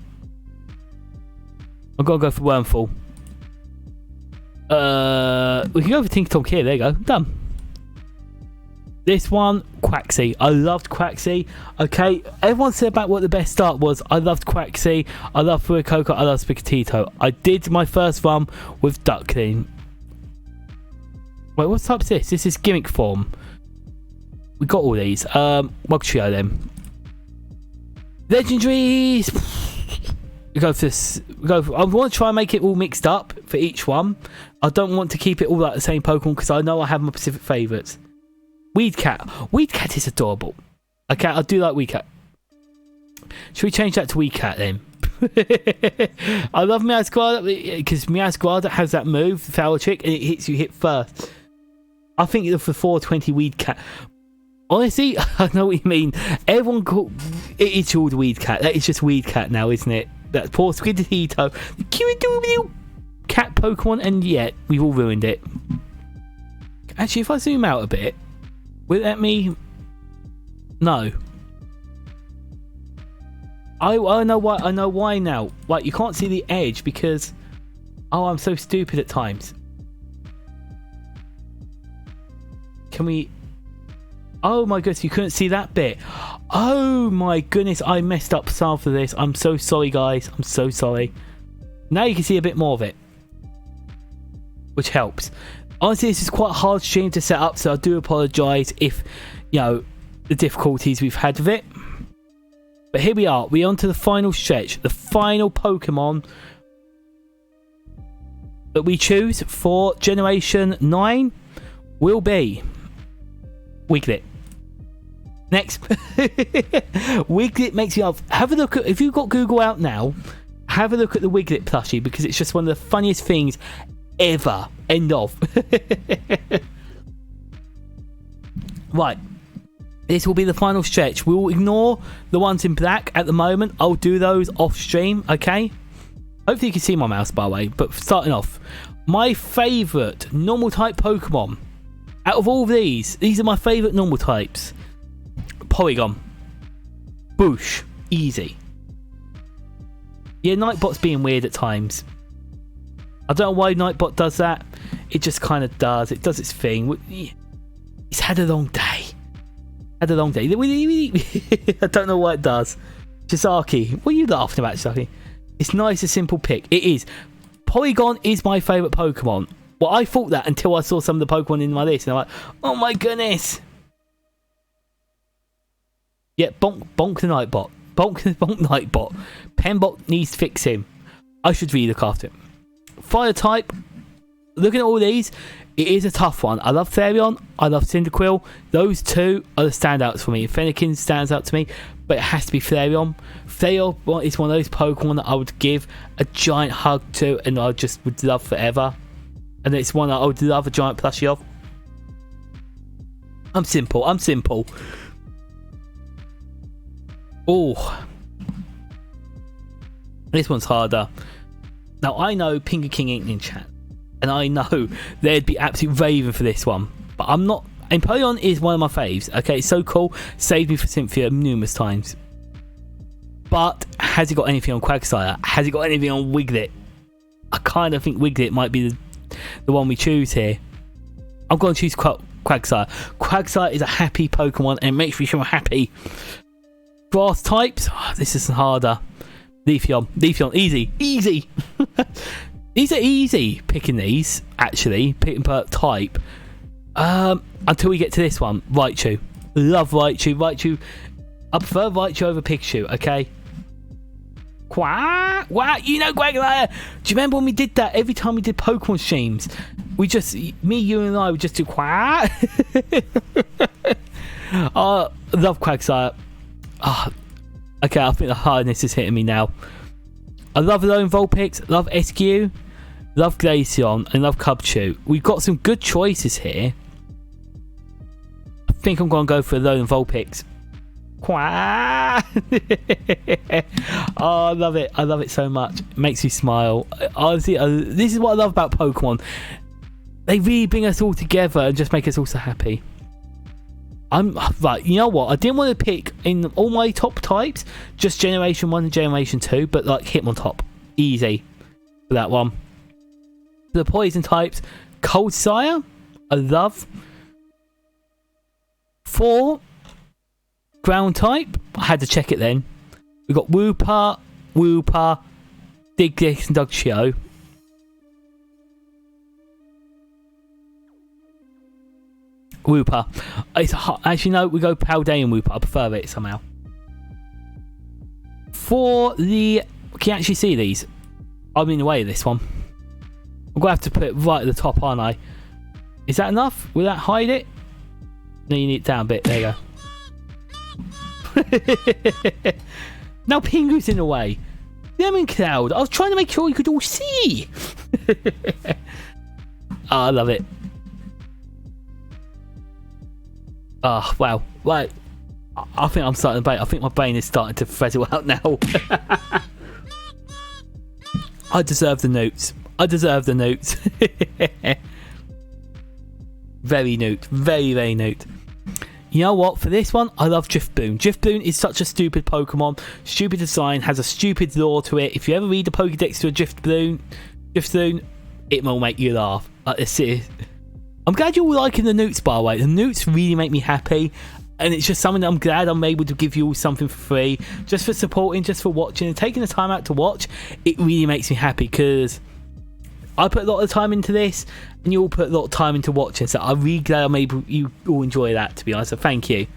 I've got to go for Wormful. We can go for Tinker Tonk here. There you go. Done. This one, Quaxly. I loved Quaxly. Okay, everyone said about what the best start was. I loved Quaxly. I loved Fuecoco. I loved Spicatito. I did my first run with Duckling. Wait, what type is this? This is gimmick form. We got all these. Mugtrio then. Legendaries. We go for this. I want to try and make it all mixed up for each one. I don't want to keep it all like the same Pokemon because I know I have my specific favourites. Weedcat. Weedcat is adorable. Okay, I do like Weedcat. Should we change that to Weedcat then? I love Meowscarada because Meowscarada has that move, the Foul Trick, and it hits you hit first. I think it's for 420 Weedcat. Honestly, I know what you mean. Everyone it is called Weedcat. That is just Weedcat now, isn't it? That poor Squidito, the cute little cat Pokemon, and yet we've all ruined it. Actually, if I zoom out a bit, will it let me? No. I know why. I know why now. Like, you can't see the edge because I'm so stupid at times. Can we? Oh my goodness, you couldn't see that bit. Oh my goodness, I messed up some for this. I'm so sorry, guys. I'm so sorry. Now you can see a bit more of it, which helps. Honestly, this is quite a hard stream to set up, so I do apologise if, you know, the difficulties we've had with it. But here we are. We're on to the final stretch. The final Pokemon that we choose for Generation 9 will be Wiglet. Next. Wiglet makes you laugh. Have a look at, if you've got Google out now, have a look at the Wiglet plushie because it's just one of the funniest things ever. End of. Right. This will be the final stretch. We'll ignore the ones in black at the moment. I'll do those off stream, okay? Hopefully you can see my mouse, by the way. But starting off, my favourite normal type Pokemon. Out of all of these are my favourite normal types. Porygon. Boosh. Easy. Yeah, Nightbot's being weird at times. I don't know why Nightbot does that. It just kind of does. It does its thing. It's had a long day. I don't know what it does. Chisaki. What are you laughing about, Chisaki? It's nice, a simple pick. It is. Porygon is my favourite Pokemon. Well, I thought that until I saw some of the Pokemon in my list. And I'm like, oh my goodness. Yeah, bonk the Nightbot. Bonk Nightbot. Penbot needs fixing. I should really look after him. Fire type. Looking at all these, it is a tough one. I love Therion. I love Cyndaquil. Those two are the standouts for me. Fennekin stands out to me, but it has to be Therion. Therion is one of those Pokemon that I would give a giant hug to and I just would love forever. And it's one that I would love a giant plushie of. I'm simple. Oh. This one's harder. Now, I know Pinga King ain't in chat, and I know they'd be absolutely raving for this one, but I'm not. Empoleon is one of my faves. Okay, it's so cool. Saved me for Cynthia numerous times. But has he got anything on Quagsire? Has he got anything on Wiglet? I kind of think Wiglet might be the one we choose here. I'm going to choose Quagsire. Quagsire is a happy Pokemon and it makes me feel happy. Grass types. Oh, this is harder. Leafeon. Easy. These are easy picking these, actually. Picking per type. Until we get to this one. Raichu. Love Raichu. I prefer Raichu over Pikachu, okay? Quack! You know Quagsire! Do you remember when we did that? Every time we did Pokemon streams, me, you and I would just do Quack! I love Quagsire. Okay, I think the hardness is hitting me now. I love Lone Vulpix, love SQ, love Glaceon, and love Cubchoo. We've got some good choices here. I think I'm going to go for Lone Vulpix. Quack! Oh, I love it. I love it so much. It makes me smile. Honestly, this is what I love about Pokemon. They really bring us all together and just make us all so happy. Right, you know what? I didn't want to pick in all my top types, just Generation 1 and Generation 2, but like Hitmontop. Easy for that one. The poison types, Coldsire, I love. 4 ground type, I had to check it then. We've got Wooper, Diglett, and Dugtrio. Wooper. Actually, no, we go Paldean Wooper. I prefer it somehow. For the... Can you actually see these? I'm in the way of this one. I'm going to have to put it right at the top, aren't I? Is that enough? Will that hide it? No, you need it down a bit. There you go. Now Pingu's in the way. Lemon Cloud. I was trying to make sure you could all see. Oh, I love it. Oh, wow. Right. I think I'm starting to bait. I think my brain is starting to fizzle out now. I deserve the notes. Very note. Very note. You know what? For this one, I love Drifloon. Drifloon is such a stupid Pokemon. Stupid design, has a stupid lore to it. If you ever read the Pokédex to a Drifloon, it will make you laugh. I'm glad you're all liking the Newts, by the way. The Newts really make me happy. And it's just something that I'm glad I'm able to give you all something for free. Just for supporting, just for watching, and taking the time out to watch. It really makes me happy because I put a lot of time into this, and you all put a lot of time into watching. So I'm really glad I'm able you all enjoy that, to be honest. So thank you.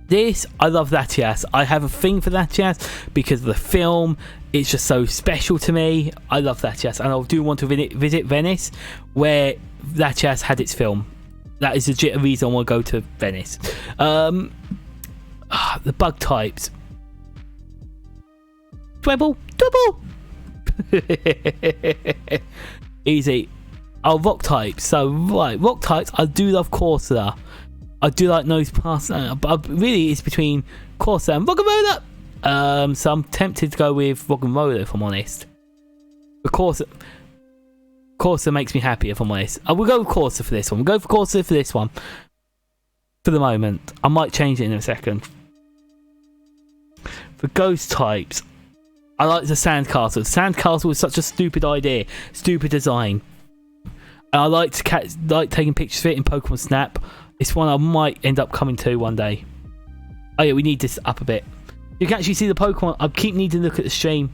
This, I love Latias. I have a thing for Latias because of the film. It's just so special to me. I love Latias, and I do want to visit Venice, where Latias had its film. That is legit a reason I want to go to Venice. The bug types. Double. Easy. Rock types. So, right, rock types, I do love Corsair. I do like Nosepass, but really it's between Corsair and Rockarola. So I'm tempted to go with Rockarola, if I'm honest. But Corsair makes me happy, if I'm honest. I will go with Corsair for this one. We'll go for Corsair for this one. For the moment. I might change it in a second. For ghost types, I like the Sandcastle. Sandcastle is such a stupid idea. Stupid design. And I like taking pictures of it in Pokemon Snap. It's one I might end up coming to one day. Oh yeah, we need this up a bit. You can actually see the Pokemon. I keep needing to look at the stream.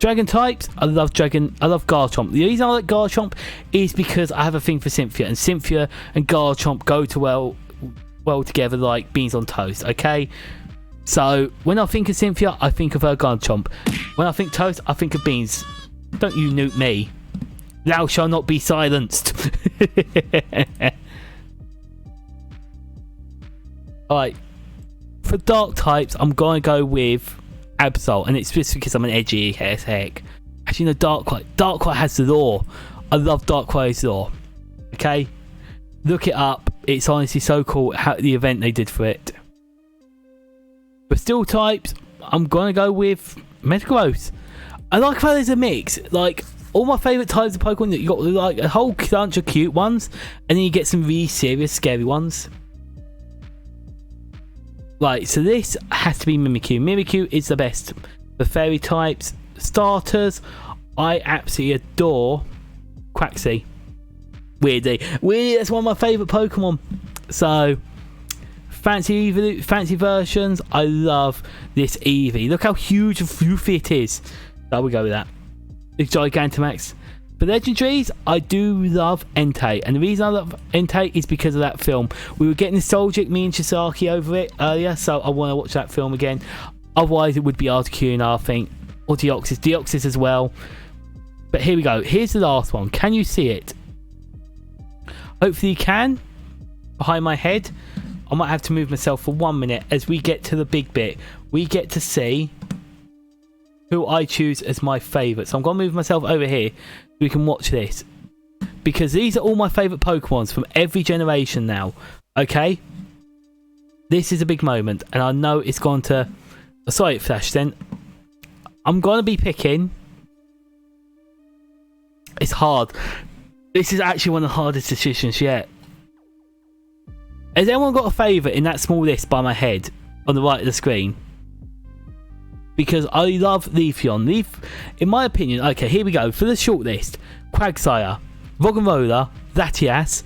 Dragon types, I love Garchomp. The reason I like Garchomp is because I have a thing for Cynthia, and Cynthia and Garchomp go to well together like beans on toast, okay? So when I think of Cynthia, I think of her Garchomp. When I think toast, I think of beans. Don't you newt me. Thou shalt not be silenced. Alright. For dark types, I'm going to go with Absol, and it's just because I'm an edgy as heck. Actually, no, Darkrai has the lore. I love Darkrai's lore. Okay? Look it up. It's honestly so cool how the event they did for it. For steel types, I'm going to go with Metagross. I like how there's a mix. Like, all my favourite types of Pokemon, that you got like a whole bunch of cute ones, and then you get some really serious, scary ones. Right, so this has to be Mimikyu. Mimikyu is the best. The fairy types, starters, I absolutely adore Quaxly. Weirdly, that's one of my favourite Pokemon. So, fancy versions, I love this Eevee. Look how huge and floofy it is. So we go with that. It's Gigantamax. For legendaries, I do love Entei, and the reason I love Entei is because of that film. We were getting nostalgic, me and Chisaki, over it earlier, so I want to watch that film again. Otherwise, it would be Articuno, I think, or Deoxys as well. But here we go. Here's the last one. Can you see it? Hopefully you can. Behind my head, I might have to move myself for 1 minute as we get to the big bit. We get to see who I choose as my favourite. So I'm going to move myself over here so we can watch this. Because these are all my favourite Pokemons from every generation now. Okay? This is a big moment. And I know it's gone to... Sorry, it flashed then. I'm going to be picking... It's hard. This is actually one of the hardest decisions yet. Has anyone got a favourite in that small list by my head? On the right of the screen? Because I love Leafeon. In my opinion, okay, here we go. For the short list, Quagsire, Roggenrola, Latias,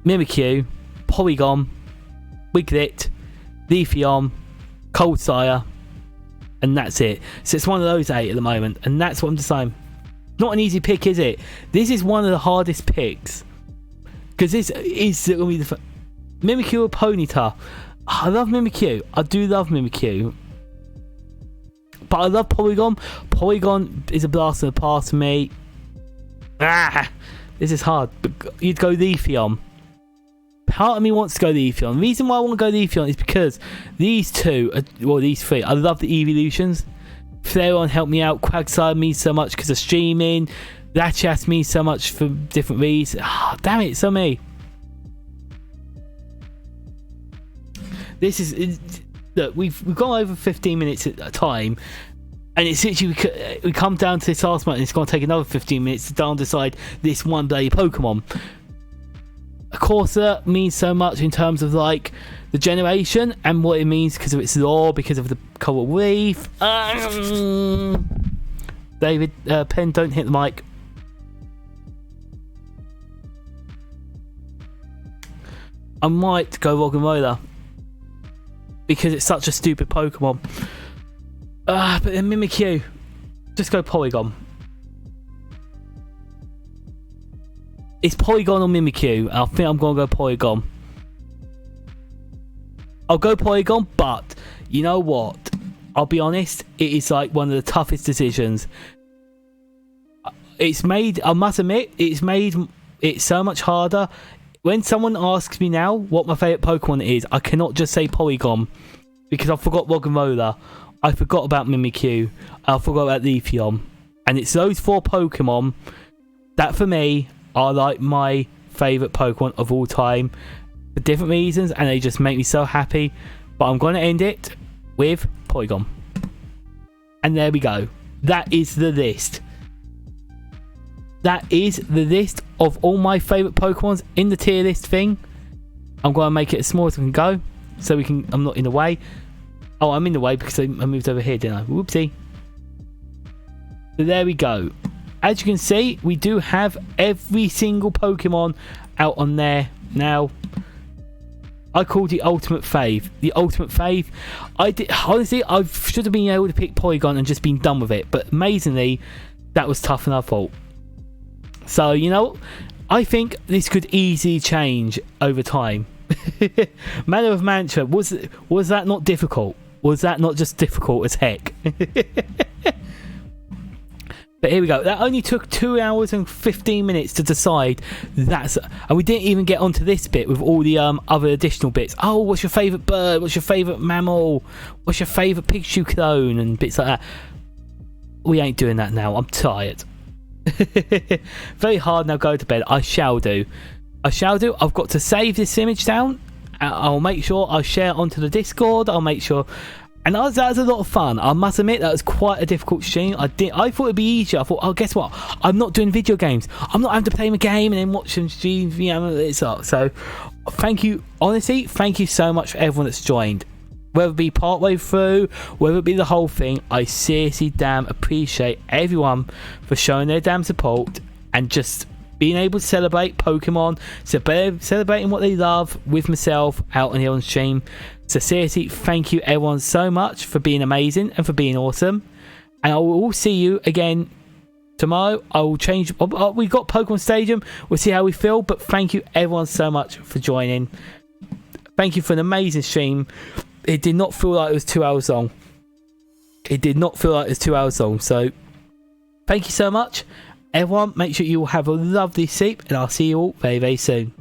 Mimikyu, Porygon, Wiglet, Leafeon, Coldsire, and that's it. So it's one of those 8 at the moment, and that's what I'm deciding. Not an easy pick, is it? This is one of the hardest picks. Because this is going to be the... Mimikyu or Ponyta? I love Mimikyu. I do love Mimikyu. But I love Porygon. Porygon is a blast from the past for me. This is hard. But you'd go Leafeon. Part of me wants to go Leafeon. The reason why I want to go Leafeon is because these two, well, these 3, I love the evolutions. Flareon helped me out. Quagsire means so much because of streaming. Latias means so much for different reasons. Damn it, so me. This is... Look, we've gone over 15 minutes at a time, and it's literally we come down to this last month, and it's going to take another 15 minutes to decide this one bloody Pokemon. Of course, that means so much in terms of like the generation and what it means because of its lore, because of the coral reef. David, Pen, don't hit the mic. I might go Roggenrola. Because it's such a stupid Pokemon. But then Mimikyu. Just go Porygon. It's Porygon or Mimikyu. I think I'm going to go Porygon. I'll go Porygon, but you know what? I'll be honest, it is like one of the toughest decisions. It's made, I must admit, it's made it so much harder. When someone asks me now what my favourite Pokemon is, I cannot just say Porygon because I forgot Roggenrola, I forgot about Mimikyu, I forgot about Leafeon, and it's those 4 Pokemon that for me are like my favourite Pokemon of all time for different reasons, and they just make me so happy. But I'm going to end it with Porygon, and there we go. That is the list. That is the list of all my favourite Pokemons in the tier list thing. I'm going to make it as small as I can go, so we can. I'm not in the way. Oh, I'm in the way because I moved over here, didn't I? Whoopsie. So there we go. As you can see, we do have every single Pokemon out on there now. I called it Ultimate Fave. The Ultimate Fave. I did honestly. I should have been able to pick Porygon and just been done with it, but amazingly, that was tougher than I thought. So, you know, I think this could easily change over time. Manner of Mantra, was that not difficult? Was that not just difficult as heck? But here we go. That only took 2 hours and 15 minutes to decide. And we didn't even get onto this bit with all the other additional bits. Oh, what's your favourite bird? What's your favourite mammal? What's your favourite Pikachu clone? And bits like that. We ain't doing that now. I'm tired. Very hard now. Go to bed. I shall do. I've got to save this image down. I'll make sure I share it onto the Discord. I'll make sure, And that was a lot of fun. I must admit, that was quite a difficult stream. I thought it'd be easier. I thought, oh, guess what? I'm not doing video games. I'm not having to play my game and then watch some streams. You know, it's up. So, thank you. Honestly, thank you so much for everyone that's joined. Whether it be partway through, whether it be the whole thing, I seriously damn appreciate everyone for showing their damn support and just being able to celebrate Pokemon, celebrating what they love with myself out on here on stream. So seriously, thank you everyone so much for being amazing and for being awesome. And I will see you again tomorrow. I will change. We've got Pokemon Stadium. We'll see how we feel. But thank you everyone so much for joining. Thank you for an amazing stream. It did not feel like it was 2 hours long. It did not feel like it was 2 hours long. So thank you so much. Everyone, make sure you all have a lovely sleep. And I'll see you all very, very soon.